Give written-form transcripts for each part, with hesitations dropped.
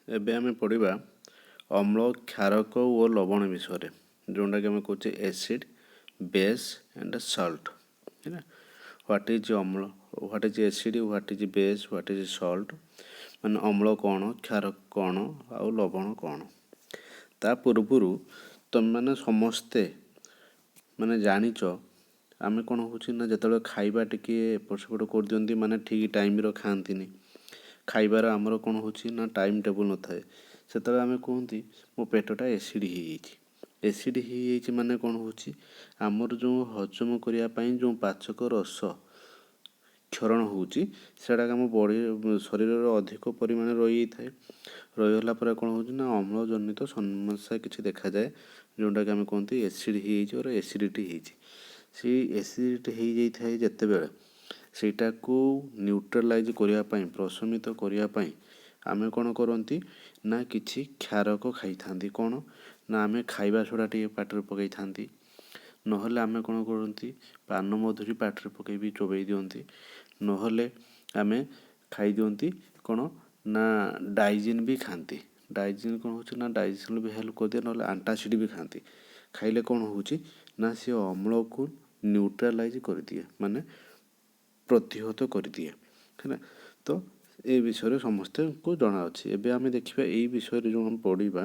ଏବେ ଆମେ ପଢ଼ିବା ଅମ୍ଳ, କ୍ଷାରକ ଓ ଲବଣ ବିଷୟରେ, ଯେଉଁଟାକି ଆମେ କହୁଛେ ଏସିଡ୍, ବେସ୍ ଆଣ୍ଡ ସଲ୍ଟ। ହେଲା, ହ୍ୱାଟ୍ ଇଜ୍ ଅମ୍ଳ, what is acid, what is base, what is salt, ମାନେ ଅମ୍ଳ କ'ଣ, କ୍ଷାରକ କ'ଣ ଆଉ ଲବଣ କ'ଣ। ତା ପୂର୍ବରୁ ତୁମେମାନେ ସମସ୍ତେ ମାନେ ଜାଣିଛ ଆମେ କ'ଣ ହେଉଛି ନା, ଯେତେବେଳେ ଖାଇବା ଟିକିଏ ଏପଟ ସେପଟ କରିଦିଅନ୍ତି, ମାନେ ଠିକ୍ ଟାଇମ୍ର ଖାଆନ୍ତିନି, ଖାଇବାର ଆମର କ'ଣ ହେଉଛି ନା ଟାଇମ୍ ଟେବୁଲ୍ ନଥାଏ, ସେତେବେଳେ ଆମେ କୁହନ୍ତି ମୋ ପେଟଟା ଏସିଡ଼୍ ହେଇଯାଇଛି। ଏସିଡ଼୍ ହେଇଯାଇଛି ମାନେ କ'ଣ ହେଉଛି, ଆମର ଯେଉଁ ହଜମ କରିବା ପାଇଁ ଯେଉଁ ପାଚକ ରସ କ୍ଷରଣ ହେଉଛି ସେଇଟାକୁ ଆମ ବଡ଼ି ଶରୀରରେ ଅଧିକ ପରିମାଣରେ ରହିଯାଇଥାଏ। ରହିଗଲା ପରେ କ'ଣ ହେଉଛି ନା ଅମ୍ଳଜନିତ ସମସ୍ୟା କିଛି ଦେଖାଯାଏ, ଯେଉଁଟାକି ଆମେ କୁହନ୍ତି ଏସିଡ଼୍ ହେଇଯାଇଛି or ଏସିଡ଼ିଟି ହେଇଛି। ସେଇ ଏସିଡ଼ିଟି ହେଇଯାଇଥାଏ ଯେତେବେଳେ ସେଇଟାକୁ ନ୍ୟୁଟ୍ରାଲାଇଜ୍ କରିବା ପାଇଁ, ପ୍ରଶମିତ କରିବା ପାଇଁ ଆମେ କ'ଣ କରନ୍ତି ନା କିଛି କ୍ଷାରକ ଖାଇଥାନ୍ତି। କ'ଣ ନା ଆମେ ଖାଇବା ସୋଡ଼ା ଟିକେ ପାଟିରେ ପକାଇଥାନ୍ତି, ନହେଲେ ଆମେ କ'ଣ କରନ୍ତି ପାନ ମଧୁରୀ ପାଟିରେ ପକାଇ ବି ଚୋବେଇ ଦିଅନ୍ତି, ନହେଲେ ଆମେ ଖାଇଦିଅନ୍ତି କ'ଣ ନା ଡାଇଜିନ୍ ବି ଖାଆନ୍ତି। ଡାଇଜିନ୍ କ'ଣ ହେଉଛି ନା ଡାଇଜେସନ୍ ବି ହେଲ୍ପ କରିଦିଏ, ନହେଲେ ଆଣ୍ଟାସିଡ଼୍ ବି ଖାଆନ୍ତି। ଖାଇଲେ କ'ଣ ହେଉଛି ନା ସେ ଅମ୍ଳକୁ ନ୍ୟୁଟ୍ରାଲାଇଜ୍ କରିଦିଏ, ମାନେ ପ୍ରତିହତ କରିଦିଏ। ହେଲା, ତ ଏ ବିଷୟରେ ସମସ୍ତଙ୍କୁ ଜଣାଅଛି। ଏବେ ଆମେ ଦେଖିବା ଏଇ ବିଷୟରେ ଯେଉଁ ଆମେ ପଢ଼ିବା,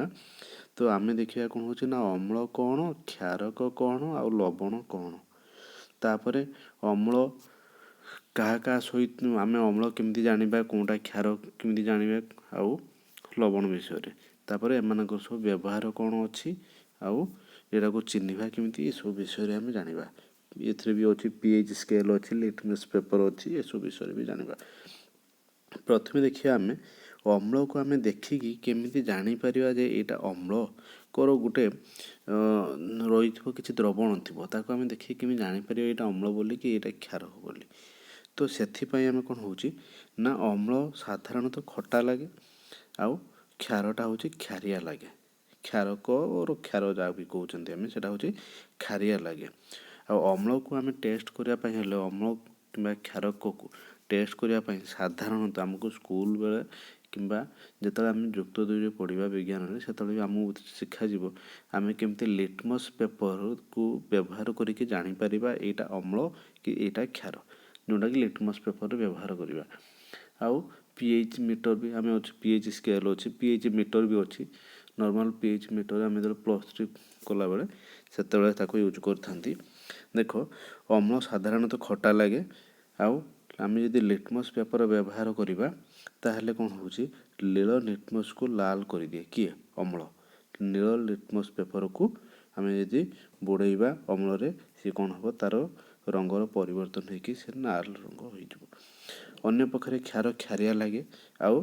ତ ଆମେ ଦେଖିବା କ'ଣ ହେଉଛି ନା ଅମ୍ଳ କ'ଣ, କ୍ଷାରକ କ'ଣ ଆଉ ଲବଣ କ'ଣ। ତାପରେ ଅମ୍ଳ କାହା କାହା ସହିତ ଆମେ ଅମ୍ଳ କେମିତି ଜାଣିବା, କେଉଁଟା କ୍ଷାର କେମିତି ଜାଣିବା, ଆଉ ଲବଣ ବିଷୟରେ। ତାପରେ ଏମାନଙ୍କର ସବୁ ବ୍ୟବହାର କ'ଣ ଅଛି ଆଉ ଏଟାକୁ ଚିହ୍ନିବା କେମିତି, ଏସବୁ ବିଷୟରେ ଆମେ ଜାଣିବା। ଏଥିରେ ବି ଅଛି pH ସ୍କେଲ୍ ଅଛି, ଲିଟମସ୍ ପେପର୍ ଅଛି, ଏସବୁ ବିଷୟରେ ବି ଜାଣିବା। ପ୍ରଥମେ ଦେଖିବା ଆମେ ଅମ୍ଳକୁ ଆମେ ଦେଖିକି କେମିତି ଜାଣିପାରିବା ଯେ ଏଇଟା ଅମ୍ଳକର ଗୋଟେ ରହିଥିବ କିଛି ଦ୍ରବଣ ଥିବ, ତାକୁ ଆମେ ଦେଖିକି କେମିତି ଜାଣିପାରିବା ଏଇଟା ଅମ୍ଳ ବୋଲି କି ଏଇଟା କ୍ଷାରକ ବୋଲି। ତ ସେଥିପାଇଁ ଆମେ କ'ଣ ହେଉଛି ନା ଅମ୍ଳ ସାଧାରଣତଃ ଖଟା ଲାଗେ ଆଉ କ୍ଷାରଟା ହେଉଛି ଖାରିଆ ଲାଗେ। କ୍ଷାରକ କ୍ଷାର ଯାହା ବି କହୁଛନ୍ତି ଆମେ, ସେଇଟା ହେଉଛି ଖାରିଆ ଲାଗେ। ଆଉ ଅମ୍ଳକୁ ଆମେ ଟେଷ୍ଟ କରିବା ପାଇଁ ହେଲେ, ଅମ୍ଳ କିମ୍ବା କ୍ଷାରକକୁ ଟେଷ୍ଟ କରିବା ପାଇଁ ସାଧାରଣତଃ ଆମକୁ ସ୍କୁଲ ବେଳେ କିମ୍ବା ଯେତେବେଳେ ଆମେ ଯୁକ୍ତ 2ରେ ପଢ଼ିବା ବିଜ୍ଞାନରେ, ସେତେବେଳେ ବି ଆମକୁ ଶିଖାଯିବ ଆମେ କେମିତି ଲିଟମସ୍ ପେପରକୁ ବ୍ୟବହାର କରିକି ଜାଣିପାରିବା ଏଇଟା ଅମ୍ଳ କି ଏଇଟା କ୍ଷାର, ଯେଉଁଟାକି ଲିଟମସ୍ ପେପରରେ ବ୍ୟବହାର କରିବା। ଆଉ pH ମିଟର ବି ଆମେ ଅଛି, pH ସ୍କେଲ୍ ଅଛି, pH ମିଟର ବି ଅଛି। ନର୍ମାଲ୍ pH ମିଟର ଆମେ ଯେତେବେଳେ +3 କଲାବେଳେ ସେତେବେଳେ ତାକୁ ୟୁଜ୍ କରିଥାନ୍ତି। ଦେଖ, ଅମ୍ଳ ସାଧାରଣତଃ ଖଟା ଲାଗେ, ଆଉ ଆମେ ଯଦି ଲିଟମସ୍ ପେପର ବ୍ୟବହାର କରିବା ତାହେଲେ କ'ଣ ହେଉଛି, ନୀଳ ଲିଟମସ୍କୁ ଲାଲ କରିଦିଏ। କିଏ? ଅମ୍ଳ। ନୀଳ ଲିଟମସ୍ ପେପରକୁ ଆମେ ଯଦି ବୁଡ଼େଇବା ଅମ୍ଳରେ, ସିଏ କ'ଣ ହେବ, ତା'ର ରଙ୍ଗର ପରିବର୍ତ୍ତନ ହୋଇକି ସେ ନାଲ ରଙ୍ଗ ହୋଇଯିବ। ଅନ୍ୟ ପକ୍ଷରେ କ୍ଷାର ଖାରିଆ ଲାଗେ ଆଉ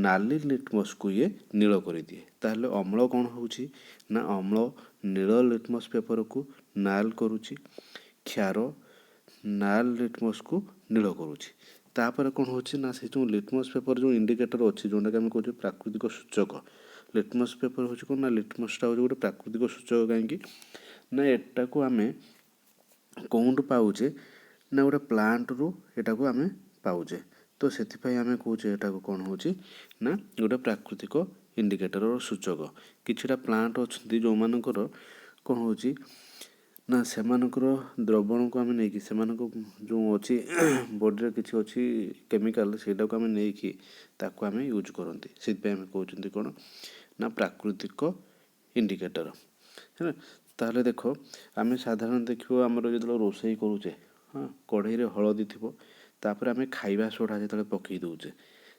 ନାଲି ଲିଟମସ୍କୁ ଇଏ ନୀଳ କରିଦିଏ। ତାହେଲେ ଅମ୍ଳ କ'ଣ ହେଉଛି ନା ଅମ୍ଳ ନୀଳ ଲିଟମସ୍ ପେପରକୁ ନାଲ କରୁଛି, କ୍ଷାର ନାଲ ଲିଟମସ୍କୁ ନୀଳ କରୁଛି। ତାପରେ କ'ଣ ହେଉଛି ନା ସେ ଯେଉଁ ଲିଟମସ୍ ପେପର ଯେଉଁ ଇଣ୍ଡିକେଟର ଅଛି, ଯେଉଁଟାକି ଆମେ କହୁଛେ ପ୍ରାକୃତିକ ସୂଚକ। ଲିଟମସ୍ ପେପର ହେଉଛି କ'ଣ ନା ଲିଟମସ୍ଟା ହେଉଛି ଗୋଟେ ପ୍ରାକୃତିକ ସୂଚକ। କାହିଁକି ନା ଏଟାକୁ ଆମେ କେଉଁଠୁ ପାଉଛେ ନା ଗୋଟେ ପ୍ଲାଣ୍ଟରୁ ଏଟାକୁ ଆମେ ପାଉଛେ, ତ ସେଥିପାଇଁ ଆମେ କହୁଛେ ଏଟାକୁ କ'ଣ ହେଉଛି ନା ଗୋଟେ ପ୍ରାକୃତିକ ଇଣ୍ଡିକେଟରର ସୂଚକ। କିଛିଟା ପ୍ଲାଣ୍ଟ ଅଛନ୍ତି ଯେଉଁମାନଙ୍କର କ'ଣ ହେଉଛି ନା ସେମାନଙ୍କର ଦ୍ରବଣକୁ ଆମେ ନେଇକି, ସେମାନଙ୍କ ଯେଉଁ ଅଛି ବଡ଼ିରେ କିଛି ଅଛି କେମିକାଲ, ସେଇଟାକୁ ଆମେ ନେଇକି ତାକୁ ଆମେ ୟୁଜ୍ କରନ୍ତି। ସେଥିପାଇଁ ଆମେ କହୁଛନ୍ତି କ'ଣ ନା ପ୍ରାକୃତିକ ଇଣ୍ଡିକେଟର। ହେଲା, ତାହେଲେ ଦେଖ, ଆମେ ସାଧାରଣତଃ ଦେଖିବ ଆମର ଯେତେବେଳେ ରୋଷେଇ କରୁଛେ, ହଁ, କଢ଼େଇରେ ହଳଦୀ ଥିବ, ତାପରେ ଆମେ ଖାଇବା ସୋଡ଼ା ଯେତେବେଳେ ପକାଇ ଦେଉଛେ,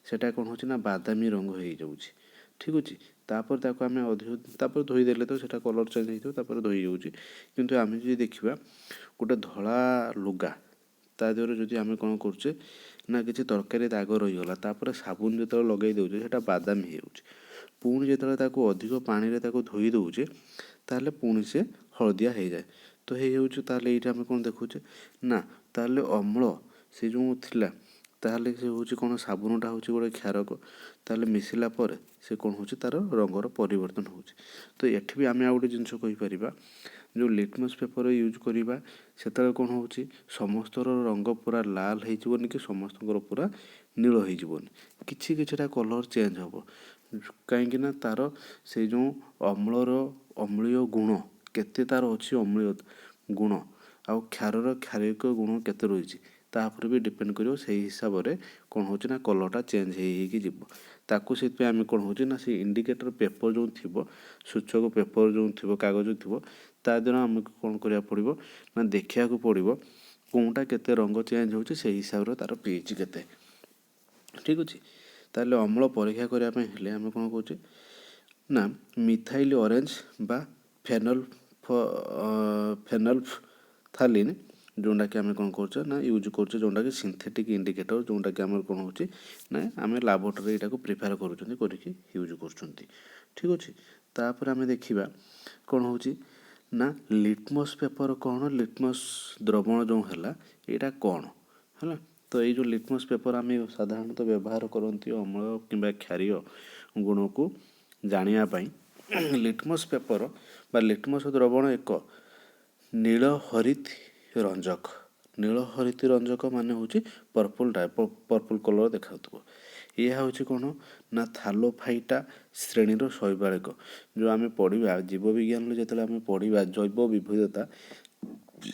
ସେଇଟା କ'ଣ ହେଉଛି ନା ବାଦାମୀ ରଙ୍ଗ ହେଇଯାଉଛି। ଠିକ୍ ଅଛି, ତାପରେ ତାକୁ ଆମେ ଅଧିକ ତାପରେ ଧୋଇଦେଲେ ତ ସେଇଟା କଲର୍ ଚେଞ୍ଜ ହେଇଥିବ, ତାପରେ ଧୋଇ ଯାଉଛି। କିନ୍ତୁ ଆମେ ଯଦି ଦେଖିବା ଗୋଟେ ଧଳା ଲୁଗା, ତା ଦେହରେ ଯଦି ଆମେ କ'ଣ କରୁଛେ ନା କିଛି ତରକାରୀ ଦାଗ ରହିଗଲା, ତାପରେ ସାବୁନ ଯେତେବେଳେ ଲଗାଇ ଦେଉଛେ ସେଇଟା ବାଦାମୀ ହେଇଯାଉଛି। ପୁଣି ଯେତେବେଳେ ତାକୁ ଅଧିକ ପାଣିରେ ତାକୁ ଧୋଇ ଦେଉଛେ, ତାହେଲେ ପୁଣି ସେ ହଳଦିଆ ହେଇଯାଏ। ତ ହେଇଯାଉଛି, ତାହେଲେ ଏଇଟା ଆମେ କ'ଣ ଦେଖୁଛେ ନା ତାହେଲେ ଅମ୍ଳ ସେ ଯେଉଁ ଥିଲା, ତାହେଲେ ସେ ହେଉଛି କ'ଣ, ସାବୁନଟା ହେଉଛି ଗୋଟେ କ୍ଷାରକ, ତାହେଲେ ମିଶିଲା ପରେ ସେ କ'ଣ ହେଉଛି ତା'ର ରଙ୍ଗର ପରିବର୍ତ୍ତନ ହେଉଛି। ତ ଏଠି ବି ଆମେ ଆଉ ଗୋଟେ ଜିନିଷ କହିପାରିବା, ଯେଉଁ ଲିଟମସ୍ ପେପର ୟୁଜ୍ କରିବା ସେତେବେଳେ କ'ଣ ହେଉଛି, ସମସ୍ତର ରଙ୍ଗ ପୁରା ଲାଲ ହେଇଯିବନି କି ସମସ୍ତଙ୍କର ପୁରା ନୀଳ ହେଇଯିବନି, କିଛିଟା କଲର୍ ଚେଞ୍ଜ ହେବ। କାହିଁକି ନା ତା'ର ସେଇ ଯେଉଁ ଅମ୍ଳୀୟ ଗୁଣ କେତେ ତା'ର ଅଛି, ଅମ୍ଳୀୟ ଗୁଣ ଆଉ କ୍ଷାରର କ୍ଷାରିକ ଗୁଣ କେତେ ରହିଛି ତା ଉପରେ ବି ଡିପେଣ୍ଡ କରିବ। ସେଇ ହିସାବରେ କ'ଣ ହେଉଛି ନା କଲର୍ଟା ଚେଞ୍ଜ ହେଇକି ଯିବ। ତାକୁ ସେଥିପାଇଁ ଆମେ କ'ଣ ହେଉଛି ନା ସେ ଇଣ୍ଡିକେଟର୍ ପେପର୍ ଯେଉଁ ଥିବ, ସୂଚକ ପେପର୍ ଯେଉଁ ଥିବ, କାଗଜ ଥିବ, ତା ଦ୍ୱାରା ଆମକୁ କ'ଣ କରିବାକୁ ପଡ଼ିବ ନା ଦେଖିବାକୁ ପଡ଼ିବ କେଉଁଟା କେତେ ରଙ୍ଗ ଚେଞ୍ଜ ହେଉଛି, ସେଇ ହିସାବରେ ତା'ର ପିଏଚ୍ କେତେ। ଠିକ୍ ଅଛି। ତାହେଲେ ଅମ୍ଳ ପରୀକ୍ଷା କରିବା ପାଇଁ ହେଲେ ଆମେ କ'ଣ କହୁଛେ ନା ମିଥାଇଲ୍ ଅରେଞ୍ଜ ବା ଫେନଲ୍ଫଥାଲିନ୍ ଯେଉଁଟାକି ଆମେ କ'ଣ କରୁଛେ ନା ୟୁଜ୍ କରୁଛେ, ଯେଉଁଟାକି ସିନ୍ଥେଟିକ୍ ଇଣ୍ଡିକେଟର୍, ଯେଉଁଟାକି ଆମର କ'ଣ ହେଉଛି ନା ଆମେ ଲାବୋରେଟୋରୀ ଏଇଟାକୁ ପ୍ରିପେୟାର କରୁଛନ୍ତି, କରିକି ୟୁଜ୍ କରୁଛନ୍ତି। ଠିକ୍ ଅଛି। ତାପରେ ଆମେ ଦେଖିବା କ'ଣ ହେଉଛି ନା ଲିଟମସ୍ ପେପର୍ କ'ଣ, ଲିଟମସ୍ ଦ୍ରବଣ ଯେଉଁ ହେଲା ଏଇଟା କ'ଣ ହେଲା। ତ ଏଇ ଯେଉଁ ଲିଟମସ୍ ପେପର୍ ଆମେ ସାଧାରଣତଃ ବ୍ୟବହାର କରନ୍ତି ଅମ୍ଳ କିମ୍ବା କ୍ଷାରୀୟ ଗୁଣକୁ ଜାଣିବା ପାଇଁ। ଲିଟମସ୍ ପେପର୍ ବା ଲିଟମସ୍ ଦ୍ରବଣ ଏକ ନୀଳ ହରିତ ରଞ୍ଜକ। ନୀଳ ହରିତ ରଞ୍ଜକ ମାନେ ହେଉଛି ପର୍ପଲ୍ କଲର୍ ଦେଖାଉଥିବ। ଏହା ହେଉଛି କ'ଣ ନା ଥାଲୋଫାଇଟା ଶ୍ରେଣୀର ଶୈବାଳିକ। ଯେଉଁ ଆମେ ପଢ଼ିବା ଜୀବବିଜ୍ଞାନରେ ଯେତେବେଳେ ଆମେ ପଢ଼ିବା ଜୈବ ବିବିଧତା,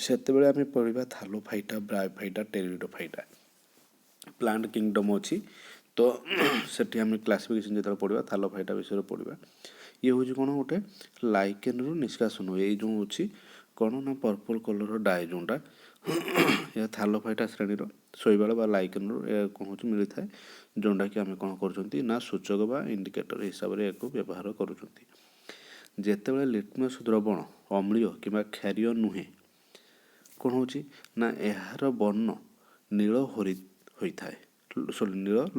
ସେତେବେଳେ ଆମେ ପଢ଼ିବା ଥାଲୋଫାଇଟା, ବ୍ରାୟୋଫାଇଟା, ଟେରିଡୋଫାଇଟା। ପ୍ଲାଣ୍ଟ କିଙ୍ଗଡମ୍ ଅଛି, ତ ସେଠି ଆମେ କ୍ଲାସିଫିକେସନ୍ ଯେତେବେଳେ ପଢ଼ିବା ଥାଲୋଫାଇଟା ବିଷୟରେ ପଢ଼ିବା। ଇଏ ହେଉଛି କ'ଣ ଗୋଟେ ଲାଇକେନ୍ରୁ ନିଷ୍କାସନ ହୁଏ। ଏଇ ଯେଉଁ ଅଛି କ'ଣ ନା ପର୍ପଲ୍ କଲର୍ର ଡାଏ ଯେଉଁଟା ଏହା ଥାଲୋଫାଇଟା ଶ୍ରେଣୀର ଶୈବାଳ ବା ଲାଇକେନ୍ରୁ ଏହା କ'ଣ ହେଉଛି ମିଳିଥାଏ, ଯେଉଁଟାକି ଆମେ କ'ଣ କରୁଛନ୍ତି ନା ସୂଚକ ବା ଇଣ୍ଡିକେଟର୍ ହିସାବରେ ଏହାକୁ ବ୍ୟବହାର କରୁଛନ୍ତି। ଯେତେବେଳେ ଲିଟମସ୍ ଦ୍ରବଣ ଅମ୍ଳୀୟ କିମ୍ବା କ୍ଷାରୀୟ ନୁହେଁ, କ'ଣ ହେଉଛି ନା ଏହାର ବର୍ଣ୍ଣ ନୀଳ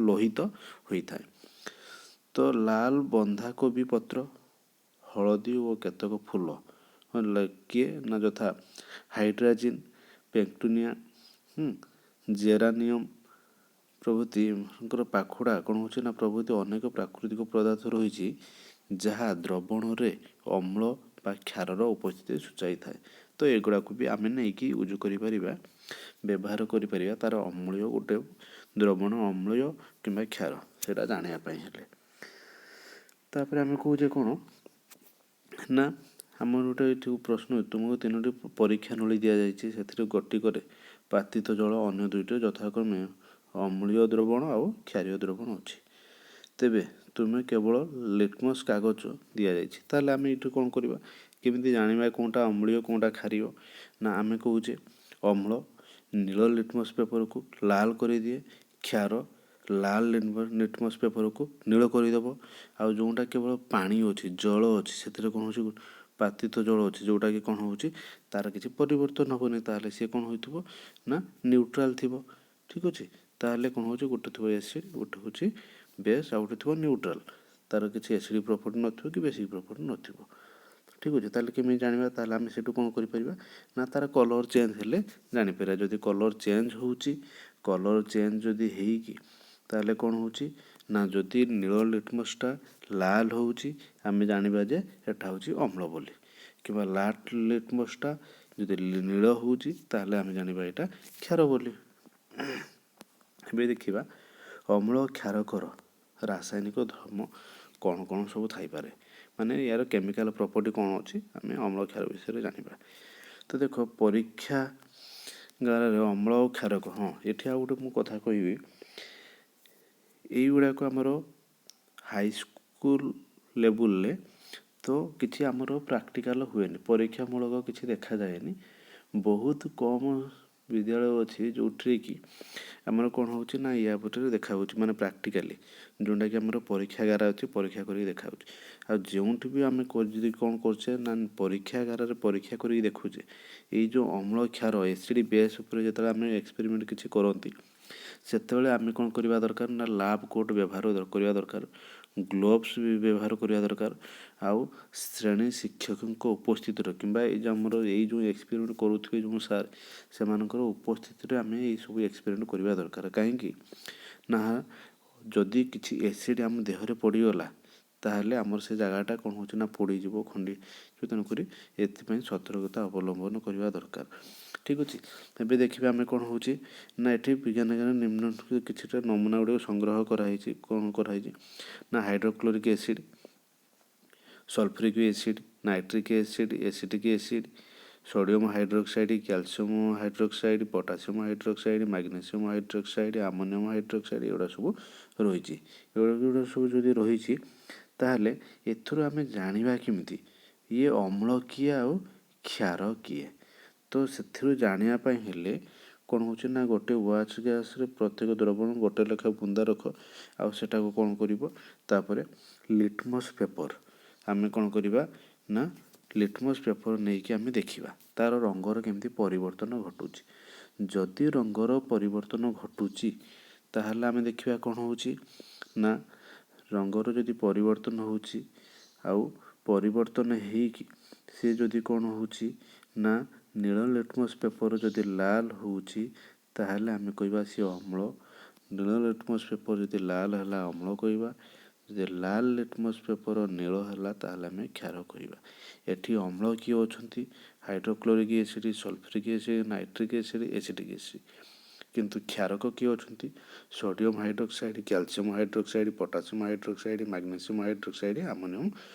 ଲୋହିତ ହୋଇଥାଏ। ତ ଲାଲ ବନ୍ଧାକୋବି ପତ୍ର, ହଳଦୀ ଓ କେତେକ ଫୁଲ କିଏ ନା ଯଥା ହାଇଡ୍ରାଜିନ୍, ପେଟୁନିଆ, ଜେରାନିୟମ୍ ପ୍ରଭୃତିଙ୍କର ପାଖୁଡ଼ା କ'ଣ ହେଉଛି ନା ପ୍ରଭୃତି ଅନେକ ପ୍ରାକୃତିକ ପଦାର୍ଥ ରହିଛି ଯାହା ଦ୍ରବଣରେ ଅମ୍ଳ ବା କ୍ଷାରର ଉପସ୍ଥିତି ସୂଚାଇଥାଏ। ତ ଏଗୁଡ଼ାକୁ ବି ଆମେ ନେଇକି ୟୁଜ୍ କରିପାରିବା, ବ୍ୟବହାର କରିପାରିବା ତା'ର ଅମ୍ଳୀୟ ଗୋଟେ ଦ୍ରବଣ ଅମ୍ଳୀୟ କିମ୍ବା କ୍ଷାର ସେଇଟା ଜାଣିବା ପାଇଁ ହେଲେ। ତାପରେ ଆମେ କହୁଛେ କ'ଣ ନା ଆମର ଗୋଟେ ଏଠି ପ୍ରଶ୍ନ, ତୁମକୁ 3ଟି ପରୀକ୍ଷା ନଳୀ ଦିଆଯାଇଛି, ସେଥିରେ ଗୋଟିକରେ ପାତିତ ଜଳ, ଅନ୍ୟ 2ଟିରେ ଯଥାକ୍ରମେ ଅମ୍ଳୀୟ ଦ୍ରବଣ ଆଉ କ୍ଷାରୀୟ ଦ୍ରବଣ ଅଛି। ତେବେ ତୁମେ କେବଳ ଲିଟମସ୍ କାଗଜ ଦିଆଯାଇଛି। ତାହେଲେ ଆମେ ଏଇଠୁ କ'ଣ କରିବା, କେମିତି ଜାଣିବା କେଉଁଟା ଅମ୍ଳୀୟ କେଉଁଟା କ୍ଷାରୀୟ? ନା ଆମେ କହୁଛେ ଅମ୍ଳ ନୀଳ ଲିଟମସ୍ ପେପରକୁ ଲାଲ କରିଦିଏ, କ୍ଷାର ଲାଲ ଲିଟମସ୍ ପେପରକୁ ନୀଳ କରିଦେବ। ଆଉ ଯେଉଁଟା କେବଳ ପାଣି ଅଛି, ଜଳ ଅଛି, ସେଥିରେ କ'ଣ ହେଉଛି ପାତିତ ଜଳ ଅଛି, ଯେଉଁଟାକି କ'ଣ ହେଉଛି ତା'ର କିଛି ପରିବର୍ତ୍ତନ ହେବନି, ତାହେଲେ ସିଏ କ'ଣ ହୋଇଥିବ ନା ନ୍ୟୁଟ୍ରାଲ୍ ଥିବ। ଠିକ୍ ଅଛି। ତାହେଲେ କ'ଣ ହେଉଛି ଗୋଟେ ଥିବ ଏସିଡ଼୍, ଗୋଟେ ହେଉଛି ବେସ୍, ଆଉ ଗୋଟେ ଥିବ ନ୍ୟୁଟ୍ରାଲ୍, ତା'ର କିଛି ଏସିଡ଼୍ ପ୍ରପର୍ଟି ନଥିବ କି ବେସିକ୍ ପ୍ରପର୍ଟି ନଥିବ। ଠିକ୍ ଅଛି। ତାହେଲେ କେମିତି ଜାଣିବା? ତାହେଲେ ଆମେ ସେଇଠୁ କ'ଣ କରିପାରିବା ନା ତା'ର କଲର୍ ଚେଞ୍ଜ ହେଲେ ଜାଣିପାରିବା। ଯଦି କଲର୍ ଚେଞ୍ଜ ହେଉଛି, କଲର୍ ଚେଞ୍ଜ ଯଦି ହେଇକି ତାହେଲେ କ'ଣ ହେଉଛି ନା ଯଦି ନୀଳ ଲିଟମସ୍ଟା ଲାଲ ହେଉଛି, ଆମେ ଜାଣିବା ଯେ ଏଟା ହେଉଛି ଅମ୍ଳ ବୋଲି, କିମ୍ବା ଲାଲ ଲିଟମସ୍ଟା ଯଦି ନୀଳ ହେଉଛି ତାହେଲେ ଆମେ ଜାଣିବା ଏଇଟା କ୍ଷାର ବୋଲି। ଏବେ ଦେଖିବା ଅମ୍ଳ କ୍ଷାରକର ରାସାୟନିକ ଧର୍ମ କ'ଣ କ'ଣ ସବୁ ଥାଇପାରେ, ମାନେ ୟାର କେମିକାଲ ପ୍ରପର୍ଟି କ'ଣ ଅଛି, ଆମେ ଅମ୍ଳ କ୍ଷାର ବିଷୟରେ ଜାଣିବା। ତ ଦେଖ ପରୀକ୍ଷାଗାରରେ ଅମ୍ଳ ଓ କ୍ଷାରକ, ହଁ ଏଠି ଆଉ ଗୋଟେ ମୁଁ କଥା କହିବି, ଏଇଗୁଡ଼ାକ ଆମର ହାଇସ୍କୁଲ ଲେବୁଲରେ ତ କିଛି ଆମର ପ୍ରାକ୍ଟିକାଲ ହୁଏନି, ପରୀକ୍ଷାମୂଳକ କିଛି ଦେଖାଯାଏନି। ବହୁତ କମ୍ ବିଦ୍ୟାଳୟ ଅଛି ଯେଉଁଥିରେ କି ଆମର କ'ଣ ହେଉଛି ନା ୟା ଭିତରେ ଦେଖା ହେଉଛି, ମାନେ ପ୍ରାକ୍ଟିକାଲି ଯେଉଁଟାକି ଆମର ପରୀକ୍ଷାଗାର ଅଛି, ପରୀକ୍ଷା କରିକି ଦେଖାହେଉଛି। ଆଉ ଯେଉଁଠି ବି ଆମେ ଯଦି କ'ଣ କରୁଛେ ନା ପରୀକ୍ଷାଗାରରେ ପରୀକ୍ଷା କରିକି ଦେଖୁଛେ, ଏଇ ଯେଉଁ ଅମ୍ଳ କ୍ଷାର ଏସିଡ଼୍ ବେସ୍ ଉପରେ ଯେତେବେଳେ ଆମେ ଏକ୍ସପେରିମେଣ୍ଟ କିଛି କରନ୍ତି, ସେତେବେଳେ ଆମେ କ'ଣ କରିବା ଦରକାର ନା ଲ୍ୟାବ୍ କୋଟ୍ ବ୍ୟବହାର କରିବା ଦରକାର, ଗ୍ଲୋଭ୍ସ ବି ବ୍ୟବହାର କରିବା ଦରକାର। ଆଉ ଶ୍ରେଣୀ ଶିକ୍ଷକଙ୍କ ଉପସ୍ଥିତିରେ କିମ୍ବା ଏଇ ଯେଉଁ ଆମର ଏଇ ଯେଉଁ ଏକ୍ସପେରିମେଣ୍ଟ କରୁଥିବେ ଯେଉଁ ସାର୍, ସେମାନଙ୍କର ଉପସ୍ଥିତିରେ ଆମେ ଏଇସବୁ ଏକ୍ସପେରିମେଣ୍ଟ କରିବା ଦରକାର। କାହିଁକି ନା ଯଦି କିଛି ଏସିଡ଼୍ ଆମ ଦେହରେ ପଡ଼ିଗଲା, ତାହେଲେ ଆମର ସେ ଜାଗାଟା କ'ଣ ହେଉଛି ନା ପୋଡ଼ିଯିବ, ତେଣୁକରି ଏଥିପାଇଁ ସତର୍କତା ଅବଲମ୍ବନ କରିବା ଦରକାର। ଠିକ୍ ଅଛି। ଏବେ ଦେଖିବା ଆମେ କ'ଣ ହେଉଛି ନା ଏଠି ବିଜ୍ଞାନ ନିମ୍ନଲିଖିତ କିଛିଟା ନମୁନା ଗୁଡ଼ିକ ସଂଗ୍ରହ କରାହେଇଛି। କ'ଣ କରାହେଇଛି ନା hydrochloric acid, sulphuric acid, nitric acid, acetic acid, sodium hydroxide, calcium hydroxide, potassium hydroxide, magnesium hydroxide, ammonium hydroxide ଏଗୁଡ଼ା ସବୁ ରହିଛି। ଏଗୁଡ଼ା ସବୁ ଯଦି ରହିଛି ତାହେଲେ ଏଥିରୁ ଆମେ ଜାଣିବା କେମିତି ଇଏ ଅମ୍ଳ କିଏ ଆଉ କ୍ଷାର କିଏ। ତ ସେଥିରୁ ଜାଣିବା ପାଇଁ ହେଲେ କ'ଣ ହେଉଛି ନା ଗୋଟେ ୱାଚ୍ ଗ୍ଲାସ୍ରେ ପ୍ରତ୍ୟେକ ଦ୍ରବଣ ଗୋଟେ ଲେଖା ବୁନ୍ଦା ରଖ, ଆଉ ସେଟାକୁ କ'ଣ କରିବ ତାପରେ ଲିଟମସ୍ ପେପର୍ ଆମେ କ'ଣ କରିବା ନା ଲିଟମସ୍ ପେପର୍ ନେଇକି ଆମେ ଦେଖିବା ତା'ର ରଙ୍ଗର କେମିତି ପରିବର୍ତ୍ତନ ଘଟୁଛି। ଯଦି ରଙ୍ଗର ପରିବର୍ତ୍ତନ ଘଟୁଛି ତାହେଲେ ଆମେ ଦେଖିବା କ'ଣ ହେଉଛି ନା ରଙ୍ଗର ଯଦି ପରିବର୍ତ୍ତନ ହେଉଛି ଆଉ ପରିବର୍ତ୍ତନ ହେଇକି ସେ ଯଦି କ'ଣ ହେଉଛି ନା ନୀଳ ଲିଟମସ୍ ପେପର୍ ଯଦି ଲାଲ ହେଉଛି ତାହେଲେ ଆମେ କହିବା ସିଏ ଅମ୍ଳ। ନୀଳ ଲିଟମସ୍ ପେପର୍ ଯଦି ଲାଲ ହେଲା ଅମ୍ଳ କହିବା, ଯଦି ଲାଲ ଲିଟମସ୍ ପେପର୍ ନୀଳ ହେଲା ତାହେଲେ ଆମେ କ୍ଷାର କହିବା। ଏଠି ଅମ୍ଳ କିଏ ଅଛନ୍ତି hydrochloric acid, sulphuric acid, nitric acid, acetic acid. କିନ୍ତୁ କ୍ଷାରକ କିଏ ଅଛନ୍ତି sodium hydroxide, calcium hydroxide, potassium hydroxide, magnesium hydroxide, ammonium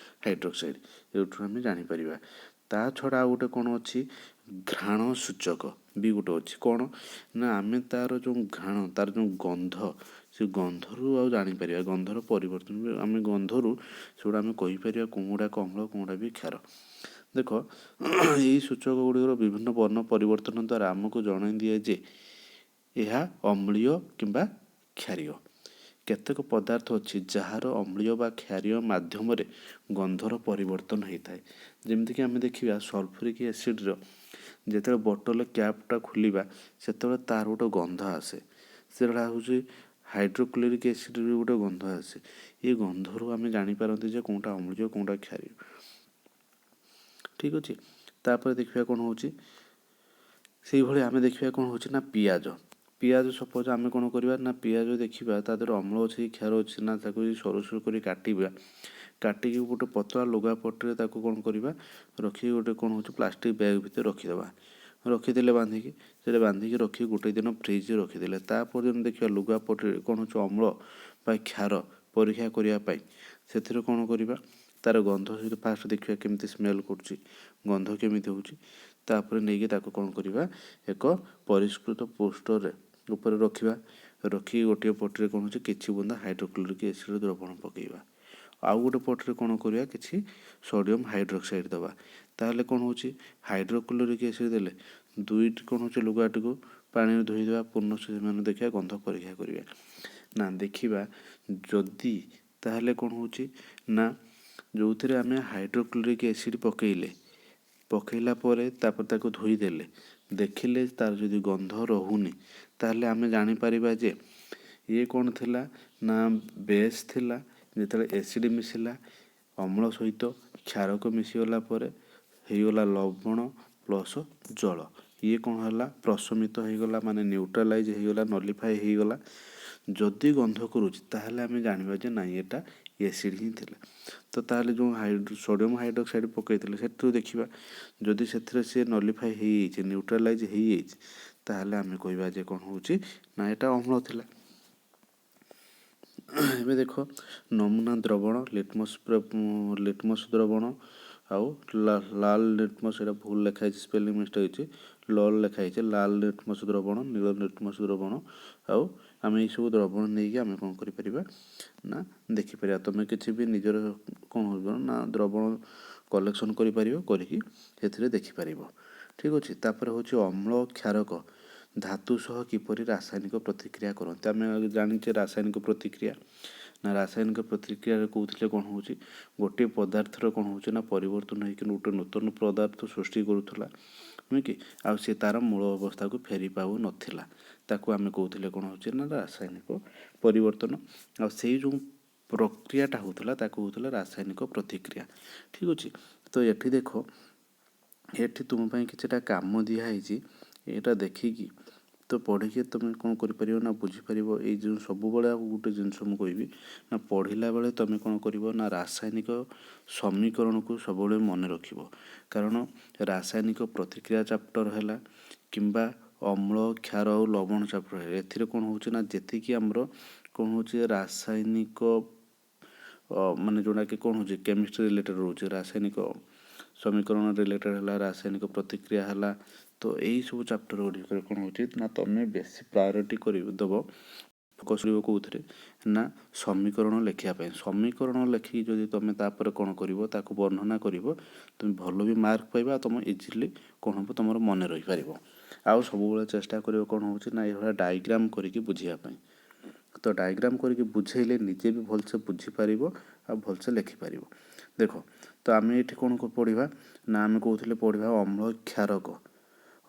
hydroxide. ଏଇଠୁ ଆମେ ଜାଣିପାରିବା। ତା ଛଡ଼ା ଆଉ ଗୋଟେ କ'ଣ ଅଛି ଘ୍ରାଣ ସୂଚକ ବି ଗୋଟେ ଅଛି। କ'ଣ ନା ଆମେ ତା'ର ଯେଉଁ ଘ୍ରାଣ ତା'ର ଯେଉଁ ଗନ୍ଧ ସେ ଗନ୍ଧରୁ ଆଉ ଜାଣିପାରିବା ଗନ୍ଧର ପରିବର୍ତ୍ତନ ଆମେ ଗନ୍ଧରୁ ସେଗୁଡ଼ା ଆମେ କହିପାରିବା କେଉଁଗୁଡ଼ାକ ଅମ୍ଳ କେଉଁଗୁଡ଼ା ବି କ୍ଷାର। ଦେଖ ଏହି ସୂଚକ ଗୁଡ଼ିକର ବିଭିନ୍ନ ବର୍ଣ୍ଣ ପରିବର୍ତ୍ତନ ଦ୍ୱାରା ଆମକୁ ଜଣାଇ ଦିଏ ଯେ ଏହା ଅମ୍ଳୀୟ କିମ୍ବା କ୍ଷାରୀୟ। କେତେକ ପଦାର୍ଥ ଅଛି ଯାହାର ଅମ୍ଳୀୟ ବା କ୍ଷାରୀୟ ମାଧ୍ୟମରେ ଗନ୍ଧର ପରିବର୍ତ୍ତନ ହେଇଥାଏ। ଯେମିତିକି ଆମେ ଦେଖିବା ସଲଫ୍ୟୁରିକ୍ ଏସିଡ୍ର ଯେତେବେଳେ ବୋଟଲ କ୍ୟାପ୍ଟା ଖୋଲିବା ସେତେବେଳେ ତା'ର ଗୋଟେ ଗନ୍ଧ ଆସେ, ସେଟା ହେଉଛି ହାଇଡ୍ରୋକ୍ଲୋରିକ୍ ଏସିଡ୍ର ଗୋଟେ ଗନ୍ଧ ଆସେ। ଏ ଗନ୍ଧରୁ ଆମେ ଜାଣିପାରନ୍ତି ଯେ କେଉଁଟା ଅମ୍ଳୀୟ କେଉଁଟା କ୍ଷାରୀୟ। ଠିକ୍ ଅଛି। ତାପରେ ଦେଖିବା କ'ଣ ହେଉଛି ସେଇଭଳି ଆମେ ଦେଖିବା କ'ଣ ହେଉଛି ନା ପିଆଜ ସପୋଜ ଆମେ କ'ଣ କରିବା ନା ପିଆଜ ଦେଖିବା ତା ଦେହରେ ଅମ୍ଳ ଅଛି କ୍ଷାର ଅଛି ନା ତାକୁ ସରୁ ସରୁ କରି କାଟିକି ଗୋଟେ ପତଳା ଲୁଗା ପଟିରେ ତାକୁ କ'ଣ କରିବା ରଖିକି ଗୋଟେ କ'ଣ ହେଉଛି ପ୍ଲାଷ୍ଟିକ୍ ବ୍ୟାଗ୍ ଭିତରେ ରଖିଦେଲେ ବାନ୍ଧିକି ରଖିକି ଗୋଟେ ଦିନ ଫ୍ରିଜ୍ରେ ରଖିଦେଲେ ତାପରଦିନ ଦେଖିବା ଲୁଗା ପଟିରେ କ'ଣ ହେଉଛି ଅମ୍ଳ ବା କ୍ଷାର ପରୀକ୍ଷା କରିବା ପାଇଁ ସେଥିରେ କ'ଣ କରିବା ତା'ର ଗନ୍ଧ ସହିତ ଫାଷ୍ଟ ଦେଖିବା କେମିତି ସ୍ମେଲ୍ କରୁଛି, ଗନ୍ଧ କେମିତି ହେଉଛି। ତାପରେ ନେଇକି ତାକୁ କ'ଣ କରିବା ଏକ ପରିଷ୍କୃତ ପୋଷ୍ଟରରେ ଉପରେ ରଖିକି ଗୋଟିଏ ପଟରେ କ'ଣ ହେଉଛି କିଛି ବୁନ୍ଦା ହାଇଡ୍ରୋକ୍ଲୋରିକ୍ ଏସିଡ୍ ଦ୍ରବଣ ପକାଇବା, ଆଉ ଗୋଟେ ପଟରେ କ'ଣ କରିବା କିଛି ସୋଡ଼ିୟମ୍ ହାଇଡ୍ରୋକ୍ସାଇଡ୍ ଦେବା। ତାହେଲେ କ'ଣ ହେଉଛି ହାଇଡ୍ରୋକ୍ଲୋରିକ୍ ଏସିଡ୍ ଦେଲେ ଦୁଇଟି କ'ଣ ହେଉଛି ଲୁଗାଟିକୁ ପାଣିରେ ଧୋଇଦେବା ପୂର୍ଣ୍ଣ ସେମାନେ ଦେଖିବା ଗନ୍ଧ ପରୀକ୍ଷା କରିବା ନା ଦେଖିବା ଯଦି ତାହେଲେ କ'ଣ ହେଉଛି ନା ଯେଉଁଥିରେ ଆମେ ହାଇଡ୍ରୋକ୍ଲୋରିକ୍ ଏସିଡ୍ ପକାଇଲା ପରେ ତାପରେ ତାକୁ ଧୋଇଦେଲେ ଦେଖିଲେ ତାର ଯଦି ଗନ୍ଧ ରହୁନି ତାହେଲେ ଆମେ ଜାଣିପାରିବା ଯେ ଇଏ କ'ଣ ଥିଲା ନା ବେସ୍ ଥିଲା। ଯେତେବେଳେ ଏସିଡ୍ ମିଶିଲା ଅମ୍ଳ ସହିତ କ୍ଷାରକ ମିଶିଗଲା ପରେ ହେଇଗଲା ଲବଣ ପ୍ଲସ୍ ଜଳ, ଇଏ କ'ଣ ହେଲା ପ୍ରଶମିତ ହେଇଗଲା ମାନେ ନ୍ୟୁଟ୍ରାଲାଇଜ୍ ହେଇଗଲା ନଲିଫାଏ ହେଇଗଲା। ଯଦି ଗନ୍ଧ କରୁଛି ତାହେଲେ ଆମେ ଜାଣିବା ଯେ ନାଇଁ ଏଟା ଏସିଡ୍ ହିଁ ଥିଲା। ତ ତାହେଲେ ଯେଉଁ ସୋଡ଼ିୟମ୍ ହାଇଡ୍ରୋକ୍ସାଇଡ୍ ପକାଇଥିଲେ ସେଥିରୁ ଦେଖିବା ଯଦି ସେଥିରେ ସେ ନଲିଫାଏ ହେଇଯାଇଛି ନ୍ୟୁଟ୍ରାଲାଇଜ୍ ହେଇଯାଇଛି ତାହେଲେ ଆମେ କହିବା ଯେ କ'ଣ ହେଉଛି ନା ଏଟା ଅମ୍ଳ ଥିଲା। ଏବେ ଦେଖ ନମୁନା ଦ୍ରବଣ ଲିଟମସ୍ ଦ୍ରବଣ ଆଉ ଲାଲ ଲିଟମସ୍ ଏଇଟା ଭୁଲ ଲେଖା ହେଇଛି ସ୍ପେଲିଂ ମିଷ୍ଟେକ୍ ହେଇଛି ଲଲ୍ ଲେଖା ହେଇଛି ଲାଲ ଲିଟମସ୍ ଦ୍ରବଣ ନୀଳ ଲିଟମସ୍ ଦ୍ରବଣ ଆଉ ଆମେ ଏଇସବୁ ଦ୍ରବଣ ନେଇକି ଆମେ କ'ଣ କରିପାରିବା ନା ଦେଖିପାରିବା। ତୁମେ କିଛି ବି ନିଜର କ'ଣ ହେବ ନା ଦ୍ରବଣ କଲେକ୍ସନ୍ କରିକି ସେଥିରେ ଦେଖିପାରିବ। ଠିକ୍ ଅଛି। ତାପରେ ହେଉଛି ଅମ୍ଳ କ୍ଷାରକ ଧାତୁ ସହ କିପରି ରାସାୟନିକ ପ୍ରତିକ୍ରିୟା କରନ୍ତି। ଆମେ ଜାଣିଛେ ରାସାୟନିକ ପ୍ରତିକ୍ରିୟାରେ କହୁଥିଲେ କ'ଣ ହେଉଛି ଗୋଟିଏ ପଦାର୍ଥର କ'ଣ ହେଉଛି ନା ପରିବର୍ତ୍ତନ ହେଇକି ଗୋଟେ ନୂତନ ପଦାର୍ଥ ସୃଷ୍ଟି କରୁଥିଲା ନୁହେଁ କି, ଆଉ ସେ ତା'ର ମୂଳ ଅବସ୍ଥାକୁ ଫେରି ପାଉନଥିଲା ତାକୁ ଆମେ କହୁଥିଲେ କ'ଣ ହେଉଛି ନା ରାସାୟନିକ ପରିବର୍ତ୍ତନ। ଆଉ ସେଇ ଯେଉଁ ପ୍ରକ୍ରିୟାଟା ହେଉଥିଲା ତାକୁ ହେଉଥିଲା ରାସାୟନିକ ପ୍ରତିକ୍ରିୟା। ଠିକ୍ ଅଛି। ତ ଏଠି ଦେଖ ଏଠି ତୁମ ପାଇଁ କିଛିଟା କାମ ଦିଆହେଇଛି, ଏଇଟା ଦେଖିକି ତ ପଢ଼ିକି ତୁମେ କ'ଣ କରିପାରିବ ନା ବୁଝିପାରିବ। ଏଇ ଯେଉଁ ସବୁବେଳେ ଆଉ ଗୋଟେ ଜିନିଷ ମୁଁ କହିବି ନା ପଢ଼ିଲା ବେଳେ ତୁମେ କ'ଣ କରିବ ନା ରାସାୟନିକ ସମୀକରଣକୁ ସବୁବେଳେ ମନେ ରଖିବ, କାରଣ ରାସାୟନିକ ପ୍ରତିକ୍ରିୟା ଚାପ୍ଟର ହେଲା କିମ୍ବା ଅମ୍ଳ କ୍ଷାର ଆଉ ଲବଣ ଚାପ୍ଟର ଏଥିରେ କ'ଣ ହେଉଛି ନା ଯେତିକି ଆମର କ'ଣ ହେଉଛି ରାସାୟନିକ ମାନେ ଯେଉଁଟାକି କ'ଣ ହେଉଛି କେମିଷ୍ଟ୍ରି ରିଲେଟେଡ଼ ରହୁଛି, ରାସାୟନିକ ସମୀକରଣ ରିଲେଟେଡ଼ ହେଲା, ରାସାୟନିକ ପ୍ରତିକ୍ରିୟା ହେଲା, ତ ଏଇସବୁ ଚାପ୍ଟର ଗୁଡ଼ିକରେ କ'ଣ ହେଉଛି ନା ତୁମେ ବେଶୀ ପ୍ରାୟୋରିଟି ଦେବ, ଫୋକସ୍ କରିବ କେଉଁଥିରେ ନା ସମୀକରଣ ଲେଖିବା ପାଇଁ। ସମୀକରଣ ଲେଖିକି ଯଦି ତୁମେ ତାପରେ କ'ଣ କରିବ, ତାକୁ ବର୍ଣ୍ଣନା କରିବ, ତୁମେ ଭଲ ବି ମାର୍କ ପାଇବ ଆଉ ତୁମ ଇଜିଲି କ'ଣ ହେବ ତୁମର ମନେ ରହିପାରିବ। ଆଉ ସବୁବେଳେ ଚେଷ୍ଟା କରିବ କ'ଣ ହେଉଛି ନା ଏଇଭଳିଆ ଡାଇଗ୍ରାମ୍ କରିକି ବୁଝିବା ପାଇଁ। ତ ଡାଇଗ୍ରାମ୍ କରିକି ବୁଝେଇଲେ ନିଜେ ବି ଭଲସେ ବୁଝିପାରିବ ଆଉ ଭଲସେ ଲେଖିପାରିବ। ଦେଖ, ତ ଆମେ ଏଠି କ'ଣ ପଢ଼ିବା ନା ଆମେ କହୁଥିଲେ ପଢ଼ିବା ଅମ୍ଳ କ୍ଷାରକ।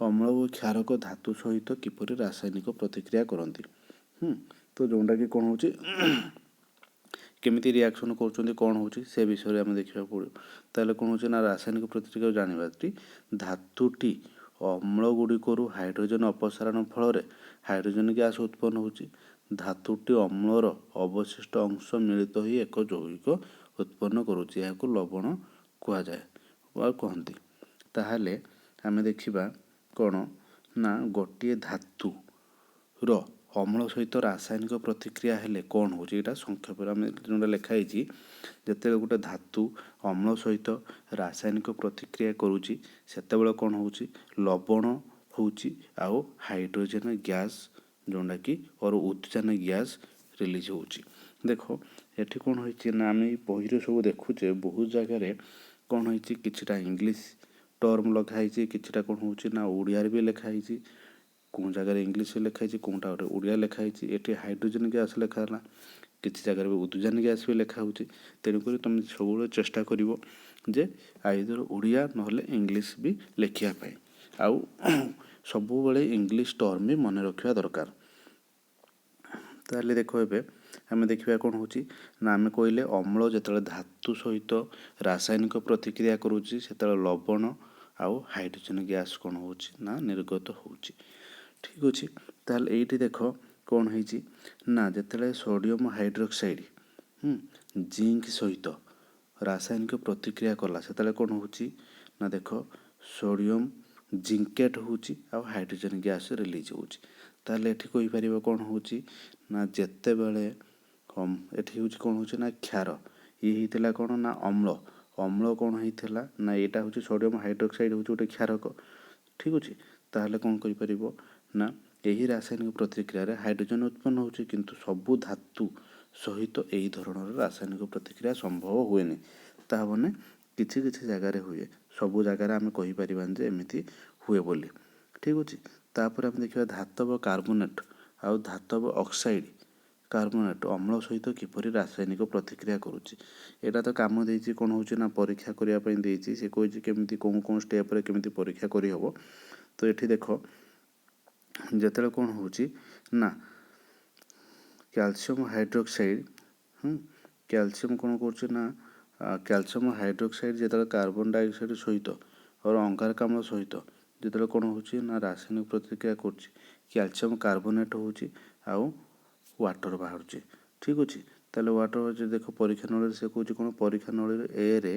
ଅମ୍ଳ ଓ କ୍ଷାରକ ଧାତୁ ସହିତ କିପରି ରାସାୟନିକ ପ୍ରତିକ୍ରିୟା କରନ୍ତି। ତ ଯେଉଁଟାକି କ'ଣ ହେଉଛି କେମିତି ରିଆକ୍ସନ୍ କରୁଛନ୍ତି, କ'ଣ ହେଉଛି ସେ ବିଷୟରେ ଆମେ ଦେଖିବାକୁ ପଡ଼ିବ। ତାହେଲେ କ'ଣ ହେଉଛି ନା ରାସାୟନିକ ପ୍ରତିକ୍ରିୟା ଜାଣିବା ଧାତୁଟି ଅମ୍ଳ ଗୁଡ଼ିକରୁ ହାଇଡ୍ରୋଜେନ୍ ଅପସାରଣ ଫଳରେ ହାଇଡ୍ରୋଜେନ୍ ଗ୍ୟାସ୍ ଉତ୍ପନ୍ନ ହେଉଛି। ଧାତୁଟି ଅମ୍ଳର ଅବଶିଷ୍ଟ ଅଂଶ ମିଳିତ ହୋଇ ଏକ ଯୌଗିକ ଉତ୍ପନ୍ନ କରୁଛି, ଏହାକୁ ଲବଣ କୁହାଯାଏ ବା କହନ୍ତି। ତାହେଲେ ଆମେ ଦେଖିବା କ'ଣ ନା ଗୋଟିଏ ଧାତୁର ଅମ୍ଳ ସହିତ ରାସାୟନିକ ପ୍ରତିକ୍ରିୟା ହେଲେ କ'ଣ ହେଉଛି, ଏଇଟା ସଂକ୍ଷେପରେ ଆମେ ଯେଉଁଟା ଲେଖା ହେଇଛି, ଯେତେବେଳେ ଗୋଟେ ଧାତୁ ଅମ୍ଳ ସହିତ ରାସାୟନିକ ପ୍ରତିକ୍ରିୟା କରୁଛି ସେତେବେଳେ କ'ଣ ହେଉଛି ଲବଣ ହେଉଛି ଆଉ ହାଇଡ୍ରୋଜେନ୍ ଗ୍ୟାସ୍ ଯେଉଁଟାକି ଉତ୍ଜାନ ଗ୍ୟାସ୍ ରିଲିଜ୍ ହେଉଛି। ଦେଖ ଏଠି କ'ଣ ହେଇଛି ନା ଆମେ ଏଇ ବହିରେ ସବୁ ଦେଖୁଛେ ବହୁତ ଜାଗାରେ କ'ଣ ହେଇଛି କିଛିଟା ଇଂଲିଶ ଟର୍ମ ଲେଖା ହେଇଛି, କିଛିଟା କ'ଣ ହେଉଛି ନା ଓଡ଼ିଆରେ ବି ଲେଖା ହେଇଛି, କେଉଁ ଜାଗାରେ ଇଂଲିଶରେ ଲେଖା ହେଇଛି, କେଉଁଟା ଗୋଟେ ଓଡ଼ିଆ ଲେଖା ହେଇଛି। ଏଠି ହାଇଡ୍ରୋଜେନ୍ ଗ୍ୟାସ୍ ଲେଖା ହେଲା, କିଛି ଜାଗାରେ ବି ଉଦ୍ଜାନ ଗ୍ୟାସ୍ ବି ଲେଖା ହେଉଛି। ତେଣୁକରି ତୁମେ ସବୁବେଳେ ଚେଷ୍ଟା କରିବ ଯେ ଆଇଦର ଓଡ଼ିଆ ନହେଲେ ଇଂଲିଶ ବି ଲେଖିବା ପାଇଁ, ଆଉ ସବୁବେଳେ ଇଂଲିଶ ଟର୍ମ ବି ମନେ ରଖିବା ଦରକାର। ତାହେଲେ ଦେଖ ଏବେ ଆମେ ଦେଖିବା କ'ଣ ହେଉଛି ନା ଆମେ କହିଲେ ଅମ୍ଳ ଯେତେବେଳେ ଧାତୁ ସହିତ ରାସାୟନିକ ପ୍ରତିକ୍ରିୟା କରୁଛି ସେତେବେଳେ ଲବଣ ଆଉ ହାଇଡ୍ରୋଜେନ୍ ଗ୍ୟାସ୍ କ'ଣ ହେଉଛି ନା ନିର୍ଗତ ହେଉଛି। ଠିକ୍ ଅଛି। ତାହେଲେ ଏଇଠି ଦେଖ କ'ଣ ହେଇଛି ନା ଯେତେବେଳେ ସୋଡ଼ିୟମ୍ ହାଇଡ୍ରୋକ୍ସାଇଡ଼୍ ଜିଙ୍କ ସହିତ ରାସାୟନିକ ପ୍ରତିକ୍ରିୟା କଲା ସେତେବେଳେ କ'ଣ ହେଉଛି ନା ଦେଖ ସୋଡ଼ିୟମ୍ ଜିଙ୍କେଟ୍ ହେଉଛି ଆଉ ହାଇଡ୍ରୋଜେନ୍ ଗ୍ୟାସ୍ ରିଲିଜ୍ ହେଉଛି। ତାହେଲେ ଏଠି କହିପାରିବ କ'ଣ ହେଉଛି ନା ଯେତେବେଳେ ଏଠି ହେଉଛି କ'ଣ ହେଉଛି ନା କ୍ଷାର, ଇଏ ହେଇଥିଲା କ'ଣ ନା ଅମ୍ଳ କ'ଣ ହେଇଥିଲା ନା ଏଇଟା ହେଉଛି ସୋଡ଼ିୟମ୍ ହାଇଡ୍ରୋକ୍ସାଇଡ଼୍ ହେଉଛି ଗୋଟେ କ୍ଷାରକ। ଠିକ୍ ଅଛି। ତାହେଲେ କ'ଣ କରିପାରିବ ନା ଏହି ରାସାୟନିକ ପ୍ରତିକ୍ରିୟାରେ ହାଇଡ୍ରୋଜେନ୍ ଉତ୍ପନ୍ନ ହେଉଛି, କିନ୍ତୁ ସବୁ ଧାତୁ ସହିତ ଏହି ଧରଣର ରାସାୟନିକ ପ୍ରତିକ୍ରିୟା ସମ୍ଭବ ହୁଏନି। ତାହା ମାନେ କିଛି କିଛି ଜାଗାରେ ହୁଏ, ସବୁ ଜାଗାରେ ଆମେ କହିପାରିବାନି ଯେ ଏମିତି ହୁଏ ବୋଲି। ଠିକ୍ ଅଛି। ତାପରେ ଆମେ ଦେଖିବା ଧାତବ କାର୍ବୋନେଟ୍ ଆଉ ଧାତବ ଅକ୍ସାଇଡ଼୍ କାର୍ବୋନେଟ୍ ଅମ୍ଳ ସହିତ କିପରି ରାସାୟନିକ ପ୍ରତିକ୍ରିୟା କରୁଛି। ଏଇଟା ତ କାମ ଦେଇଛି କ'ଣ ହେଉଛି ନା ପରୀକ୍ଷା କରିବା ପାଇଁ ଦେଇଛି, ସେ କହିଛି କେମିତି କେଉଁ ଷ୍ଟେପ୍ରେ କେମିତି ପରୀକ୍ଷା କରିହେବ। ତ ଏଠି ଦେଖ ଯେତେବେଳେ କ'ଣ ହେଉଛି ନା କ୍ୟାଲସିୟମ୍ ହାଇଡ୍ରୋକ୍ସାଇଡ଼୍ କ୍ୟାଲସିୟମ୍ କ'ଣ କରୁଛି ନା କ୍ୟାଲସିୟମ୍ ହାଇଡ୍ରୋକ୍ସାଇଡ଼୍ ଯେତେବେଳେ କାର୍ବନ ଡାଇଅକ୍ସାଇଡ଼୍ ସହିତ ଅଙ୍ଗାରକାମ୍ଳ ସହିତ ଯେତେବେଳେ କ'ଣ ହେଉଛି ନା ରାସାୟନିକ ପ୍ରତିକ୍ରିୟା କରୁଛି, କ୍ୟାଲସିୟମ୍ କାର୍ବୋନେଟ୍ ହେଉଛି ଆଉ ୱାଟର୍ ବାହାରୁଛି। ଠିକ୍ ଅଛି। ତାହେଲେ ୱାଟର୍ ବାହାରୁଛି। ଦେଖ ପରୀକ୍ଷା ନଳୀରେ ସେ କହୁଛି କ'ଣ ପରୀକ୍ଷା ନଳୀରେ ଏରେ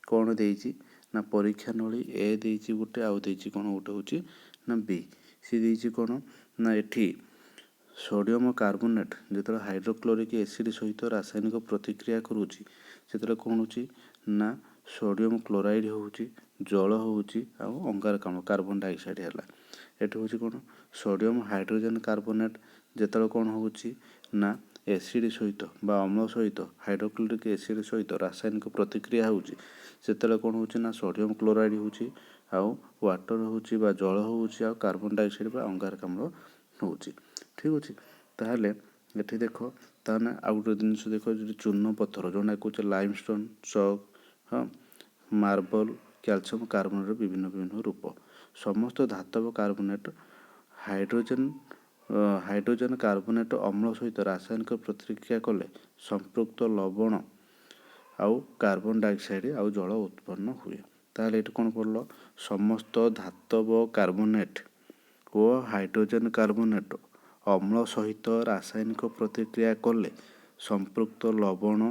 କ'ଣ ଦେଇଛି ନା ପରୀକ୍ଷା ନଳୀ ଏ ଦେଇଛି ଗୋଟେ, ଆଉ ଦେଇଛି କ'ଣ ଗୋଟେ ହେଉଛି ନା ବି। ସେ ଦେଇଛି କ'ଣ ନା ଏଠି ସୋଡ଼ିୟମ୍ କାର୍ବୋନେଟ୍ ଯେତେବେଳେ ହାଇଡ୍ରୋକ୍ଲୋରିକ୍ ଏସିଡ଼୍ ସହିତ ରାସାୟନିକ ପ୍ରତିକ୍ରିୟା କରୁଛି ସେତେବେଳେ କ'ଣ ହେଉଛି ନା ସୋଡ଼ିୟମ୍ କ୍ଲୋରାଇଡ଼୍ ହେଉଛି, ଜଳ ହେଉଛି ଆଉ ଅଙ୍ଗାରକାମ୍ଳ କାର୍ବନ ଡାଇଅକ୍ସାଇଡ଼୍ ହେଲା। ଏଠି ହେଉଛି କ'ଣ ସୋଡ଼ିୟମ୍ ହାଇଡ୍ରୋଜେନ୍ କାର୍ବୋନେଟ୍ ଯେତେବେଳେ କ'ଣ ହେଉଛି ନା ଏସିଡ଼୍ ସହିତ ବା ଅମ୍ଳ ସହିତ ହାଇଡ୍ରୋକ୍ଲୋରିକ୍ ଏସିଡ଼୍ ସହିତ ରାସାୟନିକ ପ୍ରତିକ୍ରିୟା ହେଉଛି ସେତେବେଳେ କ'ଣ ହେଉଛି ନା ସୋଡ଼ିୟମ୍ କ୍ଲୋରାଇଡ଼୍ ହେଉଛି ଆଉ ୱାଟର୍ ହେଉଛି ବା ଜଳ ହେଉଛି ଆଉ କାର୍ବନ ଡାଇଅକ୍ସାଇଡ଼୍ ବା ଅଙ୍ଗାରକାମ୍ଳ ହେଉଛି। ଠିକ୍ ଅଛି। ତାହେଲେ ଏଠି ଦେଖ ତାହେଲେ ଆଉ ଗୋଟେ ଜିନିଷ ଦେଖ ଯଦି ଚୂର୍ଣ୍ଣ ପଥର ଯେଉଁଟା କହୁଛେ ଲାଇମଷ୍ଟୋନ୍, ଚକ୍, ମାର୍ବଲ, କ୍ୟାଲସିୟମ୍ କାର୍ବୋନେଟ୍ର ବିଭିନ୍ନ ରୂପ। ସମସ୍ତ ଧାତବ କାର୍ବୋନେଟ୍ ହାଇଡ୍ରୋଜେନ୍ କାର୍ବୋନେଟ୍ ଅମ୍ଳ ସହିତ ରାସାୟନିକ ପ୍ରତିକ୍ରିୟା କଲେ ସମ୍ପୃକ୍ତ ଲବଣ ଆଉ କାର୍ବନ ଡାଇଅକ୍ସାଇଡ଼୍ ଆଉ ଜଳ ଉତ୍ପନ୍ନ ହୁଏ। ତାହେଲେ ଏଠି କ'ଣ ପଡ଼ିଲ ସମସ୍ତ ଧାତବ କାର୍ବୋନେଟ୍ ଓ ହାଇଡ୍ରୋଜେନ୍ କାର୍ବୋନେଟ୍ ଅମ୍ଳ ସହିତ ରାସାୟନିକ ପ୍ରତିକ୍ରିୟା କଲେ ସମ୍ପୃକ୍ତ ଲବଣ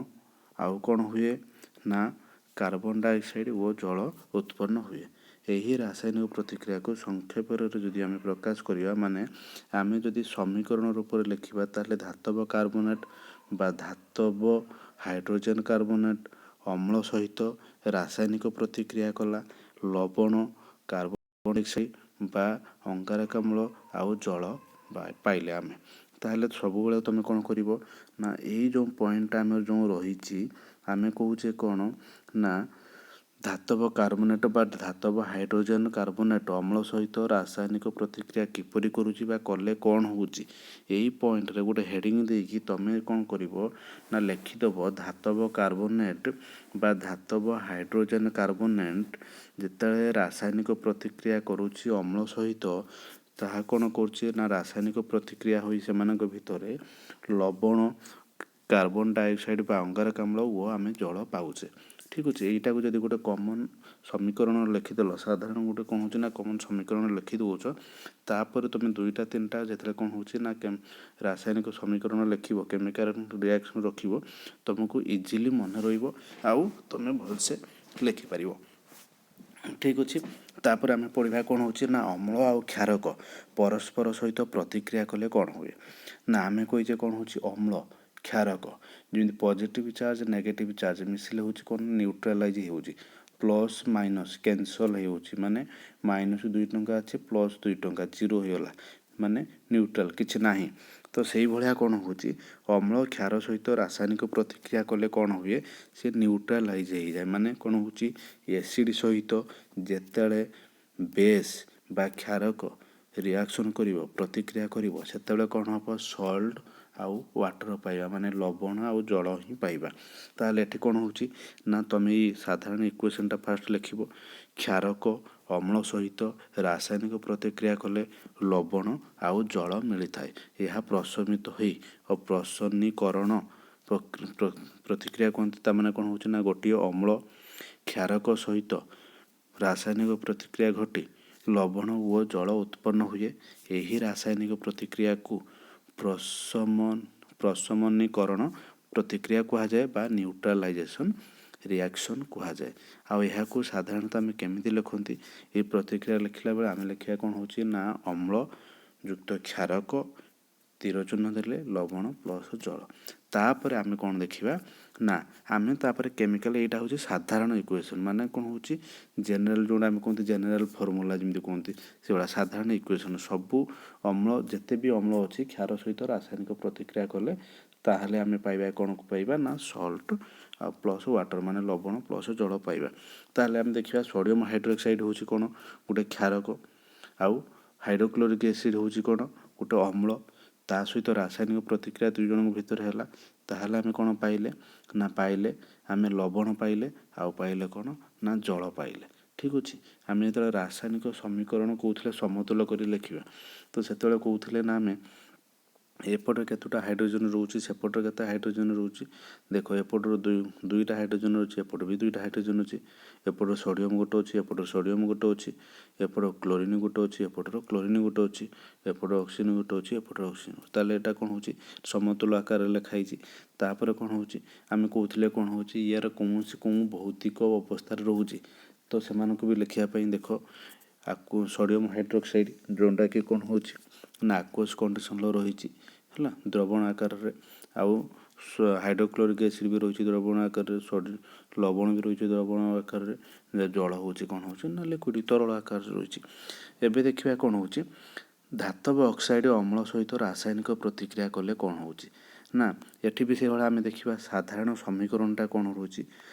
ଆଉ କ'ଣ ହୁଏ ନା କାର୍ବନ ଡାଇଅକ୍ସାଇଡ଼୍ ଓ ଜଳ ଉତ୍ପନ୍ନ ହୁଏ। ଏହି ରାସାୟନିକ ପ୍ରତିକ୍ରିୟାକୁ ସଂକ୍ଷେପରେ ଯଦି ଆମେ ପ୍ରକାଶ କରିବା ମାନେ ଆମେ ଯଦି ସମୀକରଣ ରୂପରେ ଲେଖିବା ତାହେଲେ ଧାତବ କାର୍ବୋନେଟ୍ ବା ଧାତବ ହାଇଡ୍ରୋଜେନ୍ କାର୍ବୋନେଟ୍ ଅମ୍ଳ ସହିତ ରାସାୟନିକ ପ୍ରତିକ୍ରିୟା କଲା, ଲବଣ କାର୍ବନ ଡାଇଅକ୍ସାଇଡ୍ ବା ଅଙ୍ଗାରକାମ୍ଳ ଆଉ ଜଳ ପାଇଲେ ଆମେ। ତାହେଲେ ସବୁବେଳେ ତୁମେ କ'ଣ କରିବ ନା ଏଇ ଯେଉଁ ପଏଣ୍ଟଟା ଆମର ଯେଉଁ ରହିଛି ଆମେ କହୁଛେ କ'ଣ ନା ଧାତବ କାର୍ବୋନେଟ୍ ବା ଧାତବ ହାଇଡ୍ରୋଜେନ୍ କାର୍ବୋନେଟ୍ ଅମ୍ଳ ସହିତ ରାସାୟନିକ ପ୍ରତିକ୍ରିୟା କିପରି କରୁଛି ବା କଲେ କ'ଣ ହେଉଛି, ଏଇ ପଏଣ୍ଟରେ ଗୋଟେ ହେଡ଼ିଂ ଦେଇକି ତୁମେ କ'ଣ କରିବ ନା ଲେଖିଦେବ ଧାତବ କାର୍ବୋନେଟ୍ ବା ଧାତବ ହାଇଡ୍ରୋଜେନ୍ କାର୍ବୋନେଟ୍ ଯେତେବେଳେ ରାସାୟନିକ ପ୍ରତିକ୍ରିୟା କରୁଛି ଅମ୍ଳ ସହିତ ତାହା କ'ଣ କରୁଛି ନା ରାସାୟନିକ ପ୍ରତିକ୍ରିୟା ହୋଇ ସେମାନଙ୍କ ଭିତରେ ଲବଣ କାର୍ବନ ଡାଇଅକ୍ସାଇଡ୍ ବା ଅଙ୍ଗାରକାମ୍ଳ ଓ ଆମେ ଜଳ ପାଉଛେ। ଠିକ୍ ଅଛି, ଏଇଟାକୁ ଯଦି ଗୋଟେ କମନ୍ ସମୀକରଣ ଲେଖିଦେଲ, ସାଧାରଣ ଗୋଟେ କ'ଣ ହେଉଛି ନା କମନ୍ ସମୀକରଣ ଲେଖିଦେଉଛ, ତାପରେ ତୁମେ 2ଟା 3ଟା ଯେତେବେଳେ କ'ଣ ହେଉଛି ନା ରାସାୟନିକ ସମୀକରଣ ଲେଖିବ, କେମିକାଲ ରିଆକ୍ସନ୍ ରଖିବ, ତୁମକୁ ଇଜିଲି ମନେ ରହିବ ଆଉ ତୁମେ ଭଲସେ ଲେଖିପାରିବ। ଠିକ୍ ଅଛି, ତାପରେ ଆମେ ପଢ଼ିବା କ'ଣ ହେଉଛି ନା ଅମ୍ଳ ଆଉ କ୍ଷାରକ ପରସ୍ପର ସହିତ ପ୍ରତିକ୍ରିୟା କଲେ କ'ଣ ହୁଏ ନା ଆମେ କହିଛେ କ'ଣ ହେଉଛି ଅମ୍ଳ କ୍ଷାରକ ଯେମିତି ପଜିଟିଭ୍ ଚାର୍ଜ ନେଗେଟିଭ୍ ଚାର୍ଜ ମିଶିଲେ ହେଉଛି କ'ଣ ନ୍ୟୁଟ୍ରାଲାଇଜ୍ ହେଉଛି, ପ୍ଲସ୍ ମାଇନସ୍ କ୍ୟାନସଲ୍ ହେଉଛି ମାନେ -2 ଟଙ୍କା ଅଛି +2 ଟଙ୍କା 0 ହୋଇଗଲା ମାନେ ନ୍ୟୁଟ୍ରାଲ୍ କିଛି ନାହିଁ। ତ ସେଇଭଳିଆ କ'ଣ ହେଉଛି ଅମ୍ଳ କ୍ଷାର ସହିତ ରାସାୟନିକ ପ୍ରତିକ୍ରିୟା କଲେ କ'ଣ ହୁଏ ସେ ନ୍ୟୁଟ୍ରାଲାଇଜ୍ ହେଇଯାଏ। ମାନେ କ'ଣ ହେଉଛି ଏସିଡ୍ ସହିତ ଯେତେବେଳେ ବେସ୍ ବା କ୍ଷାରକ ରିଆକ୍ସନ୍ କରିବ ପ୍ରତିକ୍ରିୟା କରିବ ସେତେବେଳେ କ'ଣ ହେବ ସଲ୍ଟ ଆଉ ୱାଟର ପାଇବା ମାନେ ଲବଣ ଆଉ ଜଳ ହିଁ ପାଇବା। ତାହେଲେ ଏଠି କ'ଣ ହେଉଛି ନା ତୁମେ ଏଇ ସାଧାରଣ ଇକ୍ୱେସନ୍ଟା ଫାଷ୍ଟ ଲେଖିବ, କ୍ଷାରକ ଅମ୍ଳ ସହିତ ରାସାୟନିକ ପ୍ରତିକ୍ରିୟା କଲେ ଲବଣ ଆଉ ଜଳ ମିଳିଥାଏ। ଏହା ପ୍ରଶମିତ ହୋଇ ପ୍ରସନ୍ନୀକରଣ ପ୍ରତିକ୍ରିୟା କୁହନ୍ତି। ତା'ମାନେ କ'ଣ ହେଉଛି ନା ଗୋଟିଏ ଅମ୍ଳ କ୍ଷାରକ ସହିତ ରାସାୟନିକ ପ୍ରତିକ୍ରିୟା ଘଟି ଲବଣ ଓ ଜଳ ଉତ୍ପନ୍ନ ହୁଏ। ଏହି ରାସାୟନିକ ପ୍ରତିକ୍ରିୟାକୁ ପ୍ରଶମନୀକରଣ ପ୍ରତିକ୍ରିୟା କୁହାଯାଏ ବା ନ୍ୟୁଟ୍ରାଲାଇଜେସନ୍ ରିଆକ୍ସନ୍ କୁହାଯାଏ। ଆଉ ଏହାକୁ ସାଧାରଣତଃ ଆମେ କେମିତି ଲେଖନ୍ତି, ଏହି ପ୍ରତିକ୍ରିୟା ଲେଖିଲା ବେଳେ ଆମେ ଲେଖିବା କ'ଣ ହେଉଛି ନା ଅମ୍ଳ ଯୁକ୍ତ କ୍ଷାରକ ତୀର ଚିହ୍ନ ଦେଲେ ଲବଣ ପ୍ଲସ୍ ଜଳ। ତାପରେ ଆମେ କ'ଣ ଦେଖିବା ନା ଆମେ ତାପରେ କେମିକାଲ, ଏଇଟା ହେଉଛି ସାଧାରଣ ଇକ୍ୱେସନ୍ ମାନେ କ'ଣ ହେଉଛି ଜେନେରାଲ୍ ଯେଉଁଟା ଆମେ କୁହନ୍ତି ଜେନେରାଲ୍ ଫର୍ମୁଲା ଯେମିତି କୁହନ୍ତି ସେଗୁଡ଼ା ସାଧାରଣ ଇକ୍ୱେସନ୍। ସବୁ ଅମ୍ଳ ଯେତେ ବି ଅମ୍ଳ ଅଛି କ୍ଷାର ସହିତ ରାସାୟନିକ ପ୍ରତିକ୍ରିୟା କଲେ ତାହେଲେ ଆମେ ପାଇବା କ'ଣ ପାଇବା ନା ସଲ୍ଟ ଆଉ ପ୍ଲସ୍ ୱାଟର ମାନେ ଲବଣ ପ୍ଲସ୍ ଜଳ ପାଇବା। ତାହେଲେ ଆମେ ଦେଖିବା ସୋଡ଼ିୟମ୍ ହାଇଡ୍ରୋକ୍ସାଇଡ୍ ହେଉଛି କ'ଣ ଗୋଟେ କ୍ଷାରକ ଆଉ ହାଇଡ୍ରୋକ୍ଲୋରିକ୍ ଏସିଡ୍ ହେଉଛି କ'ଣ ଗୋଟେ ଅମ୍ଳ, ତା ସହିତ ରାସାୟନିକ ପ୍ରତିକ୍ରିୟା 2 ଜଣଙ୍କ ଭିତରେ ହେଲା, ତାହେଲେ ଆମେ କ'ଣ ପାଇଲେ ନା ପାଇଲେ ଆମେ ଲବଣ ପାଇଲେ ଆଉ ପାଇଲେ କ'ଣ ନା ଜଳ ପାଇଲେ। ଠିକ୍ ଅଛି, ଆମେ ଯେତେବେଳେ ରାସାୟନିକ ସମୀକରଣ କହୁଥିଲେ ସମତୁଲ କରି ଲେଖିବା ତ ସେତେବେଳେ କହୁଥିଲେ ନା ଆମେ ଏପଟେ କେତେଟା ହାଇଡ୍ରୋଜେନ୍ ରହୁଛି ସେପଟରେ କେତେ ହାଇଡ୍ରୋଜେନ୍ ରହୁଛି, ଦେଖ ଏପଟରୁ 2ଟା ହାଇଡ୍ରୋଜେନ୍ ଅଛି, ଏପଟେ ବି 2ଟା ହାଇଡ୍ରୋଜେନ୍ ଅଛି, ଏପଟରେ ସୋଡ଼ିୟମ୍ ଗୋଟେ ଅଛି, ଏପଟରେ ସୋଡ଼ିୟମ୍ ଗୋଟେ ଅଛି, ଏପଟେ କ୍ଲୋରିନ୍ ଗୋଟେ ଅଛି, ଏପଟରେ କ୍ଲୋରିନ୍ ଗୋଟେ ଅଛି, ଏପଟେ ଅକ୍ସିଜେନ୍ ଗୋଟେ ଅଛି, ଏପଟରେ ଅକ୍ସିଜେନ୍। ତାହେଲେ ଏଇଟା କ'ଣ ହେଉଛି ସମତୁଲ ଆକାରରେ ଲେଖା ହେଇଛି। ତାପରେ କ'ଣ ହେଉଛି ଆମେ କହୁଥିଲେ କ'ଣ ହେଉଛି ଇଆର କୌଣସି କେଉଁ ଭୌତିକ ଅବସ୍ଥାରେ ରହୁଛି ତ ସେମାନଙ୍କୁ ବି ଲେଖିବା ପାଇଁ ଦେଖ ସୋଡ଼ିୟମ୍ ହାଇଡ୍ରୋକ୍ସାଇଡ୍ ଯେଉଁଟାକି କ'ଣ ହେଉଛି ନା ଆକ୍ୱସ୍ କଣ୍ଡିସନ୍ରେ ରହିଛି ହେଲା ଦ୍ରବଣ ଆକାରରେ, ଆଉ ହାଇଡ୍ରୋକ୍ଲୋରିକ୍ ଏସିଡ୍ ବି ରହିଛି ଦ୍ରବଣ ଆକାରରେ, ଲବଣ ବି ରହିଛି ଦ୍ରବଣ ଆକାରରେ, ଜଳ ହେଉଛି କ'ଣ ହେଉଛି ନା ଲିକ୍ୱିଡ୍ ତରଳ ଆକାରରେ ରହିଛି। ଏବେ ଦେଖିବା କ'ଣ ହେଉଛି ଧାତବ ଅକ୍ସାଇଡ୍ ଅମ୍ଳ ସହିତ ରାସାୟନିକ ପ୍ରତିକ୍ରିୟା କଲେ କ'ଣ ହେଉଛି ନା ଏଠି ବି ସେଇଭଳିଆ ଆମେ ଦେଖିବା ସାଧାରଣ ସମୀକରଣଟା କ'ଣ ରହୁଛି,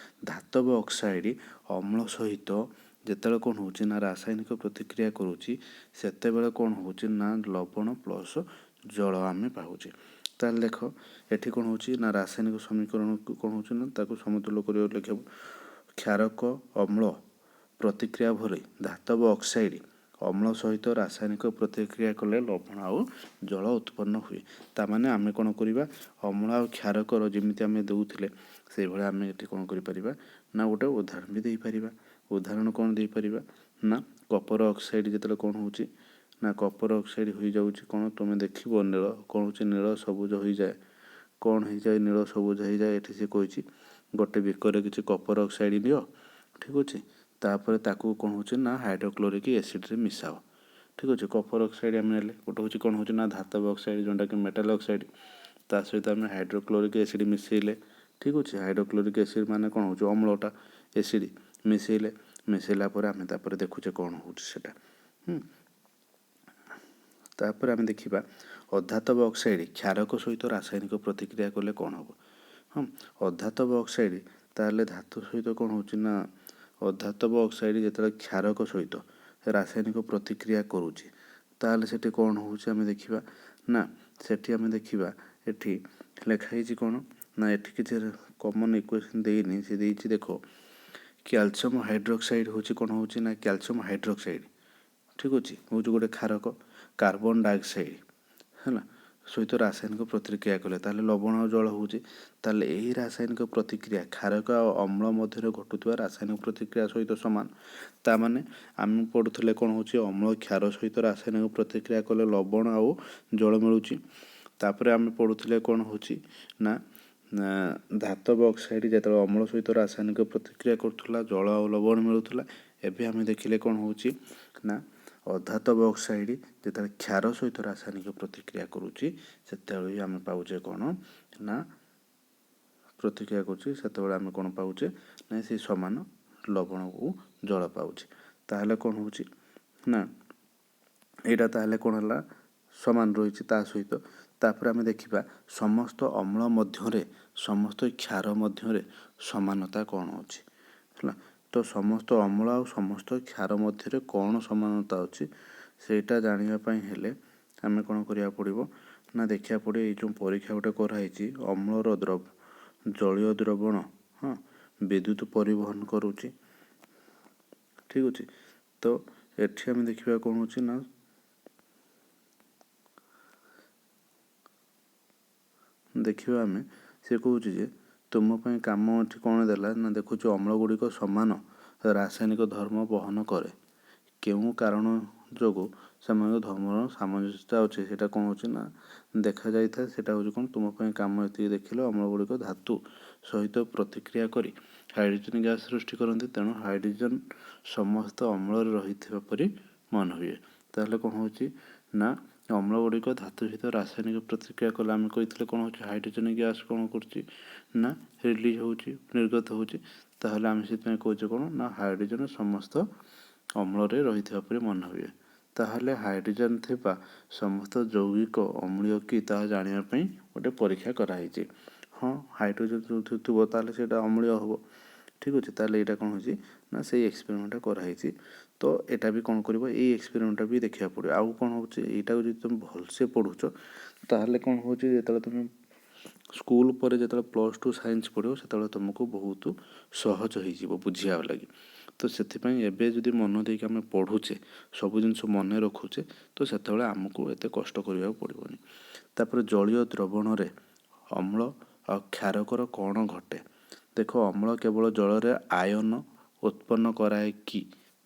ଧାତବ ଅକ୍ସାଇଡ୍ ଅମ୍ଳ ସହିତ ଯେତେବେଳେ କ'ଣ ହେଉଛି ନା ରାସାୟନିକ ପ୍ରତିକ୍ରିୟା କରୁଛି ସେତେବେଳେ କ'ଣ ହେଉଛି ନା ଲବଣ ପ୍ଲସ୍ ଜଳ ଆମେ ପାଉଛେ। ତାହେଲେ ଦେଖ ଏଠି କ'ଣ ହେଉଛି ନା ରାସାୟନିକ ସମୀକରଣକୁ କ'ଣ ହେଉଛି ନା ତାକୁ ସମତୁଲ କରିବାକୁ ଲେଖିବ, କ୍ଷାରକ ଅମ୍ଳ ପ୍ରତିକ୍ରିୟା ଭଳି ଧାତବ ଅକ୍ସାଇଡ୍ ଅମ୍ଳ ସହିତ ରାସାୟନିକ ପ୍ରତିକ୍ରିୟା କଲେ ଲବଣ ଆଉ ଜଳ ଉତ୍ପନ୍ନ ହୁଏ। ତା'ମାନେ ଆମେ କ'ଣ କରିବା ଅମ୍ଳ ଆଉ କ୍ଷାରକର ଯେମିତି ଆମେ ଦେଉଥିଲେ ସେଇଭଳିଆ ଆମେ ଏଠି କ'ଣ କରିପାରିବା ନା ଗୋଟେ ଉଦାହରଣ ବି ଦେଇପାରିବା। ଉଦାହରଣ କ'ଣ ଦେଇପାରିବା ନା କପର ଅକ୍ସାଇଡ୍ ଯେତେବେଳେ କ'ଣ ହେଉଛି ନା କପର ଅକ୍ସାଇଡ୍ ହୋଇଯାଉଛି କ'ଣ ତୁମେ ଦେଖିବ ନୀଳ କ'ଣ ହେଉଛି ନୀଳ ସବୁଜ ହୋଇଯାଏ, କ'ଣ ହେଇଯାଏ ନୀଳ ସବୁଜ ହେଇଯାଏ। ଏଠି ସେ କହିଛି ଗୋଟେ ବେକରେ କିଛି କପର ଅକ୍ସାଇଡ୍ ନିଅ, ଠିକ୍ ଅଛି, ତାପରେ ତାକୁ କ'ଣ ହେଉଛି ନା ହାଇଡ୍ରୋକ୍ଲୋରିକ୍ ଏସିଡ଼୍ରେ ମିଶାଅ। ଠିକ୍ ଅଛି। କପର ଅକ୍ସାଇଡ଼୍ ଆମେ ନେଲେ, ଗୋଟେ ହେଉଛି କ'ଣ ହେଉଛି ନା ଧାତବ ଅକ୍ସାଇଡ଼୍ ଯେଉଁଟାକି ମେଟାଲ ଅକ୍ସାଇଡ଼୍, ତା ସହିତ ଆମେ ହାଇଡ୍ରୋକ୍ଲୋରିକ୍ ଏସିଡ଼୍ ମିଶାଇଲେ। ଠିକ୍ ଅଛି। ହାଇଡ୍ରୋକ୍ଲୋରିକ୍ ଏସିଡ଼୍ ମାନେ କ'ଣ ହେଉଛି ଅମ୍ଳଟା ଏସିଡ଼୍ ମିଶାଇଲା ପରେ ଆମେ ତାପରେ ଦେଖୁଛେ କ'ଣ ହେଉଛି ସେଇଟା। ତାପରେ ଆମେ ଦେଖିବା ଅଧାତବ ଅକ୍ସାଇଡ଼୍ କ୍ଷାରକ ସହିତ ରାସାୟନିକ ପ୍ରତିକ୍ରିୟା କଲେ କ'ଣ ହେବ। ଅଧାତବ ଅକ୍ସାଇଡ଼୍ ତାହେଲେ ଧାତୁ ସହିତ କ'ଣ ହେଉଛି ନା ଅଧାତବ ଅକ୍ସାଇଡ଼୍ ଯେତେବେଳେ କ୍ଷାରକ ସହିତ ରାସାୟନିକ ପ୍ରତିକ୍ରିୟା କରୁଛି ତାହେଲେ ସେଠି କ'ଣ ହେଉଛି ଆମେ ଦେଖିବା ନା ସେଠି ଆମେ ଦେଖିବା ଏଠି ଲେଖା ହେଇଛି କ'ଣ ନା ଏଠି କିଛି କମନ୍ ଇକ୍ୱେସନ୍ ଦେଇନି, ସେ ଦେଇଛି ଦେଖ କ୍ୟାଲସିୟମ୍ ହାଇଡ୍ରୋକ୍ସାଇଡ଼୍ ହେଉଛି କ'ଣ ହେଉଛି ନା କ୍ୟାଲସିୟମ୍ ହାଇଡ୍ରୋକ୍ସାଇଡ଼୍ ଠିକ୍ ଅଛି ହେଉଛି ଗୋଟେ କ୍ଷାରକ। କାର୍ବନ ଡାଇଅକ୍ସାଇଡ଼୍ ହେଲା ସହିତ ରାସାୟନିକ ପ୍ରତିକ୍ରିୟା କଲେ ତାହେଲେ ଲବଣ ଆଉ ଜଳ ହେଉଛି। ତାହେଲେ ଏହି ରାସାୟନିକ ପ୍ରତିକ୍ରିୟା କ୍ଷାରକ ଆଉ ଅମ୍ଳ ମଧ୍ୟରେ ଘଟୁଥିବା ରାସାୟନିକ ପ୍ରତିକ୍ରିୟା ସହିତ ସମାନ। ତାମାନେ ଆମେ ପଢ଼ୁଥିଲେ କ'ଣ ହେଉଛି ଅମ୍ଳ କ୍ଷାର ସହିତ ରାସାୟନିକ ପ୍ରତିକ୍ରିୟା କଲେ ଲବଣ ଆଉ ଜଳ ମିଳୁଛି। ତାପରେ ଆମେ ପଢ଼ୁଥିଲେ କ'ଣ ହେଉଛି ନା ଧାତବ ଅକ୍ସାଇଡ଼୍ ଯେତେବେଳେ ଅମ୍ଳ ସହିତ ରାସାୟନିକ ପ୍ରତିକ୍ରିୟା କରୁଥିଲା ଜଳ ଆଉ ଲବଣ ମିଳୁଥିଲା। ଏବେ ଆମେ ଦେଖିଲେ କ'ଣ ହେଉଛି ନା ଅଧାତବ ଅକ୍ସାଇଡ଼୍ ଯେତେବେଳେ କ୍ଷାର ସହିତ ରାସାୟନିକ ପ୍ରତିକ୍ରିୟା କରୁଛି ସେତେବେଳେ ଆମେ ପାଉଛେ କ'ଣ ନା ପ୍ରତିକ୍ରିୟା କରୁଛି ସେତେବେଳେ ଆମେ କ'ଣ ପାଉଛେ ନା ସେ ସମାନ ଲବଣକୁ ଜଳ ପାଉଛି। ତାହେଲେ କ'ଣ ହେଉଛି ନା ଏଇଟା ତାହେଲେ କ'ଣ ହେଲା ସମାନ ରହିଛି ତା ସହିତ। ତାପରେ ଆମେ ଦେଖିବା ସମସ୍ତ ଅମ୍ଳ ମଧ୍ୟରେ ସମସ୍ତ କ୍ଷାର ମଧ୍ୟରେ ସମାନତା କ'ଣ ଅଛି ହେଲା। ତ ସମସ୍ତ ଅମ୍ଳ ଆଉ ସମସ୍ତ କ୍ଷାର ମଧ୍ୟରେ କ'ଣ ସମାନତା ଅଛି ସେଇଟା ଜାଣିବା ପାଇଁ ହେଲେ ଆମେ କ'ଣ କରିବାକୁ ପଡ଼ିବ ନା ଦେଖିବାକୁ ପଡ଼ିବ ଏଇ ଯେଉଁ ପରୀକ୍ଷା ଗୋଟେ କରାହେଇଛି ଅମ୍ଳର ଜଳୀୟ ଦ୍ରବଣ ବିଦ୍ୟୁତ ପରିବହନ କରୁଛି। ଠିକ୍ ଅଛି। ତ ଏଠି ଆମେ ଦେଖିବା କ'ଣ ହେଉଛି ନା ଦେଖିବା ଆମେ ସେ କହୁଛି ଯେ ତୁମ ପାଇଁ କାମ ଏଠି କ'ଣ ଦେଲା ନା ଦେଖୁଛୁ ଅମ୍ଳ ଗୁଡ଼ିକ ସମାନ ରାସାୟନିକ ଧର୍ମ ବହନ କରେ। କେଉଁ କାରଣ ଯୋଗୁଁ ସେମାନଙ୍କ ଧର୍ମର ସାମଞ୍ଜସ୍ୟତା ଅଛି ସେଇଟା କ'ଣ ହେଉଛି ନା ଦେଖାଯାଇଥାଏ। ସେଇଟା ହେଉଛି କ'ଣ ତୁମ ପାଇଁ କାମ ଏତିକି ଦେଖିଲେ ଅମ୍ଳ ଗୁଡ଼ିକ ଧାତୁ ସହିତ ପ୍ରତିକ୍ରିୟା କରି ହାଇଡ୍ରୋଜେନ୍ ଗ୍ୟାସ୍ ସୃଷ୍ଟି କରନ୍ତି। ତେଣୁ ହାଇଡ୍ରୋଜେନ୍ ସମସ୍ତ ଅମ୍ଳରେ ରହିଥିବା ପରି ମନେ ହୁଏ। ତାହେଲେ କ'ଣ ହେଉଛି ନା ଅମ୍ଳ ଗୁଡ଼ିକ ଧାତୁ ସହିତ ରାସାୟନିକ ପ୍ରତିକ୍ରିୟା କଲେ ଆମେ କହିଥିଲେ କ'ଣ ହେଉଛି ହାଇଡ୍ରୋଜେନ୍ ଗ୍ୟାସ୍ କ'ଣ କରୁଛି ନା ରିଲିଜ୍ ହେଉଛି ନିର୍ଗତ ହେଉଛି। ତାହେଲେ ଆମେ ସେଥିପାଇଁ କହୁଛେ କ'ଣ ନା ହାଇଡ୍ରୋଜେନ୍ ସମସ୍ତ ଅମ୍ଳରେ ରହିଥିବା ପରି ମନେ ହୁଏ। ତାହେଲେ ହାଇଡ୍ରୋଜେନ୍ ଥିବା ସମସ୍ତ ଯୌଗିକ ଅମ୍ଳୀୟ କି ତାହା ଜାଣିବା ପାଇଁ ଗୋଟେ ପରୀକ୍ଷା କରାହେଇଛି। ହାଇଡ୍ରୋଜେନ୍ ଯେଉଁଥିରେ ଥିବ ତାହେଲେ ସେଇଟା ଅମ୍ଳୀୟ ହେବ। ଠିକ୍ ଅଛି। ତାହେଲେ ଏଇଟା କ'ଣ ହେଉଛି ନା ସେଇ ଏକ୍ସପେରିମେଣ୍ଟଟା କରାହେଇଛି। ତ ଏଇଟା ବି କ'ଣ କରିବ ଏଇ ଏକ୍ସପେରିମେଣ୍ଟଟା ବି ଦେଖିବାକୁ ପଡ଼ିବ। ଆଉ କ'ଣ ହେଉଛି ଏଇଟାକୁ ଯଦି ତୁମେ ଭଲସେ ପଢ଼ୁଛ ତାହେଲେ କ'ଣ ହେଉଛି ଯେତେବେଳେ ତୁମେ ସ୍କୁଲ ପରେ ଯେତେବେଳେ +2 ସାଇନ୍ସ ପଢ଼ିବ ସେତେବେଳେ ତୁମକୁ ବହୁତ ସହଜ ହେଇଯିବ ବୁଝିବା ଲାଗି। ତ ସେଥିପାଇଁ ଏବେ ଯଦି ମନ ଦେଇକି ଆମେ ପଢ଼ୁଛେ ସବୁ ଜିନିଷ ମନେ ରଖୁଛେ ତ ସେତେବେଳେ ଆମକୁ ଏତେ କଷ୍ଟ କରିବାକୁ ପଡ଼ିବନି। ତାପରେ ଜଳୀୟ ଦ୍ରବଣରେ ଅମ୍ଳ ଆଉ କ୍ଷାରକର କ'ଣ ଘଟେ। ଦେଖ ଅମ୍ଳ କେବଳ ଜଳରେ ଆୟନ ଉତ୍ପନ୍ନ କରାଏ କି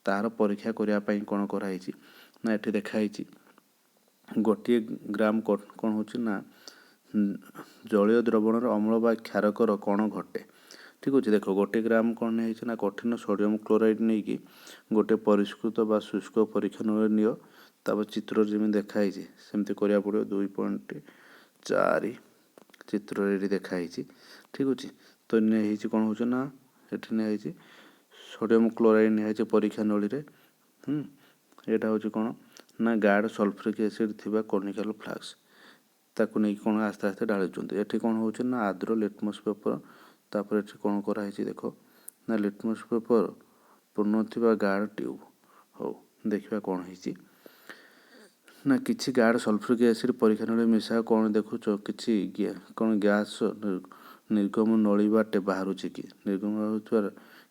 ତାର ପରୀକ୍ଷା କରିବା ପାଇଁ କ'ଣ କରାହେଇଛି ନା ଏଠି ଦେଖାହେଇଛି 1 ଗ୍ରାମ କ'ଣ ହେଉଛି ନା ଜଳୀୟ ଦ୍ରବଣର ଅମ୍ଳ ବା କ୍ଷାରକର କ'ଣ ଘଟେ। ଠିକ୍ ଅଛି। ଦେଖ 1 ଗ୍ରାମ କ'ଣ ନେଇଛି ନା କଠିନ ସୋଡ଼ିୟମ୍ କ୍ଲୋରାଇଡ଼୍ ନେଇକି ଗୋଟେ ପରିଷ୍କୃତ ବା ଶୁଷ୍କ ପରୀକ୍ଷଣରେ ନିଅ। ତାପରେ ଚିତ୍ରରେ ଯେମିତି ଦେଖାହେଇଛି ସେମିତି କରିବାକୁ ପଡ଼ିବ। 2.4 ଚିତ୍ରରେ ଏଠି ଦେଖାହେଇଛି। ଠିକ୍ ଅଛି। ତ ନିଆହେଇଛି କ'ଣ ହେଉଛି ନା ଏଠି ନିଆହେଇଛି ସୋଡ଼ିୟମ୍ କ୍ଲୋରାଇଡ଼୍ ନିଆହେଇଛି ପରୀକ୍ଷା ନଳୀରେ। ଏଇଟା ହେଉଛି କ'ଣ ନା ଗାଢ଼ ସଲଫ୍ୟୁରିକ୍ ଏସିଡ଼୍ ଥିବା କନିକାଲ୍ ଫ୍ଲାସ୍କ ତାକୁ ନେଇକି କ'ଣ ଆସ୍ତେ ଆସ୍ତେ ଢାଳୁଛନ୍ତି। ଏଠି କ'ଣ ହେଉଛି ନା ଆର୍ଦ୍ର ଲିଟମସ୍ ପେପର୍। ତାପରେ ଏଠି କ'ଣ କରାହେଇଛି ଦେଖ ନା ଲିଟମସ୍ ପେପର୍ ପୂର୍ଣ୍ଣ ଥିବା ଗାଢ଼ ଟ୍ୟୁବ୍। ହଉ ଦେଖିବା କ'ଣ ହେଇଛି ନା କିଛି ଗାଢ଼ ସଲଫ୍ୟୁରିକ୍ ଏସିଡ଼୍ ପରୀକ୍ଷା ନଳୀରେ ମିଶା କ'ଣ ଦେଖୁଛ କିଛି କ'ଣ ଗ୍ୟାସ୍ ନିର୍ଗମ ନଳୀ ବାଟେ ବାହାରୁଛି କି ନିର୍ଗମ ହେଉଥିବା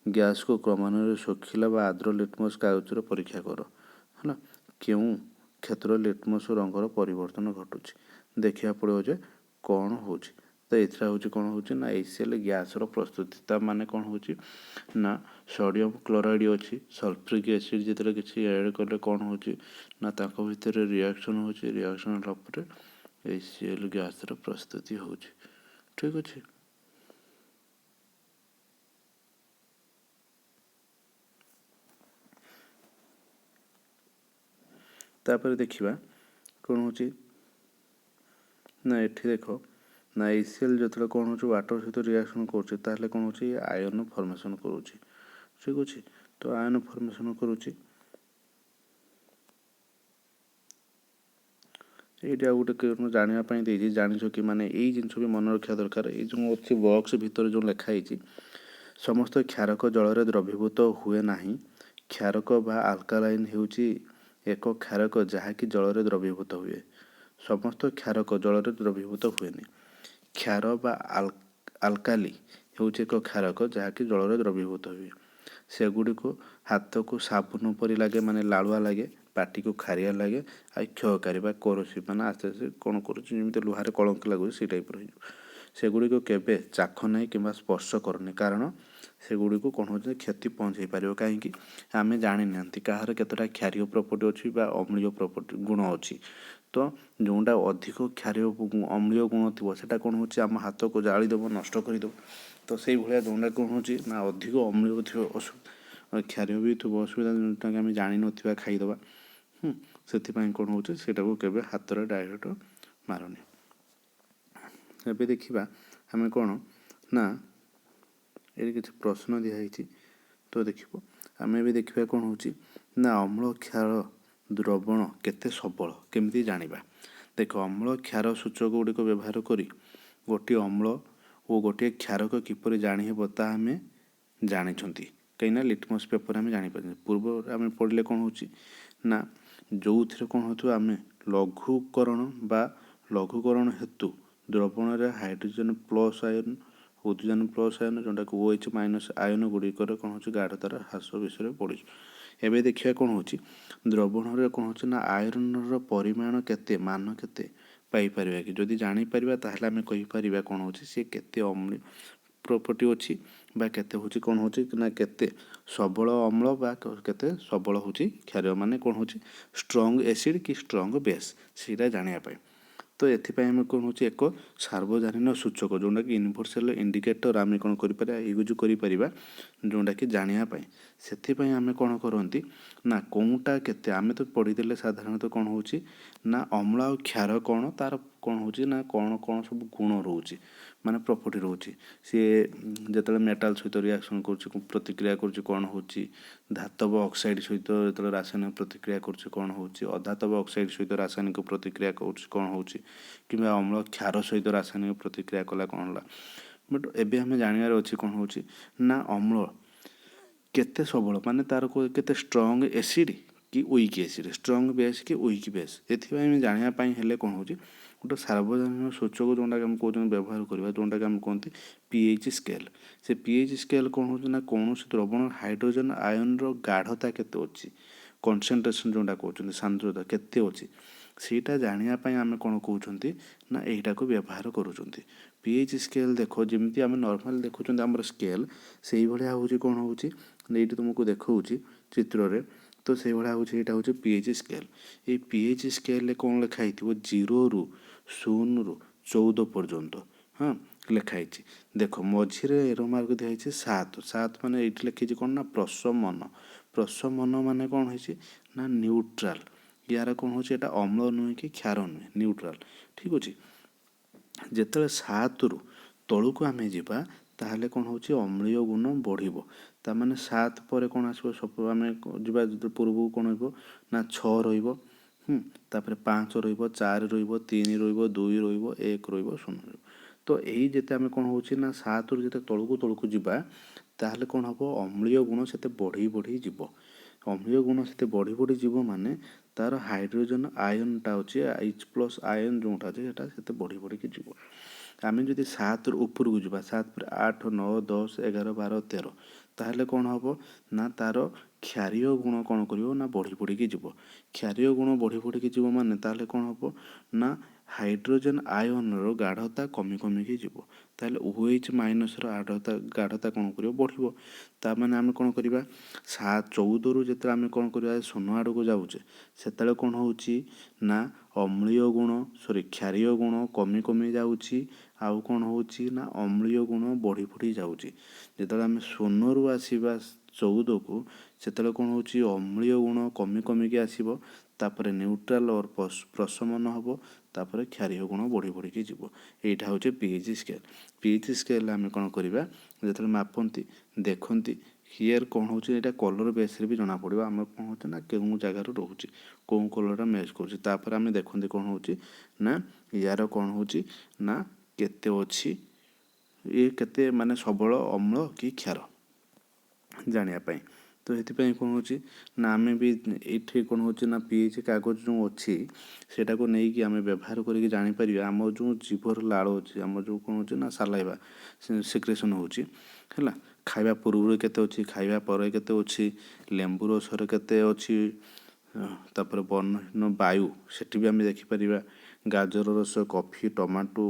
ଗ୍ୟାସ୍କୁ କ୍ରମାନ୍ୱୟରେ ଶୁଖିଲା ବା ଆର୍ଦ୍ର ଲିଟମସ୍ କାଗଜରେ ପରୀକ୍ଷା କର ହେଲା। କେଉଁ କ୍ଷେତ୍ରରେ ଲିଟମସ୍ ରଙ୍ଗର ପରିବର୍ତ୍ତନ ଘଟୁଛି ଦେଖିବାକୁ ପଡ଼ିବ ଯେ କ'ଣ ହେଉଛି। ତ ଏଥିରେ ହେଉଛି କ'ଣ ହେଉଛି ନା HCl ଗ୍ୟାସ୍ର ପ୍ରସ୍ତୁତି। ତା ମାନେ କ'ଣ ହେଉଛି ନା ସୋଡ଼ିୟମ୍ କ୍ଲୋରାଇଡ଼୍ ଅଛି ସଲଫ୍ୟୁରିକ୍ ଏସିଡ଼୍ ଯେତେବେଳେ କିଛି ଆଡ଼୍ କଲେ କ'ଣ ହେଉଛି ନା ତାଙ୍କ ଭିତରେ ରିଆକ୍ସନ୍ ହେଉଛି। ରିଆକ୍ସନ୍ ହେଲା ପରେ HCl ଗ୍ୟାସ୍ର ପ୍ରସ୍ତୁତି ହେଉଛି। ଠିକ୍ ଅଛି। तापर देखिबा कौन होची ना एठी देखो ना ACL जो कौन हो वाटर सहित रिएक्शन करुँचे ताहले कौन हो आयन फॉर्मेशन करुँची ठीक अच्छे तो आयन फॉर्मेशन करुँची ये गोटे जानापी जान कि माने यही जिन भी मन रखा दरकार ये जो अच्छी बॉक्स भितर जो लिखाई समस्त क्षारक जल द्रवीभूत हुए ना क्षारक बा आल्कालाइन होउची एक क्षारक जहाँकि जल द्रवीभूत हुए समस्त क्षारक जल द्रवीभूत हुए क्षार बा आल्काली होउची एक क्षारक जहाँकि जल द्रवीभूत हुए सेगुड़ी को हाथ को साबुन परी लगे माने लालुआ लगे पाटी को खारिया लगे आ क्षयकारी कोरोसी माने आस्ते आस्ते कौन कर लुहार कलंक लगुच से टाइप सेगुड़ी को केबे चाख ना कि स्पर्श करनी कारण सेगुड़ी को कौन हो क्षति पहुँचाई पार कहीं आम जानी ना कहार केतटा क्षारीय प्रॉपर्टी अच्छी अम्लीय प्रॉपर्टी गुण अच्छी तो जोटा अधिक क्षारीय अम्लीय गुण थी से कौन हो आम हाथ को जालीदेव नष्ट करदेव तो से भाया जोटा कौन हो अधिक अम्लीय थी क्षारीय भी थोड़ा असुविधा जोटा आम जानी ना खाईदे से कौन हो केवे हाथ में डायरेक्ट मारनी एबे देखिबा हमें कौन ना ये किसी प्रश्न दिखाई तो देखिए आम भी देखा कौन हो ना अम्ल क्षार द्रवण केते सबल केमती जानिबा देख अम्ल क्षार सूचक गुड़िक व्यवहार करी गोटे अम्ल और गोटे क्षारक किपर जानीब ता आम जानी कहीं लिटमस पेपर आम जापर पूर्व आम पढ़ले कौन हो ना जो थे कौन हो आम लघुकरण हेतु द्रवण hydrogen plus ion oxygen plus ion जोटा कि OH माइनस आयन गुड़िकर कौन हो गाढ़तार ह्रास विषय पढ़ी एवं देखिए कौन हो द्रवण कौन हो ना आयरन परिमाण केते मान केते पाइपर कि जदि जापर ताहले आम कहीपर कौन हो सी केते अम्ल प्रॉपर्टी अच्छी केते होची कौन हो ना केते सबल अम्ल बा केते सबल होची क्षार माने कौन हो स्ट्रॉन्ग एसिड कि स्ट्रॉन्ग बेस सीटा जानापी तो ये कौन हो एक सार्वजनीन सूचक जोटा कि यूनिवर्सल इंडिकेटर आम कौन कर यूज कर जोटा कि जानापी से आम कौन करती ना कौटा केते आम तो पढ़ीदे साधारणतः कौन हो ना अम्ल आ क्षार कौन तार कौन हो ना कौन कौन सब गुण रोचे माने प्रॉपर्टी रोचे सी जो मेटाल सहित रिएक्शन कर प्रतिक्रिया कौन हो धातव ऑक्साइड सहित जो रासायनिक प्रतिक्रिया कौन हो अधातव ऑक्साइड सहित रासायनिक प्रतिक्रिया कौन हो कि अम्ल क्षार सहित रासायनिक प्रतिक्रिया कला कौन है बट एबे हमें जानवर अच्छी कौन हो ना अम्ल केते सबल माने तार को केते स्ट्रॉन्ग एसिड कि वीक एसिड स्ट्रॉन्ग बेस कि वीक बेस ये जानापी हेले कौन हो गोटे सार्वजनीन सूचक जोटा कि कौन व्यवहार करवा जोटा कि कहते pH स्केल से pH स्केल कौन हो ना कौन द्रवण हाइड्रोजन आयन गाढ़ता केते अच्छी कंसंट्रेशन जोटा कहते सांद्रता केते अच्छी सीटा जानापी आम कौन कहते ना यहीटा को व्यवहार करुँच pH स्केल देख जमी आम नॉर्मल देखुं आम स्केल से भाया हूँ कौन हो ये तुमको देखा चित्र रे तो से भाया हूँ यहाँ हूँ pH स्केल ये pH स्केल कौन लिखाई 0 ରୁ 0 ରୁ 14 पर्यंत हाँ लिखाई देख मझीरे एरो मार्क दिखाई 7 7 माने ये लिखी कौन ना प्रशमन माने कौन है ना न्यूट्राल यार कौन हो अम्ल नुहे कि क्षार नुहे न्यूट्राल ठीक अच्छे जिते 7 ରୁ तलू आम जा ताहले कौन हो अम्लीय गुण बढ़ ताने 7 पर कौन आसो सब आम जा पूर्व कौन हो ना 6 तापर 5 4 3 2 1 0 तो यही जिते आम कौन हो ना 7 ରୁ जिते तलू जा ताहले कौन हम अम्लीय गुण से बढ़ी बढ़ी जीव अम्लीय गुण से बढ़ी बढ़ी जीव माने तार हाइड्रोजन आयनटा अच्छे H+ आयन जोटा अच्छे से बढ़ी बढ़ी जीव आम जब 7 ରୁ उपरକୁ जा 7 पर 8 9 10 11 12 13 ताहले कौन हम ना तार क्षारीय गुण कौन कर ना बढ़ी बढ़ी जीव क्षारीय गुण बढ़ी बढ़ी जीव माने ताहले कौन हम ना हाइड्रोजन आयन गाढ़ता कमी कमिकी जीव ताहले OH माइनस गाढ़ता कौन कर बढ़ ताने आम कौन करवा 14 ରୁ जिते आम कौन करवा 0 आड़ को जाऊे से कौन हो ना अम्लीय गुण क्षारीय गुण कमी कमी जाऊँगी आउ कौन हो ना अम्लीय गुण बढ़ी बढ़ी जाऊँगी जो आम 0 ରୁ आसवा 14 को से कौन हो अम्लीय गुण कमी कमिकी आसब ତାପରେ ନ୍ୟୁଟ୍ରାଲ୍ ଅର୍ ପ୍ରଶମନ ହେବ, ତାପରେ କ୍ଷାରୀୟ ଗୁଣ ବଢ଼ି ବଢ଼ିକି ଯିବ। ଏଇଟା ହେଉଛି ପିଏଚ୍ ସ୍କେଲ୍। ପିଏଚ୍ ସ୍କେଲ୍ରେ ଆମେ କ'ଣ କରିବା, ଯେତେବେଳେ ମାପନ୍ତି ଦେଖନ୍ତି ହିୟର୍ କ'ଣ ହେଉଛି, ଏଇଟା କଲର୍ ବେସ୍ରେ ବି ଜଣାପଡ଼ିବ ଆମେ କ'ଣ ହେଉଛି ନା କେଉଁ ଜାଗାରୁ ରହୁଛି, କେଉଁ କଲର୍ଟା ମ୍ୟାଚ୍ କରୁଛି। ତାପରେ ଆମେ ଦେଖନ୍ତି କ'ଣ ହେଉଛି ନା ୟାର କ'ଣ ହେଉଛି ନା କେତେ ଅଛି, ଇଏ କେତେ ମାନେ ସବଳ ଅମ୍ଳ କି କ୍ଷାର ଜାଣିବା ପାଇଁ। ତ ସେଥିପାଇଁ କ'ଣ ହେଉଛି ନା ଆମେ ବି ଏଇଠି କ'ଣ ହେଉଛି ନା ପିଏଚ୍ କାଗଜ ଯେଉଁ ଅଛି ସେଇଟାକୁ ନେଇକି ଆମେ ବ୍ୟବହାର କରିକି ଜାଣିପାରିବା ଆମର ଯେଉଁ ଜିଭର ଲାଳ ଅଛି, ଆମର ଯେଉଁ କ'ଣ ହେଉଛି ନା ସାଲାଇଭା ସିକ୍ରେସନ୍ ହେଉଛି ହେଲା, ଖାଇବା ପୂର୍ବରୁ କେତେ ଅଛି, ଖାଇବା ପରେ କେତେ ଅଛି, ଲେମ୍ବୁ ରସରେ କେତେ ଅଛି, ତାପରେ ବର୍ଣ୍ଣହୀନ ବାୟୁ ସେଠି ବି ଆମେ ଦେଖିପାରିବା, ଗାଜର ରସ, କଫି, ଟମାଟୋ,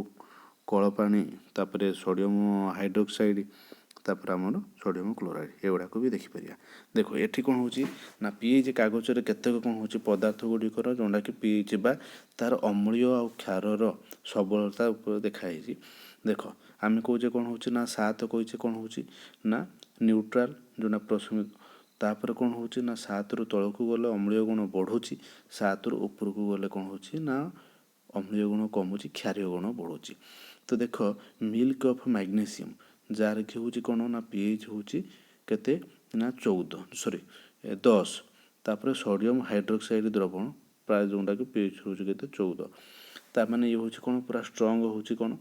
କଳପାଣି, ତାପରେ ସୋଡ଼ିୟମ ହାଇଡ୍ରୋକ୍ସାଇଡ଼, ତାପରେ ଆମର ସୋଡ଼ିୟମ କ୍ଲୋରାଇଡ଼, ଏଗୁଡ଼ାକ ବି ଦେଖିପାରିବା। ଦେଖ ଏଠି କ'ଣ ହେଉଛି ନା ପିଏଚ୍ କାଗଜରେ କେତେକ କ'ଣ ହେଉଛି ପଦାର୍ଥ ଗୁଡ଼ିକର ଯେଉଁଟାକି ପିଏଚ୍ ବା ତା'ର ଅମ୍ଳୀୟ ଆଉ କ୍ଷାରର ସବଳତା ଉପରେ ଦେଖାହେଇଛି। ଦେଖ ଆମେ କହୁଛେ କ'ଣ ହେଉଛି ନା 7 କହିଛେ କ'ଣ ହେଉଛି ନା ନ୍ୟୁଟ୍ରାଲ୍ ଯେଉଁଟା ପ୍ରଶମିତ, ତାପରେ କ'ଣ ହେଉଛି ନା 7ରୁ ତଳକୁ ଗଲେ ଅମ୍ଳୀୟ ଗୁଣ ବଢ଼ୁଛି, 7ରୁ ଉପରକୁ ଗଲେ କ'ଣ ହେଉଛି ନା ଅମ୍ଳୀୟ ଗୁଣ କମୁଛି, କ୍ଷାରୀୟ ଗୁଣ ବଢ଼ୁଛି। ତ ଦେଖ ମିଲ୍କ ଅଫ୍ ମ୍ୟାଗ୍ନେସିୟମ୍ ଯାହାର କି ହେଉଛି କ'ଣ ନା ପିଏଚ୍ ହେଉଛି କେତେ ନା 10, ତାପରେ ସୋଡ଼ିୟମ ହାଇଡ୍ରୋକ୍ସାଇଡ଼ ଦ୍ରବଣ ପ୍ରାୟ ଯେଉଁଟାକି ପିଏଚ୍ ହେଉଛି କେତେ 14। ତାମାନେ ଇଏ ହେଉଛି କ'ଣ ପୁରା ଷ୍ଟ୍ରଙ୍ଗ ହେଉଛି କ'ଣ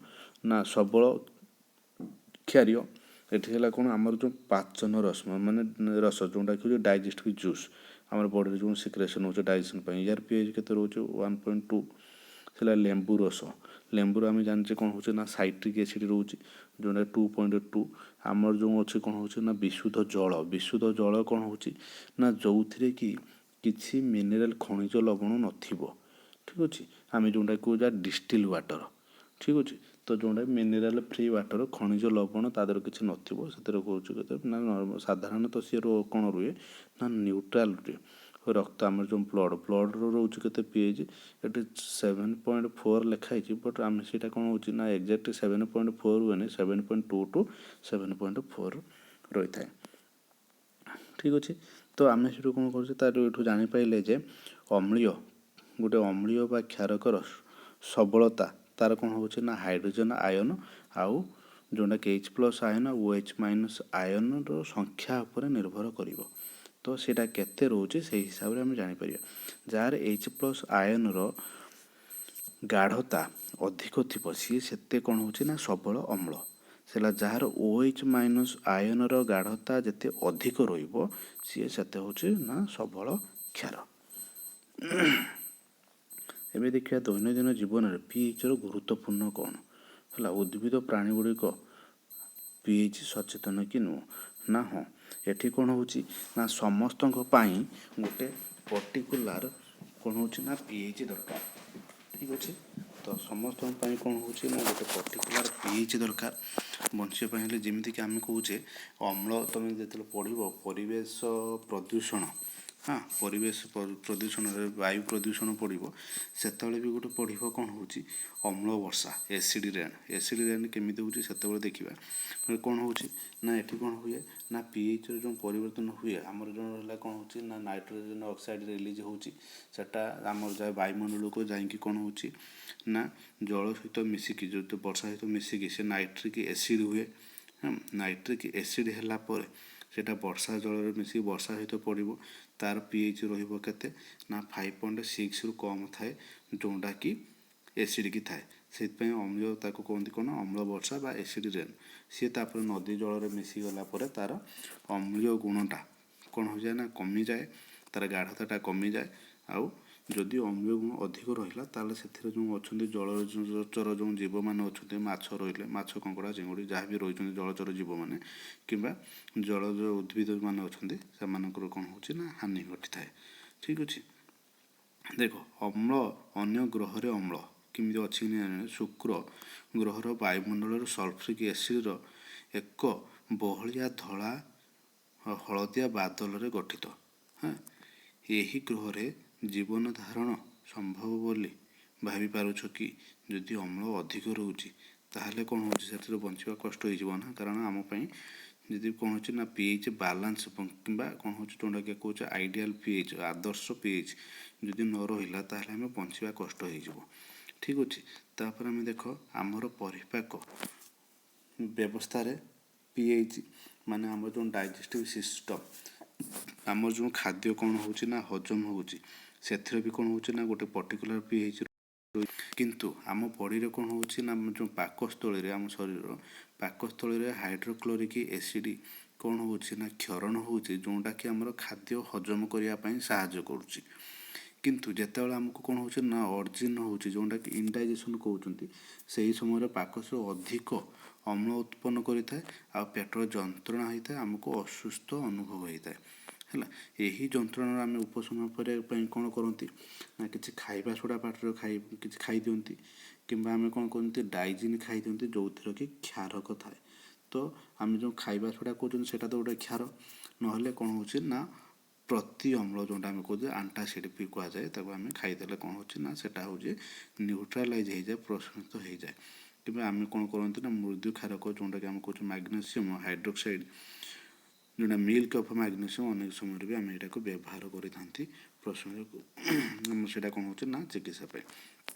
ନା ସବଳ କ୍ଷାରୀୟ। ଏଠି ହେଲା କ'ଣ ଆମର ଯେଉଁ ପାଚନ ରଶ୍ମ ମାନେ ରସ ଯେଉଁଟାକି ହେଉଛି ଡାଇଜେଷ୍ଟିଭ୍ ଜୁସ୍, ଆମର ବଡ଼ିରେ ଯେଉଁ ସିକ୍ରେସନ୍ ହେଉଛି ଡାଇଜେସନ୍ ପାଇଁ, ୟାର ପିଏଚ୍ କେତେ ରହୁଛି 1.2। ହେଲା ଲେମ୍ବୁ ରସ, ଲେମ୍ବୁରୁ ଆମେ ଜାଣିଛେ କ'ଣ ହେଉଛି ନା ସାଇଟ୍ରିକ୍ ଏସିଡ଼ ରହୁଛି ଯେଉଁଟା 2.2। ଆମର ଯେଉଁ ଅଛି କ'ଣ ହେଉଛି ନା ବିଶୁଦ୍ଧ ଜଳ କ'ଣ ହେଉଛି ନା ଯେଉଁଥିରେ କି କିଛି ମିନେରାଲ୍ ଖଣିଜ ଲବଣ ନଥିବ, ଠିକ୍ ଅଛି, ଆମେ ଯେଉଁଟା କହୁଛେ ଡିଷ୍ଟିଲ୍ ୱାଟର, ଠିକ୍ ଅଛି। ତ ଯେଉଁଟା ମିନେରାଲ୍ ଫ୍ରି ୱାଟର, ଖଣିଜ ଲବଣ ତା ଦେହରେ କିଛି ନଥିବ, ସେଥିରେ କହୁଛୁ କେତେ ନା ସାଧାରଣତଃ ସିଏ କ'ଣ ରୁହେ ନା ନ୍ୟୁଟ୍ରାଲ୍ ରୁହେ। ରକ୍ତ ଆମର ଯେଉଁ ବ୍ଲଡ଼୍ର ରହୁଛି କେତେ ପିଏଚ୍, ଏଠି 7.4 ଲେଖା ହେଇଛି, ବଟ୍ ଆମେ ସେଇଟା କ'ଣ ହେଉଛି ନା ଏକ୍ଜାକ୍ଟ 7.4 ହୁଏନି, 7.2 ଟୁ 7.4 ରହିଥାଏ, ଠିକ୍ ଅଛି। ତ ଆମେ ସେଠୁ କ'ଣ କରୁଛେ ତାର ଏଠୁ ଜାଣିପାରିଲେ ଯେ ଗୋଟେ ଅମ୍ଳୀୟ ବା କ୍ଷାରକର ସବଳତା ତାର କ'ଣ ହେଉଛି ନା ହାଇଡ୍ରୋଜେନ୍ ଆୟନ ଆଉ ଯେଉଁଟାକି H+ ଆୟନ ଆଉ OH- ଆୟନର ସଂଖ୍ୟା ଉପରେ ନିର୍ଭର କରିବ। ତ ସେଇଟା କେତେ ରହୁଛି ସେଇ ହିସାବରେ ଆମେ ଜାଣିପାରିବା। ଯାହାର H+ ଆୟନର ଗାଢ଼ତା ଅଧିକ ଥିବ ସିଏ ସେତେ କ'ଣ ହେଉଛି ନା ସବଳ ଅମ୍ଳ, ସେଟା ଯାହାର OH- ଆୟନର ଗାଢ଼ତା ଯେତେ ଅଧିକ ରହିବ ସିଏ ସେତେ ହେଉଛି ନା ସବଳ କ୍ଷାର। ଏବେ ଦେଖିବା ଦୈନନ୍ଦିନ ଜୀବନରେ ପିଏଚ୍ର ଗୁରୁତ୍ୱପୂର୍ଣ୍ଣ କ'ଣ ହେଲା। ଉଦ୍ଭିଦ ପ୍ରାଣୀ ଗୁଡ଼ିକ ପିଏଚ୍ ସଚେତନ କି ନୁହଁ ନା ହଁ, ଏଠି କ'ଣ ହେଉଛି ନା ସମସ୍ତଙ୍କ ପାଇଁ ଗୋଟେ ପର୍ଟିକୁଲାର କ'ଣ ହେଉଛି ନା ପିଏଚ୍ ଦରକାର, ଠିକ୍ ଅଛି। ତ ସମସ୍ତଙ୍କ ପାଇଁ କ'ଣ ହେଉଛି ନା ଗୋଟେ ପର୍ଟିକୁଲାର ପିଏଚ୍ ଦରକାର ବଞ୍ଚିବା ପାଇଁ ହେଲେ। ଯେମିତିକି ଆମେ କହୁଛେ ଅମ୍ଳ, ତୁମେ ଯେତେବେଳେ ପଢ଼ିବ ପରିବେଶ ପ୍ରଦୂଷଣ, ପରିବେଶ ପ୍ରଦୂଷଣରେ ବାୟୁ ପ୍ରଦୂଷଣ ପଡ଼ିବ, ସେତେବେଳେ ବି ଗୋଟେ ପଢ଼ିବ କ'ଣ ହେଉଛି ଅମ୍ଳ ବର୍ଷା, ଏସିଡ୍ ରେନ୍ କେମିତି ହେଉଛି ସେତେବେଳେ ଦେଖିବା। କ'ଣ ହେଉଛି ନା ଏଠି କ'ଣ ହୁଏ ନା ପିଏଚ୍ର ଯେଉଁ ପରିବର୍ତ୍ତନ ହୁଏ, ଆମର ଯେଉଁ ହେଲା କ'ଣ ହେଉଛି ନା ନାଇଟ୍ରୋଜେନ୍ ଅକ୍ସାଇଡ଼ ରିଲିଜ୍ ହେଉଛି, ସେଟା ଆମର ଯାଏ ବାୟୁମଣ୍ଡଳକୁ ଯାଇକି କ'ଣ ହେଉଛି ନା ଜଳ ସହିତ ମିଶିକି ଯଦି ବର୍ଷା ସହିତ ମିଶିକି ସେ ନାଇଟ୍ରିକ୍ ଏସିଡ୍ ହୁଏ। ନାଇଟ୍ରିକ୍ ଏସିଡ୍ ହେଲା ପରେ ସେଇଟା ବର୍ଷା ଜଳରେ ମିଶିକି ବର୍ଷା ସହିତ ପଡ଼ିବ, ତାର ପିଏଚ୍ ରହିବ କେତେ ନା 5.6ରୁ କମ୍ ଥାଏ, ଯେଉଁଟାକି ଏସିଡ଼ିକ୍ ଥାଏ। ସେଥିପାଇଁ ଅମ୍ଳ ତାକୁ କୁହନ୍ତି କ'ଣ ଅମ୍ଳ ବର୍ଷା ବା ଏସିଡ୍ ରେନ୍। ସିଏ ତାପରେ ନଦୀ ଜଳରେ ମିଶିଗଲା ପରେ ତାର ଅମ୍ଳୀୟ ଗୁଣଟା କ'ଣ ହୋଇଯାଏ ନା କମିଯାଏ, ତାର ଗାଢ଼ତାଟା କମିଯାଏ। ଆଉ ଯଦି ଅମ୍ଳୀୟ ଗୁଣ ଅଧିକ ରହିଲା ତାହେଲେ ସେଥିରେ ଯେଉଁ ଅଛନ୍ତି ଜଳଚର ଯେଉଁ ଜୀବମାନେ ଅଛନ୍ତି, ମାଛ ରହିଲେ, ମାଛ, କଙ୍କଡ଼ା, ଚିଙ୍ଗୁଡ଼ି ଯାହା ବି ରହିଛନ୍ତି ଜଳଚର ଜୀବମାନେ କିମ୍ବା ଜଳଜ ଉଦ୍ଭିଦମାନେ ଅଛନ୍ତି, ସେମାନଙ୍କର କ'ଣ ହେଉଛି ନା ହାନି ଘଟିଥାଏ, ଠିକ୍ ଅଛି। ଦେଖ ଅମ୍ଳ ଅନ୍ୟ ଗ୍ରହରେ ଅମ୍ଳ କେମିତି ଅଛି ଶୁକ୍ର ଗ୍ରହର ବାୟୁମଣ୍ଡଳର ସଲଫ୍ରିକ୍ ଏସିଡ୍ର ଏକ ବହଳିଆ ଧଳା ହଳଦିଆ ବାଦଲରେ ଗଠିତ। ଏହି ଗ୍ରହରେ ଜୀବନ ଧାରଣ ସମ୍ଭବ ବୋଲି ଭାବିପାରୁଛ କି? ଯଦି ଅମ୍ଳ ଅଧିକ ରହୁଛି ତାହେଲେ କ'ଣ ହେଉଛି ସେଥିରେ ବଞ୍ଚିବା କଷ୍ଟ ହେଇଯିବ ନା, କାରଣ ଆମ ପାଇଁ ଯଦି କ'ଣ ହେଉଛି ନା pH ବାଲାନ୍ସ କିମ୍ବା କ'ଣ ହେଉଛି ଯେଉଁଟାକି କହୁଛେ ଆଇଡ଼ିଆଲ୍ pH ଆଦର୍ଶ pH ଯଦି ନ ରହିଲା ତାହେଲେ ଆମେ ବଞ୍ଚିବା କଷ୍ଟ ହେଇଯିବ। ଠିକ୍ ଅଛି। ତାପରେ ଆମେ ଦେଖ ଆମର ପରିପାକ ବ୍ୟବସ୍ଥାରେ pH ମାନେ ଆମର ଯେଉଁ ଡାଇଜେଷ୍ଟିଭ୍ ସିଷ୍ଟମ୍ ଆମର ଯେଉଁ ଖାଦ୍ୟ କ'ଣ ହେଉଛି ନା ହଜମ ହେଉଛି ସେଥିରେ ବି କ'ଣ ହେଉଛି ନା ଗୋଟେ ପର୍ଟିକୁଲାର pH କିନ୍ତୁ ଆମ ବଡ଼ିରେ କ'ଣ ହେଉଛି ନା ଆମ ଯେଉଁ ପାକସ୍ଥଳୀରେ ଆମ ଶରୀରର ପାକସ୍ଥଳୀରେ ହାଇଡ୍ରୋକ୍ଲୋରିକ୍ ଏସିଡ୍ କ'ଣ ହେଉଛି ନା କ୍ଷରଣ ହେଉଛି ଯେଉଁଟାକି ଆମର ଖାଦ୍ୟ ହଜମ କରିବା ପାଇଁ ସାହାଯ୍ୟ କରୁଛି। କିନ୍ତୁ ଯେତେବେଳେ ଆମକୁ କ'ଣ ହେଉଛି ନା ଅର୍ଜିନ୍ ହେଉଛି ଯେଉଁଟାକି ଇନଡାଇଜେସନ୍ କହୁଛନ୍ତି ସେହି ସମୟରେ ପାକସ୍ଥଳୀ ଅଧିକ ଅମ୍ଳ ଉତ୍ପନ୍ନ କରିଥାଏ ଆଉ ପେଟର ଯନ୍ତ୍ରଣା ହୋଇଥାଏ, ଆମକୁ ଅସୁସ୍ଥ ଅନୁଭବ ହୋଇଥାଏ ହେଲା। ଏହି ଯନ୍ତ୍ରଣାର ଆମେ ଉପଶମ କରିବା ପାଇଁ କ'ଣ କରନ୍ତି ନା କିଛି ଖାଇବା ସୋଡ଼ା ପାଟିରେ କିଛି ଖାଇଦିଅନ୍ତି କିମ୍ବା ଆମେ କ'ଣ କରନ୍ତି ଡାଇଜିନ୍ ଖାଇଦିଅନ୍ତି ଯେଉଁଥିରେ କି କ୍ଷାରକ ଥାଏ। ତ ଆମେ ଯେଉଁ ଖାଇବା ସୋଡ଼ା କହୁଛନ୍ତି ସେଇଟା ତ ଗୋଟେ କ୍ଷାର, ନହେଲେ କ'ଣ ହେଉଛି ନା ପ୍ରତି ଅମ୍ଳ ଯେଉଁଟା ଆମେ କହୁଛେ ଆଣ୍ଟାସିଡ୍ ବି କୁହାଯାଏ, ତାକୁ ଆମେ ଖାଇଦେଲେ କ'ଣ ହେଉଛି ନା ସେଇଟା ହେଉଛି ନ୍ୟୁଟ୍ରାଲାଇଜ୍ ହେଇଯାଏ, ପ୍ରଶମିତ ହେଇଯାଏ। କିମ୍ବା ଆମେ କ'ଣ କରନ୍ତି ନା ମୃଦୁ କ୍ଷାରକ ଯେଉଁଟାକି ଆମେ କହୁଛେ ମାଗ୍ନେସିୟମ୍ ହାଇଡ୍ରୋକ୍ସାଇଡ଼୍ ଯେଉଁଟା ମିଲ୍କ ଅଫ୍ ମାଗ୍ନେସିୟମ୍ ଅନେକ ସମୟରେ ବି ଆମେ ଏଇଟାକୁ ବ୍ୟବହାର କରିଥାନ୍ତି ପ୍ରଶମନକୁ ସେଇଟା କ'ଣ ହେଉଛି ନା ଚିକିତ୍ସା ପାଇଁ।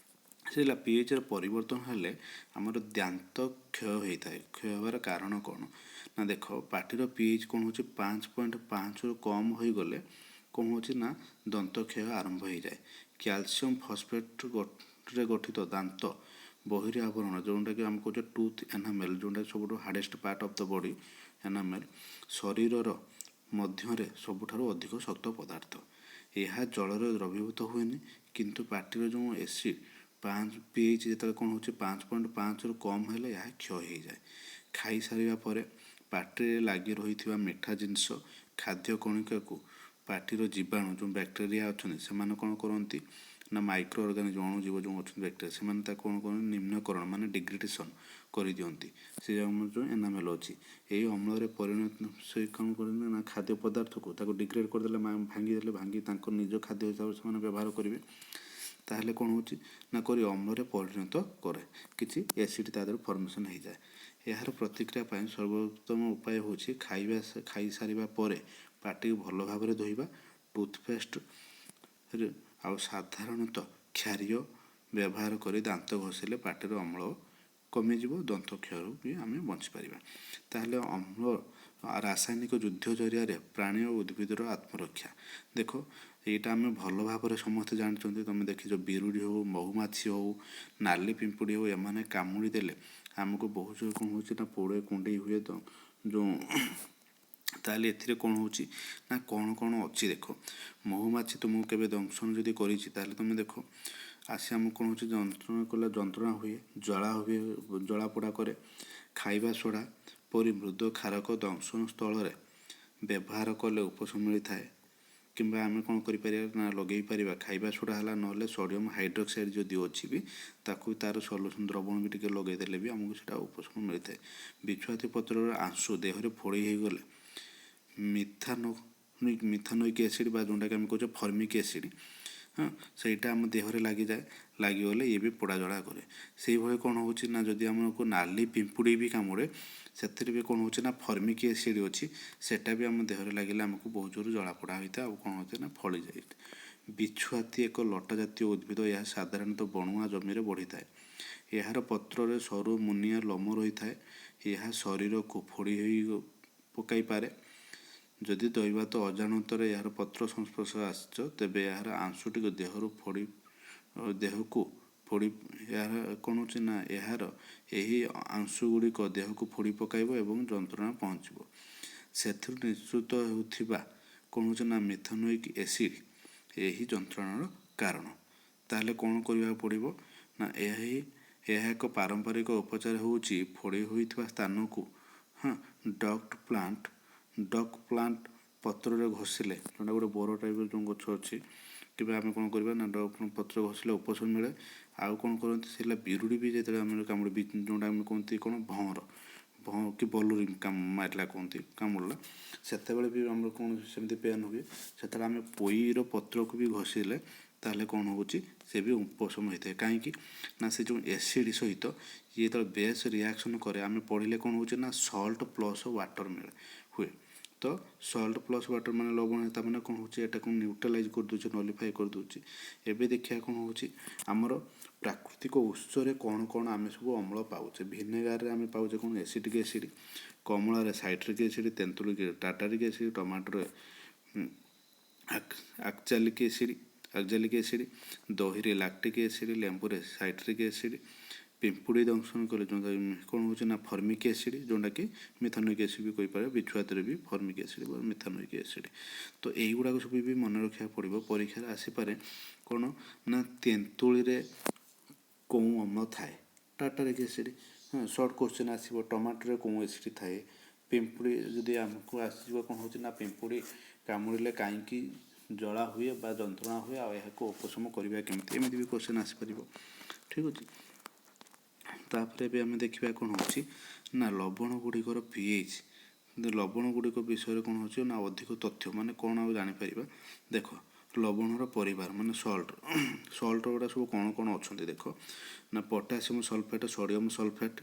ସେଇଟା pHର ପରିବର୍ତ୍ତନ ହେଲେ ଆମର ଦାନ୍ତ କ୍ଷୟ ହୋଇଥାଏ। କ୍ଷୟ ହେବାର କାରଣ କ'ଣ ନା ଦେଖ ପାଟିର pH କ'ଣ ହେଉଛି 5.5ରୁ କମ୍ ହୋଇଗଲେ କ'ଣ ହେଉଛି ନା ଦନ୍ତ କ୍ଷୟ ଆରମ୍ଭ ହୋଇଯାଏ। କ୍ୟାଲସିୟମ୍ ଫସଫେଟ୍ରେ ଗଠିତ ଦାନ୍ତ ବହିରେ ଆବରଣ ଯେଉଁଟାକି ଆମେ କହୁଛେ ଟୁଥ୍ ଏନାମେଲ୍ ଯେଉଁଟାକି ସବୁଠୁ hardest part of the body enamel ଶରୀରର ମଧ୍ୟରେ ସବୁଠାରୁ ଅଧିକ ଶକ୍ତ ପଦାର୍ଥ। ଏହା ଜଳରେ ଦ୍ରବୀଭୂତ ହୁଏନି କିନ୍ତୁ ପାଟିର ଯେଉଁ ଏସିଡ୍ pH ଯେତେବେଳେ କ'ଣ ହେଉଛି 5.5ରୁ କମ୍ ହେଲେ ଏହା କ୍ଷୟ ହୋଇଯାଏ। ଖାଇସାରିବା ପରେ ପାଟିରେ ଲାଗି ରହିଥିବା ମିଠା ଜିନିଷ ଖାଦ୍ୟ କଣିକାକୁ ପାଟିର ଜୀବାଣୁ ଯେଉଁ ବ୍ୟାକ୍ଟେରିଆ ଅଛନ୍ତି ସେମାନେ କ'ଣ କରନ୍ତି ନା ମାଇକ୍ରୋ ଅର୍ଗାନିଜମ୍ ଅଣୁଜୀବ ଯେଉଁ ଅଛନ୍ତି ବ୍ୟାକ୍ଟେରିଆ ସେମାନେ ତାକୁ କ'ଣ କରନ୍ତି ନିମ୍ନକରଣ ମାନେ ଡିଗ୍ରେଡେସନ୍ କରିଦିଅନ୍ତି। ସେ ଆମର ଯେଉଁ ଏନାମେଲ୍ ଅଛି ଏହି ଅମ୍ଳରେ ପରିଣତ ସେ କ'ଣ କରନ୍ତି ନା ଖାଦ୍ୟ ପଦାର୍ଥକୁ ତାକୁ ଡିଗ୍ରେଡ୍ କରିଦେଲେ ଭାଙ୍ଗିଦେଲେ ଭାଙ୍ଗି ତାଙ୍କ ନିଜ ଖାଦ୍ୟ ହିସାବରେ ସେମାନେ ବ୍ୟବହାର କରିବେ। ତାହେଲେ କ'ଣ ହେଉଛି ନା କରି ଅମ୍ଳରେ ପରିଣତ କରେ, କିଛି ଏସିଡ୍ ତା ଦେହରେ ଫର୍ମେସନ୍ ହେଇଯାଏ। ଏହାର ପ୍ରତିକ୍ରିୟା ପାଇଁ ସର୍ବୋତ୍ତମ ଉପାୟ ହେଉଛି ଖାଇସାରିବା ପରେ ପାଟିକୁ ଭଲ ଭାବରେ ଧୋଇବା, ଟୁଥପେଷ୍ଟ ଆଉ ସାଧାରଣତଃ କ୍ଷାରୀୟ ବ୍ୟବହାର କରି ଦାନ୍ତ ଘଷିଲେ ପାଟିର ଅମ୍ଳ କମିଯିବ, ଦନ୍ତ କ୍ଷୟରୁ ବି ଆମେ ବଞ୍ଚିପାରିବା। ତାହେଲେ ଅମ୍ଳ ରାସାୟନିକ ଯୁଦ୍ଧ ଜରିଆରେ ପ୍ରାଣୀ ଓ ଉଦ୍ଭିଦର ଆତ୍ମରକ୍ଷା। ଦେଖ ଏଇଟା ଆମେ ଭଲ ଭାବରେ ସମସ୍ତେ ଜାଣିଛନ୍ତି, ତୁମେ ଦେଖିଛ ବିରୁଡ଼ି ହେଉ ମହୁମାଛି ହେଉ ନାଲି ପିମ୍ପୁଡ଼ି ହେଉ ଏମାନେ କାମୁଡ଼ି ଦେଲେ ଆମକୁ ବହୁତ ଜୋର କ'ଣ ହେଉଛି ନା ପୋଡ଼େ କୁଣ୍ଡେଇ ହୁଏ ତ ଯେଉଁ ତାହେଲେ ଏଥିରେ କ'ଣ ହେଉଛି ନା କ'ଣ କ'ଣ ଅଛି ଦେଖ ମହୁମାଛି ତୁମକୁ କେବେ ଦଂଶନ ଯଦି କରିଛି ତାହେଲେ ତୁମେ ଦେଖ ଆସି ଆମକୁ କ'ଣ ହେଉଛି ଯନ୍ତ୍ରଣା ହୁଏ, ଜଳା ପୋଡ଼ା କରେ। ଖାଇବା ସୋଡ଼ା ପରି ମୃଦ କ୍ଷାରକ ଦଂଶନ ସ୍ଥଳରେ ବ୍ୟବହାର କଲେ ଉପଶମ ମିଳିଥାଏ କିମ୍ବା ଆମେ କ'ଣ କରିପାରିବା ନା ଲଗେଇ ପାରିବା ଖାଇବା ସୋଡ଼ା ହେଲା ନହେଲେ ସୋଡ଼ିୟମ୍ ହାଇଡ୍ରୋକ୍ସାଇଡ଼୍ ଯଦି ଅଛି ବି ତାକୁ ତାର ସଲ୍ୟୁସନ୍ ଦ୍ରବଣ ବି ଟିକେ ଲଗେଇଦେଲେ ବି ଆମକୁ ସେଇଟା ଉପଶମ ମିଳିଥାଏ। ବିଛୁଆତି ପତ୍ରର ଆଂଶୁ ଦେହରେ ଫୋଡ଼ି ହୋଇଗଲେ ମିଥାନୋଇକ୍ ଏସିଡ଼୍ ବା ଯେଉଁଟାକି ଆମେ କହୁଛେ ଫର୍ମିକ୍ ଏସିଡ଼୍ ସେଇଟା ଆମ ଦେହରେ ଲାଗିଯାଏ, ଲାଗିଗଲେ ଇଏ ବି ପୋଡ଼ା ଜଳା କରେ। ସେଇଭଳି କ'ଣ ହେଉଛି ନା ଯଦି ଆମକୁ ନାଲି ପିମ୍ପୁଡ଼ି ବି କାମୁଡ଼େ ସେଥିରେ ବି କ'ଣ ହେଉଛି ନା ଫର୍ମିକ୍ ଏସିଡ଼୍ ଅଛି, ସେଇଟା ବି ଆମ ଦେହରେ ଲାଗିଲେ ଆମକୁ ବହୁତ ଜୋର ଜଳାପୋଡ଼ା ହୋଇଥାଏ ଆଉ କ'ଣ ହୋଇଥାଏ ନା ଫଳି ଯାଇଥାଏ। ବିଛୁଆତି ଏକ ଲଟା ଜାତୀୟ ଉଦ୍ଭିଦ, ଏହା ସାଧାରଣତଃ ବଣୁଆ ଜମିରେ ବଢ଼ିଥାଏ। ଏହାର ପତ୍ରରେ ସରୁ ମୁନିଆ ଲୋମ ରହିଥାଏ। ଏହା ଶରୀରକୁ ଫୋଡ଼ି ପକାଇପାରେ। ଯଦି ଦୈବାତ ଅଜାଣତରେ ଏହାର ପତ୍ର ସଂସ୍ପର୍ଶରେ ଆସିଛ ତେବେ ଏହାର ଆଂଶୁଟିକୁ ଦେହକୁ ଫୋଡ଼ି ଏହାର କ'ଣ ହେଉଛି ନା ଏହାର ଏହି ଅଂଶଗୁଡ଼ିକ ଦେହକୁ ଫୋଡ଼ି ପକାଇବ ଏବଂ ଯନ୍ତ୍ରଣା ପହଞ୍ଚିବ। ସେଥିରୁ ନିଃସୃତ ହେଉଥିବା କ'ଣ ହେଉଛି ନା ମିଥାନୋଇକ୍ ଏସିଡ଼୍ ଏହି ଯନ୍ତ୍ରଣାର କାରଣ। ତାହେଲେ କ'ଣ କରିବାକୁ ପଡ଼ିବ ନା ଏହା ଏକ ପାରମ୍ପରିକ ଉପଚାର ହେଉଛି ଫୋଡ଼ି ହୋଇଥିବା ସ୍ଥାନକୁ ଡକ୍ ପ୍ଲାଣ୍ଟ ପତ୍ରରେ ଘଷିଲେ, ଯେଉଁଟା ଗୋଟେ ବର ଟାଇପ୍ର ଯେଉଁ ଗଛ ଅଛି କିମ୍ବା ଆମେ କ'ଣ କରିବା ନା ଡକ୍ ପତ୍ର ଘଷିଲେ ଉପଶମ ମିଳେ। ଆଉ କ'ଣ କରନ୍ତି ସେଇଟା ବିରୁଡ଼ି ବି ଯେତେବେଳେ ଆମେ କାମୁଡ଼ି ଯେଉଁଟା ଆମେ କୁହନ୍ତି କ'ଣ ଭଅଁର କି ବଲୁରି ମାରିଲା କୁହନ୍ତି କାମୁଡ଼ିଲା ସେତେବେଳେ ବି ଆମର କ'ଣ ସେମିତି ପେନ୍ ହୁଏ, ସେତେବେଳେ ଆମେ ପୋଇର ପତ୍ରକୁ ବି ଘଷିଲେ ତାହେଲେ କ'ଣ ହେଉଛି ସେ ବି ଉପଶମ ହୋଇଥାଏ। କାହିଁକି ନା ସେ ଯେଉଁ ଏସିଡ଼ ସହିତ ଇଏ ଯେତେବେଳେ ବେସ୍ ରିଆକ୍ସନ୍ କରେ ଆମେ ପଢ଼ିଲେ କ'ଣ ହେଉଛି ନା ସଲ୍ଟ ପ୍ଲସ୍ ୱାଟର ହୁଏ। ତ ସଲ୍ଟ ପ୍ଲସ୍ ୱାଟର ମାନେ ଲବଣ ତା ମାନେ କ'ଣ ହେଉଛି ଏଟାକୁ ନ୍ୟୁଟ୍ରାଲାଇଜ୍ କରିଦେଉଛି, ନଲିଫାଇ କରିଦେଉଛି। ଏବେ ଦେଖିବା କ'ଣ ହେଉଛି ଆମର ପ୍ରାକୃତିକ ଉତ୍ସରେ କ'ଣ କ'ଣ ଆମେ ସବୁ ଅମ୍ଳ ପାଉଛେ। ଭିନେଗାରରେ ଆମେ ପାଉଛେ କ'ଣ ଏସିଟିକ୍ ଏସିଡ଼, କମଳାରେ ସାଇଟ୍ରିକ୍ ଏସିଡ଼, ତେନ୍ତୁଳିରେ ଟାର୍ଟାରିକ୍ ଏସିଡ଼, ଟମାଟୋରେ ଆକ୍ଜାଲିକ୍ ଏସିଡ଼, ଦହିରେ ଲାକ୍ଟିକ୍ ଏସିଡ଼, ଲେମ୍ବୁରେ ସାଇଟ୍ରିକ୍ ଏସିଡ଼, ପିମ୍ପୁଡ଼ି ଦଂଶନ କଲେ ଯେଉଁଟା କ'ଣ ହେଉଛି ନା ଫର୍ମିକ୍ ଏସିଡ଼, ଯେଉଁଟାକି ମିଥାନୋଇକ୍ ଏସିଡ଼ ବି କହିପାରିବ, ବିଛୁଆତିରେ ବି ଫର୍ମିକ୍ ଏସିଡ଼ ବା ମିଥାନୋଇକ୍ ଏସିଡ଼। ତ ଏଇଗୁଡ଼ାକ ସବୁ ବି ମନେ ରଖିବାକୁ ପଡ଼ିବ। ପରୀକ୍ଷାରେ ଆସିପାରେ କ'ଣ ନା ତେନ୍ତୁଳିରେ କେଉଁ ଅମ୍ଳ ଥାଏ, ଟାର୍ଟାରିକ୍ ଏସିଡ଼। ସର୍ଟ କୋଶ୍ଚିନ୍ ଆସିବ ଟମାଟୋରେ କେଉଁ ଏସିଡ଼ ଥାଏ। ପିମ୍ପୁଡ଼ି ଯଦି ଆମକୁ ଆସିଯିବ କ'ଣ ହେଉଛି ନା ପିମ୍ପୁଡ଼ି କାମୁଡ଼ିଲେ କାହିଁକି ଜଳା ହୁଏ ବା ଯନ୍ତ୍ରଣା ହୁଏ ଆଉ ଏହାକୁ ଉପଶମ କରିବା କେମିତି, ଏମିତି ବି କୋଶ୍ଚିନ୍ ଆସିପାରିବ। ଠିକ୍ ଅଛି। ତାପରେ ଏବେ ଆମେ ଦେଖିବା କ'ଣ ହେଉଛି ନା ଲବଣ ଗୁଡ଼ିକର ପିଏଚ୍। ଲବଣ ଗୁଡ଼ିକ ବିଷୟରେ କ'ଣ ହେଉଛି ନା ଅଧିକ ତଥ୍ୟ ମାନେ କ'ଣ ଆଉ ଜାଣିପାରିବା। ଦେଖ ଲବଣର ପରିବାର ମାନେ ସଲ୍ଟ ଗୁଡ଼ା ସବୁ କ'ଣ କ'ଣ ଅଛନ୍ତି ଦେଖ ନା potassium sulphate, sodium sulphate,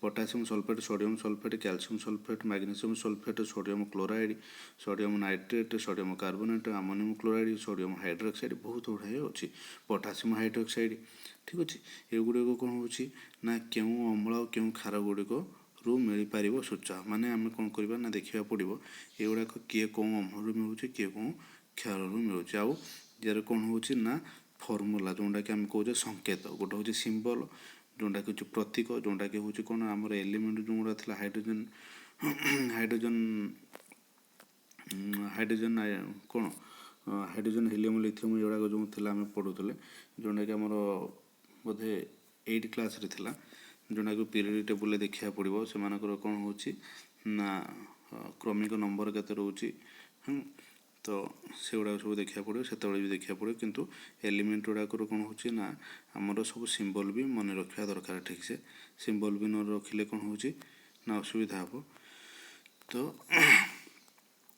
potassium sulphate, sodium sulphate, calcium sulphate, magnesium sulphate, sodium chloride, sodium nitrate, sodium carbonate, ammonium chloride, sodium hydroxide, ବହୁତ ଗୁଡ଼ାଏ ଅଛି। Potassium hydroxide. ଠିକ୍ ଅଛି। ଏଗୁଡ଼ିକ କ'ଣ ହେଉଛି ନା କେଉଁ ଅମ୍ଳ ଆଉ କେଉଁ କ୍ଷାର ଗୁଡ଼ିକରୁ ମିଳିପାରିବ ସୂଚାଅ। ମାନେ ଆମେ କ'ଣ କରିବା ନା ଦେଖିବାକୁ ପଡ଼ିବ ଏଗୁଡ଼ାକ କିଏ କେଉଁ ଅମ୍ଳରୁ ମିଳୁଛି, କିଏ କେଉଁ କ୍ଷାରରୁ ମିଳୁଛି। ଆଉ ଏହାର କ'ଣ ହେଉଛି ନା ଫର୍ମୁଲା ଯେଉଁଟାକି ଆମେ କହୁଛେ ସଂକେତ, ଗୋଟେ ହେଉଛି ସିମ୍ବଲ ଯେଉଁଟାକି ହେଉଛି ପ୍ରତୀକ, ଯେଉଁଟାକି ହେଉଛି କ'ଣ ଆମର ଏଲିମେଣ୍ଟ ଯେଉଁଗୁଡ଼ା ଥିଲା ହାଇଡ୍ରୋଜେନ୍ କ'ଣ ହାଇଡ୍ରୋଜେନ୍ ହିଲିୟମ୍ ଲିଥିୟମ୍ ଏଗୁଡ଼ାକ ଯେଉଁ ଥିଲା ଆମେ ପଢ଼ୁଥିଲେ, ଯେଉଁଟାକି ଆମର ବୋଧେ 8 କ୍ଲାସ୍ରେ ଥିଲା, ଯେଉଁଟାକି ପିରିୟଡ଼ ଟେବୁଲ୍ରେ ଦେଖିବାକୁ ପଡ଼ିବ ସେମାନଙ୍କର କ'ଣ ହେଉଛି ନା କ୍ରମିକ ନମ୍ବର କେତେ ରହୁଛି। ତ ସେଗୁଡ଼ାକ ସବୁ ଦେଖିବାକୁ ପଡ଼ିବ, ସେତେବେଳେ ବି ଦେଖିବାକୁ ପଡ଼ିବ। କିନ୍ତୁ ଏଲିମେଣ୍ଟ ଗୁଡ଼ାକର କ'ଣ ହେଉଛି ନା ଆମର ସବୁ ସିମ୍ବଲ୍ ବି ମନେ ରଖିବା ଦରକାର। ଠିକ୍ସେ ସିମ୍ବଲ୍ ବି ନ ରଖିଲେ କ'ଣ ହେଉଛି ନା ଅସୁବିଧା ହେବ। ତ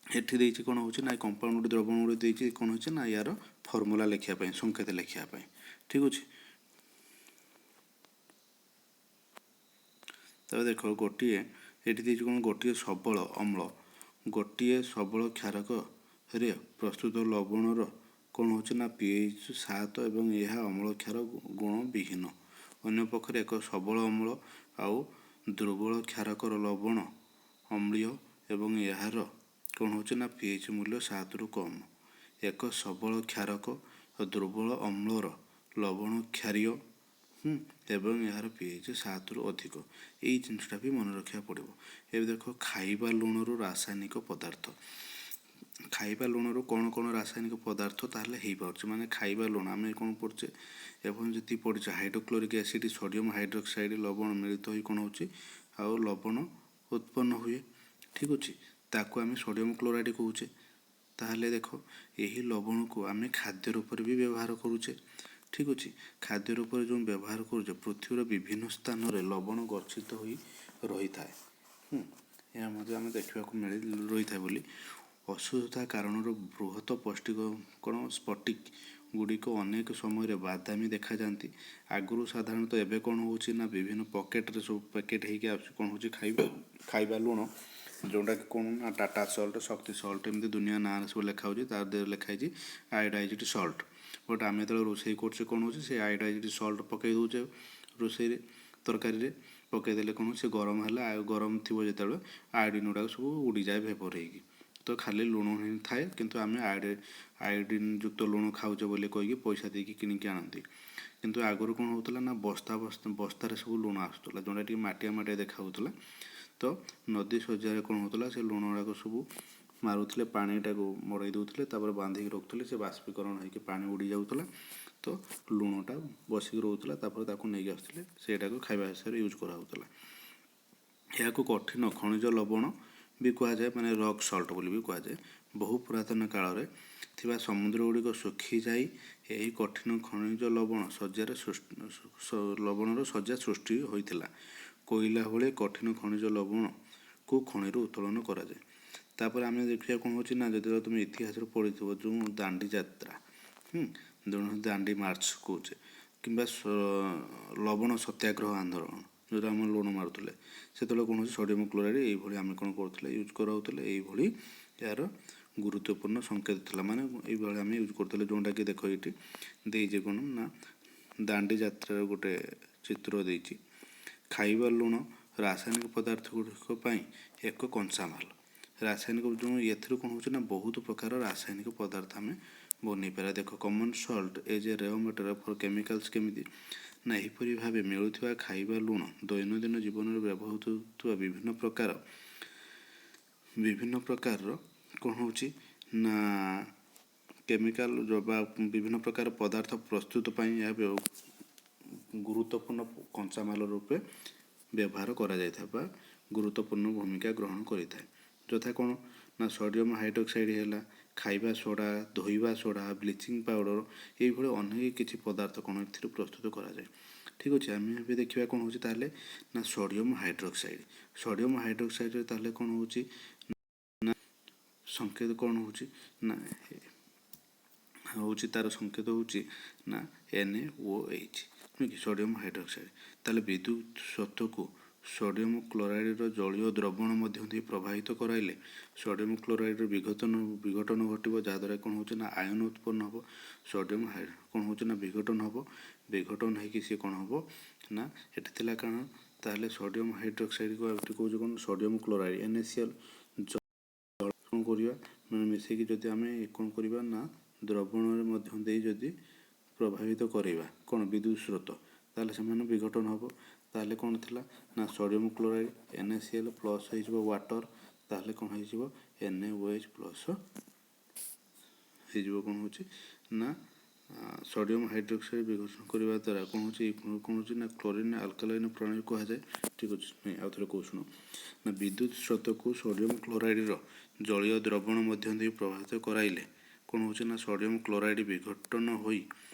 ଏଠି ଦେଇଛି କ'ଣ ହେଉଛି ନା କମ୍ପାଉଣ୍ଡ ଗୋଟେ ଦ୍ରବଣ ଗୋଟେ ଦେଇଛି କ'ଣ ହେଉଛି ନା ୟାର ଫର୍ମୁଲା ଲେଖିବା ପାଇଁ, ସଂକେତ ଲେଖିବା ପାଇଁ। ଠିକ୍ ଅଛି। ତାପରେ ଦେଖ ଗୋଟିଏ ଏଠି ଦେଇଛି କ'ଣ ଗୋଟିଏ ସବଳ ଅମ୍ଳ, ଗୋଟିଏ ସବଳ କ୍ଷାରକରେ ପ୍ରସ୍ତୁତ ଲବଣର କ'ଣ ହେଉଛି ନା pH 7 ଏବଂ ଏହା ଅମ୍ଳ କ୍ଷାର ଗୁଣ ବିହୀନ। ଅନ୍ୟପକ୍ଷରେ ଏକ ସବଳ ଅମ୍ଳ ଆଉ ଦୁର୍ବଳ କ୍ଷାରକର ଲବଣ ଅମ୍ଳୀୟ ଏବଂ ଏହାର କ'ଣ ହେଉଛି ନା pH ମୂଲ୍ୟ 7ରୁ କମ୍। ଏକ ସବଳ କ୍ଷାରକ ଓ ଦୁର୍ବଳ ଅମ୍ଳର ଲବଣ କ୍ଷାରୀୟ ଏବଂ ଏହାର pH 7ରୁ ଅଧିକ। ଏଇ ଜିନିଷଟା ବି ମନେ ରଖିବାକୁ ପଡ଼ିବ। ଏବେ ଦେଖ ଖାଇବା ଲୁଣରୁ ରାସାୟନିକ ପଦାର୍ଥ, ଖାଇବା ଲୁଣରୁ କ'ଣ କ'ଣ ରାସାୟନିକ ପଦାର୍ଥ ତାହେଲେ ହେଇପାରୁଛି। ମାନେ ଖାଇବା ଲୁଣ ଆମେ କ'ଣ ପଢ଼ୁଛେ ଏବଂ ଯେତିକି ପଢ଼ିଛେ ହାଇଡ୍ରୋକ୍ଲୋରିକ୍ ଏସିଡ଼, ସୋଡ଼ିୟମ୍ ହାଇଡ୍ରୋକ୍ସାଇଡ଼୍ ଲବଣ ମିଳିତ ହୋଇ କ'ଣ ହେଉଛି ଆଉ ଲବଣ ଉତ୍ପନ୍ନ ହୁଏ। ଠିକ୍ ଅଛି। ତାକୁ ଆମେ ସୋଡ଼ିୟମ୍ କ୍ଲୋରାଇଡ଼୍ କହୁଛେ। ତାହେଲେ ଦେଖ ଏହି ଲବଣକୁ ଆମେ ଖାଦ୍ୟ ରୂପରେ ବି ବ୍ୟବହାର କରୁଛେ। ଠିକ୍ ଅଛି। ଖାଦ୍ୟ ରୂପରେ ଯେଉଁ ବ୍ୟବହାର କରୁଛେ ପୃଥିବୀର ବିଭିନ୍ନ ସ୍ଥାନରେ ଲବଣ ଗଚ୍ଛିତ ହୋଇ ରହିଥାଏ। ଏହା ମଧ୍ୟ ଆମେ ଦେଖିବାକୁ ରହିଥାଏ ବୋଲି ଅଶୁଦ୍ଧତା କାରଣରୁ ବୃହତ କ'ଣ ସ୍ଫଟିକ ଗୁଡ଼ିକ ଅନେକ ସମୟରେ ବାଦାମୀ ଦେଖାଯାଆନ୍ତି। ଆଗରୁ ସାଧାରଣତଃ ଏବେ କ'ଣ ହେଉଛି ନା ବିଭିନ୍ନ ପକେଟରେ ସବୁ ପ୍ୟାକେଟ୍ ହେଇକି ଆସୁଛି କ'ଣ ହେଉଛି ଖାଇବା ଲୁଣ, ଯେଉଁଟାକି କ'ଣ ନା ଟାଟା ସଲ୍ଟ, ଶକ୍ତି ସଲ୍ଟ ଏମିତି ଦୁନିଆ ନାଁରେ ସବୁ ଲେଖା ହେଉଛି। ତା ଦେହରେ ଲେଖା ହେଇଛି ଆୟୋଡାଇଜ୍ଡ ସଲ୍ଟ। ବଟ୍ ଆମେ ଯେତେବେଳେ ରୋଷେଇ କରୁଛେ କ'ଣ ହେଉଛି ସେ ଆୟୋଡାଇଜ୍ଡ ସଲ୍ଟ ପକାଇ ଦେଉଛେ ରୋଷେଇରେ, ତରକାରୀରେ ପକାଇଦେଲେ କ'ଣ ସେ ଗରମ ହେଲେ ଗରମ ଥିବ ଯେତେବେଳେ ଆୟୋଡ଼ିନ୍ ଗୁଡ଼ାକ ସବୁ ଉଡ଼ିଯାଏ ଭେପର ହେଇକି। ତ ଖାଲି ଲୁଣ ହିଁ ଥାଏ, କିନ୍ତୁ ଆମେ ଆୟୋଡ଼ିନ୍ ଯୁକ୍ତ ଲୁଣ ଖାଉଛେ ବୋଲି କହିକି ପଇସା ଦେଇକି କିଣିକି ଆଣନ୍ତି। କିନ୍ତୁ ଆଗରୁ କ'ଣ ହେଉଥିଲା ନା ବସ୍ତାରେ ସବୁ ଲୁଣ ଆସୁଥିଲା, ଯେଉଁଟା ଟିକେ ମାଟିଆ ମାଟିଆ ଦେଖାହେଉଥିଲା। ତ ନଦୀ ଶଯ୍ୟାରେ କ'ଣ ହେଉଥିଲା ସେ ଲୁଣ ଗୁଡ଼ାକ ସବୁ ମାରୁଥିଲେ, ପାଣିଟାକୁ ମଡ଼େଇ ଦେଉଥିଲେ, ତାପରେ ବାନ୍ଧିକି ରଖୁଥିଲେ, ସେ ବାଷ୍ପୀକରଣ ହେଇକି ପାଣି ଉଡ଼ି ଯାଉଥିଲା। ତ ଲୁଣଟା ବସିକି ରହୁଥିଲା, ତାପରେ ତାକୁ ନେଇକି ଆସୁଥିଲେ, ସେଇଟାକୁ ଖାଇବା ହିସାବରେ ୟୁଜ୍ କରାହେଉଥିଲା। ଏହାକୁ କଠିନ ଖଣିଜ ଲବଣ ବି କୁହାଯାଏ, ମାନେ ରକ୍ ସଲ୍ଟ ବୋଲି ବି କୁହାଯାଏ। ବହୁ ପୁରାତନ କାଳରେ ଥିବା ସମୁଦ୍ର ଗୁଡ଼ିକ ଶୁଖିଯାଇ ଏହି କଠିନ ଖଣିଜ ଲବଣର ଶଯ୍ୟା ସୃଷ୍ଟି ହୋଇଥିଲା। କୋଇଲା ଭଳି କଠିନ ଖଣିଜ ଲବଣକୁ ଖଣିରୁ ଉତ୍ତୋଳନ କରାଯାଏ। ତାପରେ ଆମେ ଦେଖିବା କ'ଣ ହେଉଛି ନା ଯେତେବେଳେ ତୁମେ ଇତିହାସରେ ପଢ଼ିଥିବ ଯେଉଁ ଦାଣ୍ଡି ଯାତ୍ରା, ଯେଉଁ ଦାଣ୍ଡି ମାର୍ଚ୍ଚ କହୁଛେ, କିମ୍ବା ଲବଣ ସତ୍ୟାଗ୍ରହ ଆନ୍ଦୋଳନ ଯେଉଁଟା ଆମେ ଲୁଣ ମାରୁଥିଲେ, ସେତେବେଳେ କ'ଣ ହେଉଛି ସୋଡ଼ିୟମ କ୍ଲୋରାଇଡ଼୍ ଏଇଭଳି ଆମେ କ'ଣ କରୁଥିଲେ ୟୁଜ୍ କରାଉଥିଲେ। ଏଇଭଳି ଏହାର ଗୁରୁତ୍ୱପୂର୍ଣ୍ଣ ସଂକେତ ଥିଲା, ମାନେ ଏଇଭଳି ଆମେ ୟୁଜ୍ କରୁଥିଲେ। ଯେଉଁଟାକି ଦେଖ ଏଇଠି ଦେଇଛି କ'ଣ ନା ଦାଣ୍ଡି ଯାତ୍ରାର ଗୋଟେ ଚିତ୍ର ଦେଇଛି। ଖାଇବା ଲୁଣ ରାସାୟନିକ ପଦାର୍ଥ ଗୁଡ଼ିକ ପାଇଁ ଏକ କଞ୍ଚାମାଲ। ରାସାୟନିକ ଯେଉଁ ଏଥିରୁ କ'ଣ ହେଉଛି ନା ବହୁତ ପ୍ରକାର ରାସାୟନିକ ପଦାର୍ଥ ଆମେ ବନେଇ ପାରିବା। ଦେଖ କମନ୍ ସଲ୍ଟ ଏଜ୍ ଏ ର ମେଟେରିଆଲ୍ ଫର୍ କେମିକାଲ୍ସ କେମିତି ନା ଏହିପରି ଭାବେ ମିଳୁଥିବା ଖାଇବା ଲୁଣ ଦୈନନ୍ଦିନ ଜୀବନରେ ବ୍ୟବହୃତ ହେଉଥିବା ବିଭିନ୍ନ ପ୍ରକାରର କ'ଣ ହେଉଛି ନା କେମିକାଲ ବା ବିଭିନ୍ନ ପ୍ରକାର ପଦାର୍ଥ ପ୍ରସ୍ତୁତ ପାଇଁ ଏହା ଗୁରୁତ୍ୱପୂର୍ଣ୍ଣ କଞ୍ଚାମାଲ ରୂପେ ବ୍ୟବହାର କରାଯାଇଥାଏ ବା ଗୁରୁତ୍ୱପୂର୍ଣ୍ଣ ଭୂମିକା ଗ୍ରହଣ କରିଥାଏ। ଯଥା କ'ଣ ନା ସୋଡ଼ିୟମ ହାଇଡ୍ରୋକ୍ସାଇଡ଼୍ ହେଲା, ଖାଇବା ସୋଡ଼ା, ଧୋଇବା ସୋଡ଼ା, ବ୍ଲିଚିଂ ପାଉଡ଼ର, ଏଇଭଳି ଅନେକ କିଛି ପଦାର୍ଥ କ'ଣ ଏଥିରୁ ପ୍ରସ୍ତୁତ କରାଯାଏ। ଠିକ୍ ଅଛି, ଆମେ ଏବେ ଦେଖିବା କ'ଣ ହେଉଛି ତାହେଲେ ନା ସୋଡ଼ିୟମ ହାଇଡ୍ରୋକ୍ସାଇଡ଼୍। ସୋଡ଼ିୟମ ହାଇଡ୍ରୋକ୍ସାଇଡ଼୍ରେ ତାହେଲେ କ'ଣ ହେଉଛି ନା ସଂକେତ କ'ଣ ହେଉଛି ନା ହେଉଛି ତା'ର ସଂକେତ ହେଉଛି ନା NaOH, ନୁହେଁ କି ସୋଡ଼ିୟମ ହାଇଡ୍ରୋକ୍ସାଇଡ଼୍। ତାହେଲେ ବିଦ୍ୟୁତ୍ ସ୍ରୋତକୁ ସୋଡ଼ିୟମ କ୍ଲୋରାଇଡ଼ର ଜଳୀୟ ଦ୍ରବଣ ମଧ୍ୟ ଦେଇ ପ୍ରବାହିତ କରାଇଲେ ସୋଡ଼ିୟମ କ୍ଲୋରାଇଡ଼ର ବିଘଟନ ଘଟିବ, ଯାହାଦ୍ୱାରା କ'ଣ ହେଉଛି ନା ଆୟନ ଉତ୍ପନ୍ନ ହେବ। ସୋଡ଼ିୟମ କ'ଣ ହେଉଛି ନା ବିଘଟନ ହେବ। ବିଘଟନ ହେଇକି ସିଏ କ'ଣ ହେବ ନା ଏଠି ଥିଲା କାରଣ ତାହେଲେ ସୋଡ଼ିୟମ ହାଇଡ୍ରୋକ୍ସାଇଡ଼୍କୁ ଏଠି କହୁଛୁ କ'ଣ ସୋଡ଼ିୟମ କ୍ଲୋରାଇଡ଼୍ NaCl କ'ଣ କରିବା ମାନେ ମିଶେଇକି ଯଦି ଆମେ କ'ଣ କରିବା ନା ଦ୍ରବଣରେ ମଧ୍ୟ ଦେଇ ଯଦି ପ୍ରଭାବିତ କରିବା କ'ଣ ବିଦ୍ୟୁତ୍ ସ୍ରୋତ, ତାହେଲେ ସେମାନେ ବିଘଟନ ହେବ। ତାହେଲେ କ'ଣ ଥିଲା ନା ସୋଡ଼ିୟମ କ୍ଲୋରାଇଡ଼୍ NaCl ପ୍ଲସ୍ ହେଇଯିବ ୱାଟର, ତାହେଲେ କ'ଣ ହେଇଯିବ NaOH ପ୍ଲସ୍ ହେଇଯିବ। କ'ଣ ହେଉଛି ନା ସୋଡ଼ିୟମ ହାଇଡ୍ରୋକ୍ସାଇଡ଼୍ ବିଘଟନ କରିବା ଦ୍ୱାରା କ'ଣ ହେଉଛି ନା କ୍ଲୋରିନ୍ ଆଲକାଲାଇନ୍ ପ୍ରଣାଳୀ କୁହାଯାଏ। ଠିକ୍ ଅଛି, ଆଉ ଥରେ କହୁଛୁ ନା ବିଦ୍ୟୁତ୍ ସ୍ରୋତକୁ ସୋଡ଼ିୟମ କ୍ଲୋରାଇଡ଼ର ଜଳୀୟ ଦ୍ରବଣ ମଧ୍ୟ ଦେଇ ପ୍ରଭାବିତ କରାଇଲେ କ'ଣ ହେଉଛି ନା ସୋଡ଼ିୟମ କ୍ଲୋରାଇଡ଼୍ ବିଘଟନ ହୋଇ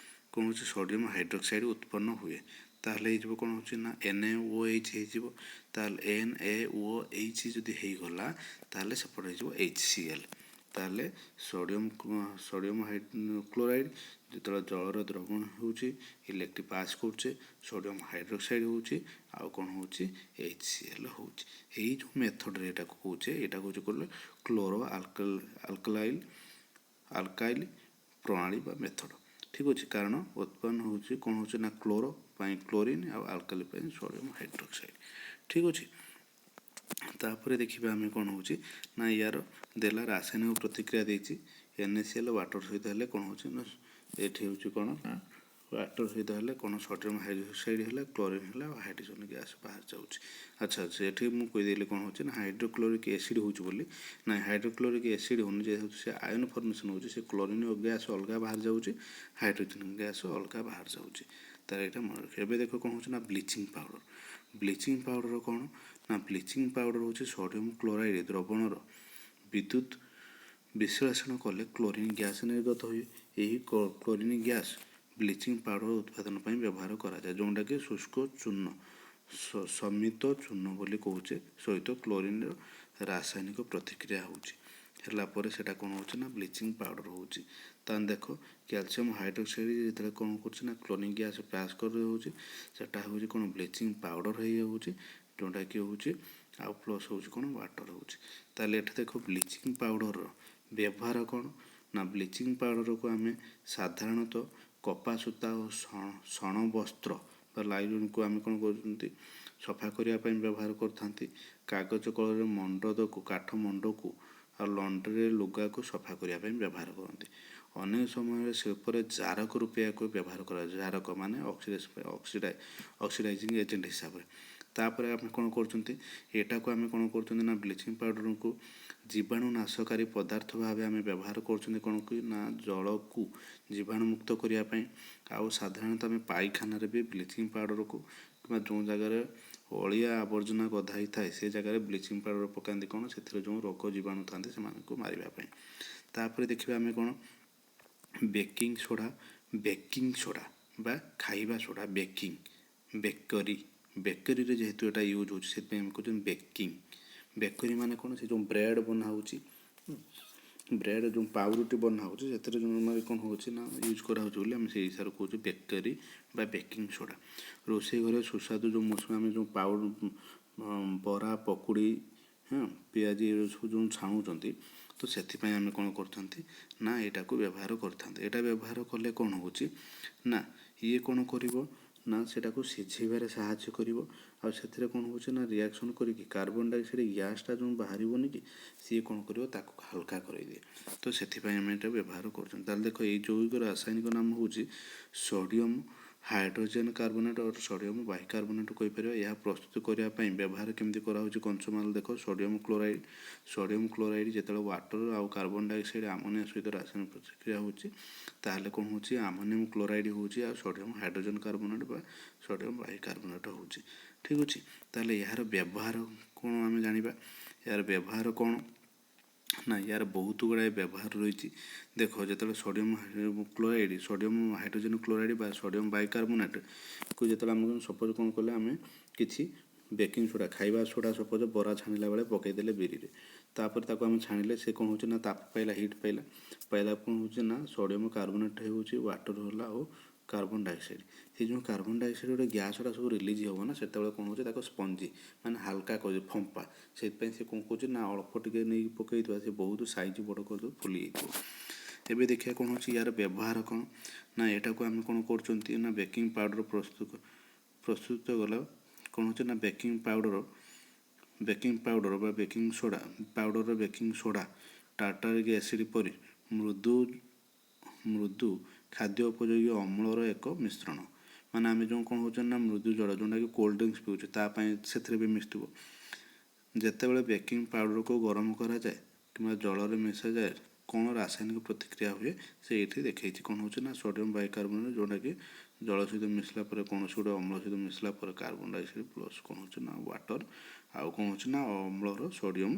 କ'ଣ ହେଉଛି ସୋଡ଼ିୟମ ହାଇଡ୍ରୋକ୍ସାଇଡ଼୍ ଉତ୍ପନ୍ନ ହୁଏ। ତାହେଲେ ହେଇଯିବ କ'ଣ ହେଉଛି ନା NaOH ହେଇଯିବ। ତାହେଲେ NaOH ଯଦି ହେଇଗଲା ତାହେଲେ ସେପଟେ ହେଇଯିବ HCl। ତାହେଲେ ସୋଡ଼ିୟମ କ୍ଲୋରାଇଡ଼୍ ଯେତେବେଳେ ଜଳର ଦ୍ରବଣ ହେଉଛି ଇଲେକ୍ଟ୍ରିକ୍ ପାସ୍ କରୁଛେ, ସୋଡ଼ିୟମ ହାଇଡ୍ରୋକ୍ସାଇଡ଼୍ ହେଉଛି ଆଉ କ'ଣ ହେଉଛି HCl ହେଉଛି। ଏଇ ଯେଉଁ ମେଥଡ଼ରେ ଏଇଟାକୁ କହୁଛେ, ଏଇଟା କହୁଛେ କହିଲେ କ୍ଲୋରୋ ଆଲକାଇଲ୍ ପ୍ରଣାଳୀ ବା ମେଥଡ଼। ଠିକ୍ ଅଛି, କାରଣ ଉତ୍ପନ୍ନ ହେଉଛି କ'ଣ ହେଉଛି ନା କ୍ଲୋରୋ ପାଇଁ କ୍ଲୋରିନ୍ ଆଉ ଆଲକାଲି ପାଇଁ ସୋଡ଼ିୟମ ହାଇଡ୍ରୋକ୍ସାଇଡ଼୍। ଠିକ୍ ଅଛି, ତାପରେ ଦେଖିବା ଆମେ କ'ଣ ହେଉଛି ନା ୟାର ଦେଲା ରାସାୟନିକ ପ୍ରତିକ୍ରିୟା ଦେଇଛି। NaCl ୱାଟର ସହିତ ହେଲେ କ'ଣ ହେଉଛି ନା ଏଠି ହେଉଛି କ'ଣ ନା ୱାଟର ସହିତ ହେଲେ କ'ଣ ସୋଡ଼ିୟମ ହାଇଡ୍ରୋକ୍ସାଇଡ଼୍ ହେଲା, କ୍ଲୋରିନ୍ ହେଲା ଆଉ ହାଇଡ୍ରୋଜେନ୍ ଗ୍ୟାସ୍ ବାହାରି ଯାଉଛି। ଆଚ୍ଛା, ଏଠି ମୁଁ କହିଦେଲି କ'ଣ ହେଉଛି ନା ହାଇଡ୍ରୋକ୍ଲୋରିକ୍ ଏସିଡ଼୍ ହେଉଛି ବୋଲି। ନାଇଁ, ହାଇଡ୍ରୋକ୍ଲୋରିକ୍ ଏସିଡ଼୍ ହେଉନି, ଯେହେତୁ ସେ ଆୟନ ଫର୍ମେସନ୍ ହେଉଛି, ସେ କ୍ଲୋରିନ୍ ଗ୍ୟାସ୍ ଅଲଗା ବାହାରି ଯାଉଛି, ହାଇଡ୍ରୋଜେନ୍ ଗ୍ୟାସ୍ ଅଲଗା ବାହାରି ଯାଉଛି। ତାର ଏଇଟା ମନେ ରଖିବା। ଏବେ ଦେଖ କ'ଣ ହେଉଛି ନା ବ୍ଲିଚିଂ ପାଉଡ଼ର। ବ୍ଲିଚିଂ ପାଉଡ଼ର କ'ଣ ନା ବ୍ଲିଚିଂ ପାଉଡ଼ର ହେଉଛି ସୋଡ଼ିୟମ କ୍ଲୋରାଇଡ଼୍ ଦ୍ରବଣର ବିଦ୍ୟୁତ୍ ବିଶ୍ଳେଷଣ କଲେ କ୍ଲୋରିନ୍ ଗ୍ୟାସ୍ ନିର୍ଗତ ହୁଏ। ଏହି କ୍ଲୋରିନ୍ ଗ୍ୟାସ୍ ବ୍ଲିଚିଂ ପାଉଡ଼ର ଉତ୍ପାଦନ ପାଇଁ ବ୍ୟବହାର କରାଯାଏ, ଯେଉଁଟାକି ଶୁଷ୍କ ଚୂର୍ଣ୍ଣ ସମିତ ଚୂର୍ଣ୍ଣ ବୋଲି କହୁଛେ ସହିତ କ୍ଲୋରିନ୍ର ରାସାୟନିକ ପ୍ରତିକ୍ରିୟା ହେଉଛି ହେଲା ପରେ ସେଇଟା କ'ଣ ହେଉଛି ନା ବ୍ଲିଚିଂ ପାଉଡ଼ର ହେଉଛି। ତାହେଲେ ଦେଖ କ୍ୟାଲସିୟମ ହାଇଡ୍ରୋକ୍ସାଇଡ଼୍ ଯେତେବେଳେ କ'ଣ କରୁଛି ନା କ୍ଲୋରିନ୍ ଗ୍ୟାସ୍ ପାସ୍ କରିଦେଉଛି, ସେଟା ହେଉଛି କ'ଣ ବ୍ଲିଚିଂ ପାଉଡ଼ର ହେଇଯାଉଛି, ଯେଉଁଟାକି ହେଉଛି ଆଉ ପ୍ଲସ୍ ହେଉଛି କ'ଣ ୱାଟର ହେଉଛି। ତାହେଲେ ଏଠି ଦେଖ ବ୍ଲିଚିଂ ପାଉଡ଼ରର ବ୍ୟବହାର କ'ଣ ନା ବ୍ଲିଚିଂ ପାଉଡ଼ରକୁ ଆମେ ସାଧାରଣତଃ କପା ସୂତା ଓ ଶଣ ବସ୍ତ୍ର ବା ଲାଇଲନ୍କୁ ଆମେ କ'ଣ କରୁଛନ୍ତି ସଫା କରିବା ପାଇଁ ବ୍ୟବହାର କରିଥାନ୍ତି। କାଗଜ କଳରେ କାଠ ମଣ୍ଡକୁ ଆଉ ଲଣ୍ଡ୍ରିରେ ଲୁଗାକୁ ସଫା କରିବା ପାଇଁ ବ୍ୟବହାର କରନ୍ତି। ଅନେକ ସମୟରେ ଶିଳ୍ପରେ ଜାରକ ରୂପେ ଏହାକୁ ବ୍ୟବହାର କରାଯାଏ। ଜାରକ ମାନେ ଅକ୍ସିଡାଇଜିଂ ଏଜେଣ୍ଟ ହିସାବରେ। ତାପରେ ଆମେ କ'ଣ କରୁଛନ୍ତି, ଏଟାକୁ ଆମେ କ'ଣ କରୁଛନ୍ତି ନା ବ୍ଲିଚିଂ ପାଉଡ଼ରକୁ ଜୀବାଣୁନାଶକାରୀ ପଦାର୍ଥ ଭାବେ ଆମେ ବ୍ୟବହାର କରୁଛନ୍ତି। କ'ଣ କି ନା ଜଳକୁ ଜୀବାଣୁମୁକ୍ତ କରିବା ପାଇଁ। ଆଉ ସାଧାରଣତଃ ଆମେ ପାଇଖାନାରେ ବି ବ୍ଲିଚିଂ ପାଉଡ଼ରକୁ କିମ୍ବା ଯେଉଁ ଜାଗାରେ ଅଳିଆ ଆବର୍ଜନା ଗଦା ହେଇଥାଏ ସେ ଜାଗାରେ ବ୍ଲିଚିଂ ପାଉଡ଼ର ପକାନ୍ତି, କ'ଣ ସେଥିରେ ଯେଉଁ ରୋଗ ଜୀବାଣୁ ଥାନ୍ତି ସେମାନଙ୍କୁ ମାରିବା ପାଇଁ। ତାପରେ ଦେଖିବା ଆମେ କ'ଣ ବେକିଂ ସୋଡ଼ା ବା ଖାଇବା ସୋଡ଼ା ବେକରୀରେ ଯେହେତୁ ଏଟା ୟୁଜ୍ ହେଉଛି ସେଥିପାଇଁ ଆମେ କହୁଛନ୍ତି ବେକିଂ। ବେକରୀ ମାନେ କ'ଣ ସେ ଯେଉଁ ବ୍ରେଡ଼୍ ବନା ହେଉଛି ବ୍ରେଡ଼ ଯେଉଁ ପାଉରୁଟି ବନା ହେଉଛି ସେଥିରେ ଯେଉଁ କ'ଣ ହେଉଛି ନା ୟୁଜ୍ କରାହେଉଛି ବୋଲି ଆମେ ସେଇ ହିସାବରେ କହୁଛୁ ବେକରୀ ବା ବେକିଂ ସୋଡ଼ା। ରୋଷେଇ ଘରେ ସୁସ୍ୱାଦୁ ଯେଉଁ ମସଲା ଆମେ ଯେଉଁ ବରା ପକୁଡ଼ି ପିଆଜି ସବୁ ଯେଉଁ ଛାଣୁଛନ୍ତି ତ ସେଥିପାଇଁ ଆମେ କ'ଣ କରୁଛନ୍ତି ନା ଏଇଟାକୁ ବ୍ୟବହାର କରିଥାନ୍ତି। ଏଇଟା ବ୍ୟବହାର କଲେ କ'ଣ ହେଉଛି ନା ଇଏ କ'ଣ କରିବ ନା ସେଟାକୁ ସିଝେଇବାରେ ସାହାଯ୍ୟ କରିବ। ଆଉ ସେଥିରେ କ'ଣ ହେଉଛି ନା ରିଆକ୍ସନ୍ କରିକି କାର୍ବନ୍ ଡାଇଅକ୍ସାଇଡ଼୍ ଗ୍ୟାସ୍ଟା ଯେଉଁ ବାହାରିବନି କି ସିଏ କ'ଣ କରିବ ତାକୁ ହାଲକା କରାଇଦିଏ। ତ ସେଥିପାଇଁ ଆମେ ଏଇଟା ବ୍ୟବହାର କରୁଛନ୍ତି। ତାହେଲେ ଦେଖ ଏଇ ଯୌଗିକ ରାସାୟନିକ ନାମ ହେଉଛି ସୋଡ଼ିୟମ୍ ହାଇଡ୍ରୋଜେନ୍ କାର୍ବୋନେଟ୍ ଓ ସୋଡ଼ିୟମ୍ ବାଇକାର୍ବୋନେଟ୍ କହିପାରିବା। ଏହା ପ୍ରସ୍ତୁତ କରିବା ପାଇଁ ବ୍ୟବହାର କେମିତି କରାହେଉଛି କଞ୍ଚାମାଲ ଦେଖ ସୋଡ଼ିୟମ୍ କ୍ଲୋରାଇଡ଼୍ ଯେତେବେଳେ ୱାଟର ଆଉ କାର୍ବନ୍ ଡାଇଅକ୍ସାଇଡ଼୍ ଆମୋନିଆ ସହିତ ରାସାୟନିକ ପ୍ରତିକ୍ରିୟା ହେଉଛି ତାହେଲେ କ'ଣ ହେଉଛି ଆମୋନିୟମ୍ କ୍ଲୋରାଇଡ଼୍ ହେଉଛି ଆଉ ସୋଡ଼ିୟମ୍ ହାଇଡ୍ରୋଜେନ୍ କାର୍ବୋନେଟ୍ ବା ସୋଡ଼ିୟମ୍ ବାଇକାର୍ବୋନେଟ୍ ହେଉଛି। ଠିକ୍ ଅଛି। ତାହେଲେ ଏହାର ବ୍ୟବହାର କ'ଣ ଆମେ ଜାଣିବା। ଏହାର ବ୍ୟବହାର କ'ଣ ନା ୟାର ବହୁତ ଗୁଡ଼ାଏ ବ୍ୟବହାର ରହିଛି। ଦେଖ ଯେତେବେଳେ ସୋଡ଼ିୟମ୍ ହାଇଡ୍ରୋଜେନ୍ କ୍ଲୋରାଇଡ଼୍ ବା ସୋଡ଼ିୟମ୍ ବାଇକାର୍ବୋନେଟ୍କୁ ଯେତେବେଳେ ଆମେ ସପୋଜ୍ କ'ଣ କଲେ ଆମେ କିଛି ବେକିଂ ସୋଡ଼ା ଖାଇବା ସୋଡ଼ା ସପୋଜ୍ ବରା ଛାଣିଲା ବେଳେ ପକାଇଦେଲେ ବିରିରେ, ତାପରେ ତାକୁ ଆମେ ଛାଣିଲେ ସେ କ'ଣ ହେଉଛି ନା ତାପ ପାଇଲା ହିଟ୍ ପାଇଲା କ'ଣ ହେଉଛି ନା ସୋଡ଼ିୟମ୍ କାର୍ବୋନେଟ୍ ହେଉଛି ୱାଟର ହେଲା ଆଉ କାର୍ବନ୍ ଡାଇଅକ୍ସାଇଡ଼୍। ସେ ଯେଉଁ କାର୍ବନ୍ ଡାଇଅକ୍ସାଇଡ଼୍ ଗୋଟେ ଗ୍ୟାସ୍ ଗୁଡ଼ା ସବୁ ରିଲିଜ୍ ହେବ ନା ସେତେବେଳେ କ'ଣ ହେଉଛି ତାକୁ ସ୍ପଞ୍ଜି ମାନେ ହାଲକା କରିଦେବ ଫମ୍ପା। ସେଥିପାଇଁ ସେ କ'ଣ କରୁଛି ନା ଅଳ୍ପ ଟିକେ ନେଇକି ପକାଇଥିବା ସେ ବହୁତ ସାଇଜ୍ ବଡ଼ କରିଦେବ ଫୁଲି ଯାଇଥିବ। ଏବେ ଦେଖିବା କ'ଣ ହେଉଛି ୟାର ବ୍ୟବହାର କ'ଣ ନା ଏଟାକୁ ଆମେ କ'ଣ କରୁଛନ୍ତି ନା ବେକିଂ ପାଉଡ଼ର ପ୍ରସ୍ତୁତ ଗଲା କ'ଣ ହେଉଛି ନା ବେକିଂ ପାଉଡ଼ର ବା ବେକିଂ ସୋଡ଼ା ଟାର୍ଟାରିକ୍ ଏସିଡ଼୍ ପରି ମୃଦୁ ଖାଦ୍ୟ ଉପଯୋଗୀ ଅମ୍ଳର ଏକ ମିଶ୍ରଣ। ମାନେ ଆମେ ଯେଉଁ କ'ଣ ହେଉଛନ୍ତି ନା ମୃଦୁ ଜଳ ଯେଉଁଟାକି କୋଲ୍ଡ ଡ୍ରିଙ୍କସ୍ ପିଉଛୁ ତା ପାଇଁ ସେଥିରେ ବି ମିଶିଥିବ। ଯେତେବେଳେ ବେକିଂ ପାଉଡ଼ରକୁ ଗରମ କରାଯାଏ କିମ୍ବା ଜଳରେ ମିଶାଯାଏ କ'ଣ ରାସାୟନିକ ପ୍ରତିକ୍ରିୟା ହୁଏ ସେ ଏଇଠି ଦେଖେଇଛି। କ'ଣ ହେଉଛି ନା ସୋଡ଼ିୟମ୍ ବାଇକାର୍ବୋନେଟ୍ ଯେଉଁଟାକି ଜଳ ସହିତ ମିଶିଲା ପରେ କୌଣସି ଗୋଟେ ଅମ୍ଳ ସହିତ ମିଶିଲା ପରେ କାର୍ବନ୍ ଡାଇଅକ୍ସାଇଡ଼୍ ପ୍ଲସ୍ କ'ଣ ହେଉଛି ନା ୱାଟର ଆଉ କ'ଣ ହେଉଛି ନା ଅମ୍ଳର ସୋଡ଼ିୟମ୍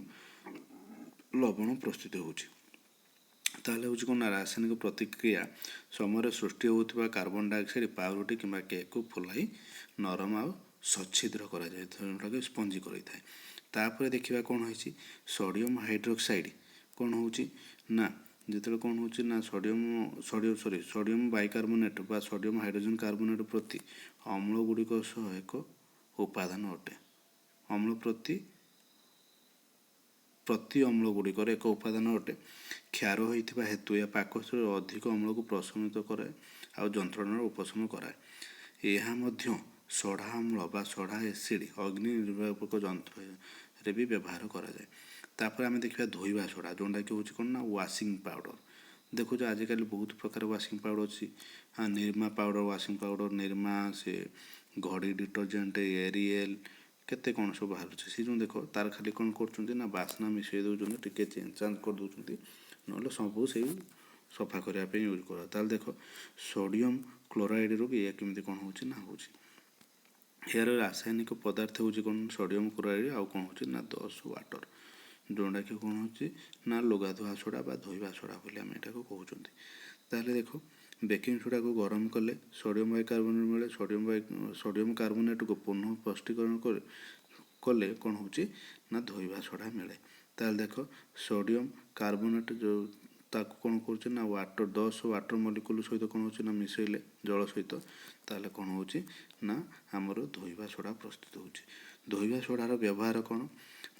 ଲବଣ ପ୍ରସ୍ତୁତ ହେଉଛି। ତାହେଲେ ହେଉଛି କ'ଣ ନା ରାସାୟନିକ ପ୍ରତିକ୍ରିୟା ସମୟରେ ସୃଷ୍ଟି ହେଉଥିବା କାର୍ବନ୍ ଡାଇଅକ୍ସାଇଡ଼୍ ପାଉରୁଟି କିମ୍ବା କେକ୍କୁ ଫୁଲାଇ ନରମ ଆଉ ସଚ୍ଛିଦ୍ର କରାଯାଏ ଯେଉଁଟାକି ସ୍ପଞ୍ଜି କରିଥାଏ। ତାପରେ ଦେଖିବା କ'ଣ ହେଇଛି ସୋଡ଼ିୟମ୍ ହାଇଡ୍ରୋକ୍ସାଇଡ଼୍ କ'ଣ ହେଉଛି ନା ଯେତେବେଳେ କ'ଣ ହେଉଛି ନା ସୋଡ଼ିୟମ୍ ବାଇକାର୍ବୋନେଟ୍ ବା ସୋଡ଼ିୟମ୍ ହାଇଡ୍ରୋଜେନ୍ କାର୍ବୋନେଟ୍ ପ୍ରତି ଅମ୍ଳ ଗୁଡ଼ିକ ସହ ଏକ ଉପାଦାନ ଅଟେ। ପ୍ରତି ଅମ୍ଳ ଗୁଡ଼ିକର ଏକ ଉପାଦାନ ଅଟେ। କ୍ଷାର ହୋଇଥିବା ହେତୁ ଏହା ପାକସ୍ଥଳୀରେ ଅଧିକ ଅମ୍ଳକୁ ପ୍ରଶମିତ କରାଏ ଆଉ ଯନ୍ତ୍ରଣାର ଉପଶମ କରାଏ। ଏହା ମଧ୍ୟ ସଢ଼ା ଅମ୍ଳ ବା ସଢ଼ା ଏସିଡ଼୍ ଅଗ୍ନି ନିର୍ବାପକ ଯନ୍ତ୍ରରେ ବି ବ୍ୟବହାର କରାଯାଏ। ତାପରେ ଆମେ ଦେଖିବା ଧୋଇବା ସୋଡ଼ା ଯେଉଁଟାକି ହେଉଛି କ'ଣ ନା ୱାସିଂ ପାଉଡ଼ର। ଦେଖୁଛ ଆଜିକାଲି ବହୁତ ପ୍ରକାର ୱାସିଂ ପାଉଡ଼ର ଅଛି। Nirma powder washing powder Nirma ସେ ଘଡ଼ି ଡିଟର୍ଜେଣ୍ଟ ଏରିଏଲ୍ କେତେ କ'ଣ ସବୁ ବାହାରୁଛି। ସେ ଯେଉଁ ଦେଖ ତାର ଖାଲି କ'ଣ କରୁଛନ୍ତି ନା ବାସ୍ନା ମିଶାଇ ଦେଉଛନ୍ତି ଟିକେ ଚେଞ୍ଜ କରିଦେଉଛନ୍ତି ନହେଲେ ସବୁ ସେଇ ସଫା କରିବା ପାଇଁ ୟୁଜ୍ କରା। ତାହେଲେ ଦେଖ ସୋଡ଼ିୟମ୍ କ୍ଲୋରାଇଡ଼୍ରୁ ବି ଏହା କେମିତି କ'ଣ ହେଉଛି ନା ହେଉଛି। ଏହାର ରାସାୟନିକ ପଦାର୍ଥ ହେଉଛି କ'ଣ ସୋଡ଼ିୟମ୍ କ୍ଲୋରାଇଡ଼୍ ଆଉ କ'ଣ ହେଉଛି ନା 10 ୱାଟର ଯେଉଁଟାକି କ'ଣ ହେଉଛି ନା ଲୁଗାଧୁଆ ସୋଡ଼ା ବା ଧୋଇବା ସୋଡ଼ା ବୋଲି ଆମେ ଏଟାକୁ କହୁଛନ୍ତି। ତାହେଲେ ଦେଖ ବେକିଂ ସୋଡ଼ାକୁ ଗରମ କଲେ ସୋଡ଼ିୟମ୍ ବାଇକାର୍ବୋନେଟ୍ ମିଳେ। ସୋଡ଼ିୟମ୍ କାର୍ବୋନେଟ୍କୁ ପୁନଃ ପ୍ରସ୍ତୁତିକରଣ କଲେ କ'ଣ ହେଉଛି ନା ଧୋଇବା ସୋଡ଼ା ମିଳେ। ତାହେଲେ ଦେଖ ସୋଡ଼ିୟମ୍ କାର୍ବୋନେଟ୍ ଯେଉଁ ତାକୁ କ'ଣ କରୁଛି ନା 10 ୱାଟର ମଲିକ୍ୟୁଲ୍ ସହିତ କ'ଣ ହେଉଛି ନା ମିଶାଇଲେ ଜଳ ସହିତ ତାହେଲେ କ'ଣ ହେଉଛି ନା ଆମର ଧୋଇବା ସୋଡ଼ା ପ୍ରସ୍ତୁତ ହେଉଛି। ଧୋଇବା ସୋଡ଼ାର ବ୍ୟବହାର କ'ଣ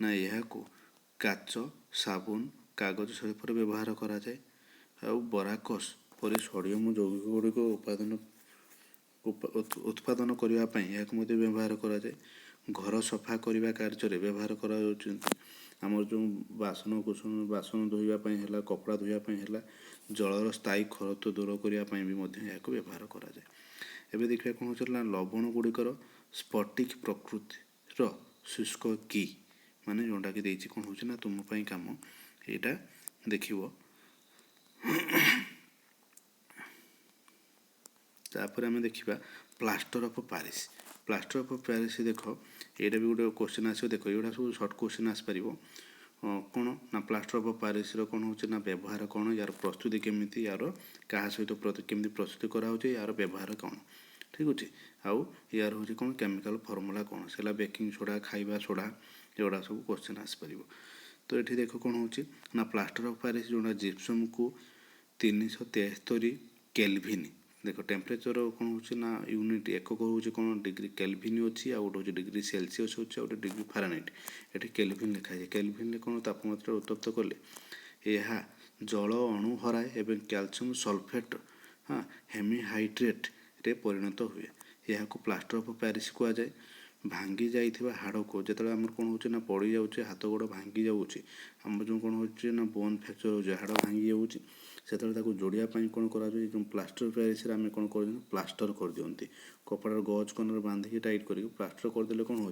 ନା ଏହାକୁ କାଚ ସାବୁନ କାଗଜ ଶିଳ୍ପରେ ବ୍ୟବହାର କରାଯାଏ। ଆଉ ବରାକସ୍ ପରି ସୋଡ଼ିୟମ୍ ଯୌଗିକ ଗୁଡ଼ିକ ଉତ୍ପାଦନ କରିବା ପାଇଁ ଏହାକୁ ମଧ୍ୟ ବ୍ୟବହାର କରାଯାଏ। ଘର ସଫା କରିବା କାର୍ଯ୍ୟରେ ବ୍ୟବହାର କରାଯାଉଛନ୍ତି। ଆମର ଯେଉଁ ବାସନ ଧୋଇବା ପାଇଁ ହେଲା କପଡ଼ା ଧୋଇବା ପାଇଁ ହେଲା ଜଳର ସ୍ଥାୟୀ ଖରତ୍ୱ ଦୂର କରିବା ପାଇଁ ବି ମଧ୍ୟ ଏହାକୁ ବ୍ୟବହାର କରାଯାଏ। ଏବେ ଦେଖିବା କ'ଣ ହେଉଛି ନା ଲବଣ ଗୁଡ଼ିକର ସ୍ଫଟିକ ପ୍ରକୃତିର ଶୁଷ୍କ କି ମାନେ ଯେଉଁଟାକି ଦେଇଛି କ'ଣ ହେଉଛି ନା ତୁମ ପାଇଁ କାମ ଏଇଟା ଦେଖିବ। ତାପରେ ଆମେ ଦେଖିବା plaster of Paris. Plaster of Paris ଦେଖ ଏଇଟା ବି ଗୋଟେ କୋଶ୍ଚିନ୍ ଆସିବ। ଦେଖ ଏଗୁଡ଼ା ସବୁ ସର୍ଟ କୋଶ୍ଚିନ୍ ଆସିପାରିବ। କ'ଣ ନା ପ୍ଲାଷ୍ଟର ଅଫ୍ ପ୍ୟାରିସ୍ର କ'ଣ ହେଉଛି ନା ବ୍ୟବହାର କ'ଣ ୟାର ପ୍ରସ୍ତୁତି କେମିତି ୟାର କାହା ସହିତ କେମିତି ପ୍ରସ୍ତୁତି କରାହେଉଛି ୟାର ବ୍ୟବହାର କ'ଣ ଠିକ୍ ଅଛି। ଆଉ ୟାର ହେଉଛି କ'ଣ କେମିକାଲ୍ ଫର୍ମୁଲା କ'ଣ ସେଟା ବେକିଂ ସୋଡ଼ା ଖାଇବା ସୋଡ଼ା ଏଗୁଡ଼ା ସବୁ କୋଶ୍ଚିନ୍ ଆସିପାରିବ। तो ये देख कौन हो ना प्लास्टर ऑफ प्यारिस जोटा जिप्सम को 373 केल्विन देख टेम्परेचर कौन हो ना यूनिट एकक हूँ कौन डिग्री केल्विन अच्छी आ गोटे डिग्री सेल्सियस अच्छी गोटे डिग्री फारेनहाइट ये केल्विन लिखाई केल्विन कौन तापमात्रा उत्तप्त कले यह जल अणु हराए एवं कैल्शियम सल्फेट हाँ हेमिहाइड्रेट रे परिणत हुए यह प्लास्टर ऑफ प्यारिस कहुए भांगी जाइथिबा हाड़ को जो आम कौन हो ना पड़ जाऊे हाथ गोड़ भांगी जाऊँगी आम जो कौन हो ना बोन फ्रैक्चर हो हाड़ भांगी जाऊँगी से जोड़ापी कौन कर प्लास्टर प्यारिस आम कौन कर प्लास्टर कर दिखती कपड़ार गज कनर बांधिकी टाइट करके प्लास्टर करदे कौन हो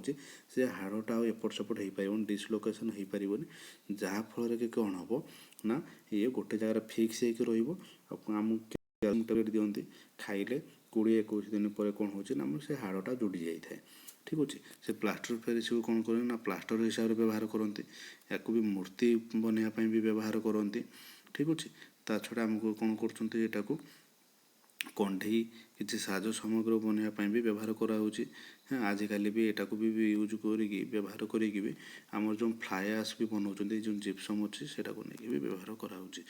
हाड़टा एपट सेपट हो पार डिसलोकेसन हो पार जहाँफल कि कौन हम ना ये गोटे जगार फिक्स होमको दिखती खाइले 20-21 दिन पर कौन हो से हाड़टा जोड़ी जाए ठीक अच्छे से प्लास्टर प्यारिस को कौन करें ना प्लास्टर हिसाब से व्यवहार करती या भी मूर्ति बनवाई भी व्यवहार करती ठीक अच्छे ता छड़ा आमको कौन कर कंढे किसी साज सामग्री बनवाई भी व्यवहार कराऊँगी हाँ आजिकल भी यहाँ को भी यूज कर व्यवहार करी आम जो फ्लायास भी बनाऊँ जो जिप्सम अच्छी से नहीं व्यवहार कराऊँगी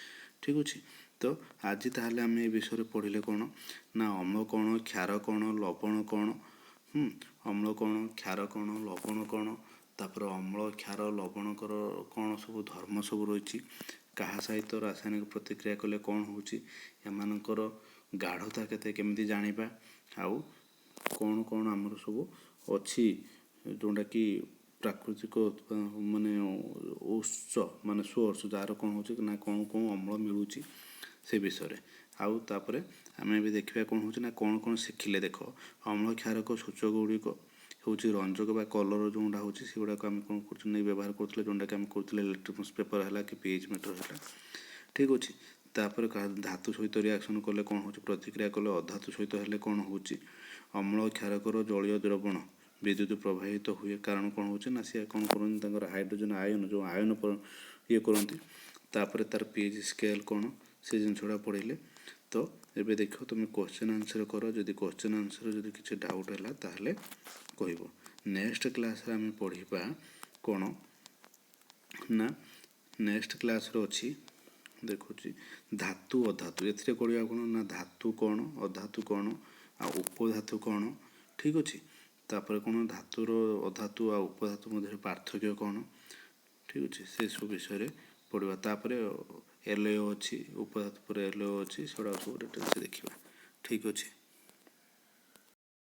ठीक अच्छे तो आज ताहले आम ए विषय पढ़ले कौन ना अम्ल कौन क्षार कौन लवण कौन अम्ल कौन क्षार कौन लवण कौन तापर अम्ल क्षार लवणकर कौन सब धर्म सब रही क्या सहित रासायनिक प्रतिक्रिया कले कौन होमानकर गाढ़ता केते केमती जानिबा आउ कौन कौन आमर सब अच्छी जोटा कि प्राकृतिक माने उत्स माने सोर्स जार कौन हो ना कौन कौन अम्ल मिलूँ से विषय आउ तापर आम भी देखा कौन हो ना कौन कौन शिखिले देख अम्ल क्षारक सूचक गुड़िक हूँ रंजक बा कलर जोटा हो गुड़ाक आम कौन कर व्यवहार करें जोटा कि आम कर इलेक्ट्रिक पेपर है कि पीएच मीटर है ठीक अच्छे तापर धातु सहित रिएक्शन कले कौन हो प्रतिक्रिया कले अधातु सहित हेल्ले कौन हो अम्ल क्षारकर जलीय द्रवण विद्युत प्रवाहित हुए कारण कौन हो ना सी कौन कर हाइड्रोजन आयन जो आयन पर ये करती तापर तार पीएच स्केल कौन से जिनसा पढ़े तो ये देख तुम क्वेश्चन आंसर कर जदि क्वेश्चन आंसर जदि किसी डाउट है ताहले कह नेक्स्ट क्लास आम पढ़ा कौन ना नेक्स्ट क्लास अच्छी देखुची धातु अधातु ए पढ़ा कौन ना धातु कौन अधातु कौन आ उपधातु कौन ठीक अच्छे तापर कौन धातुर अधातु आ उपधातु मध्य पार्थक्य कौन ठीक अच्छे से सब विषय पढ़ा तापर एलओ अच्छी उपधातु पर एलओ अच्छी से सब डिटेल्स देखा ठीक अच्छे।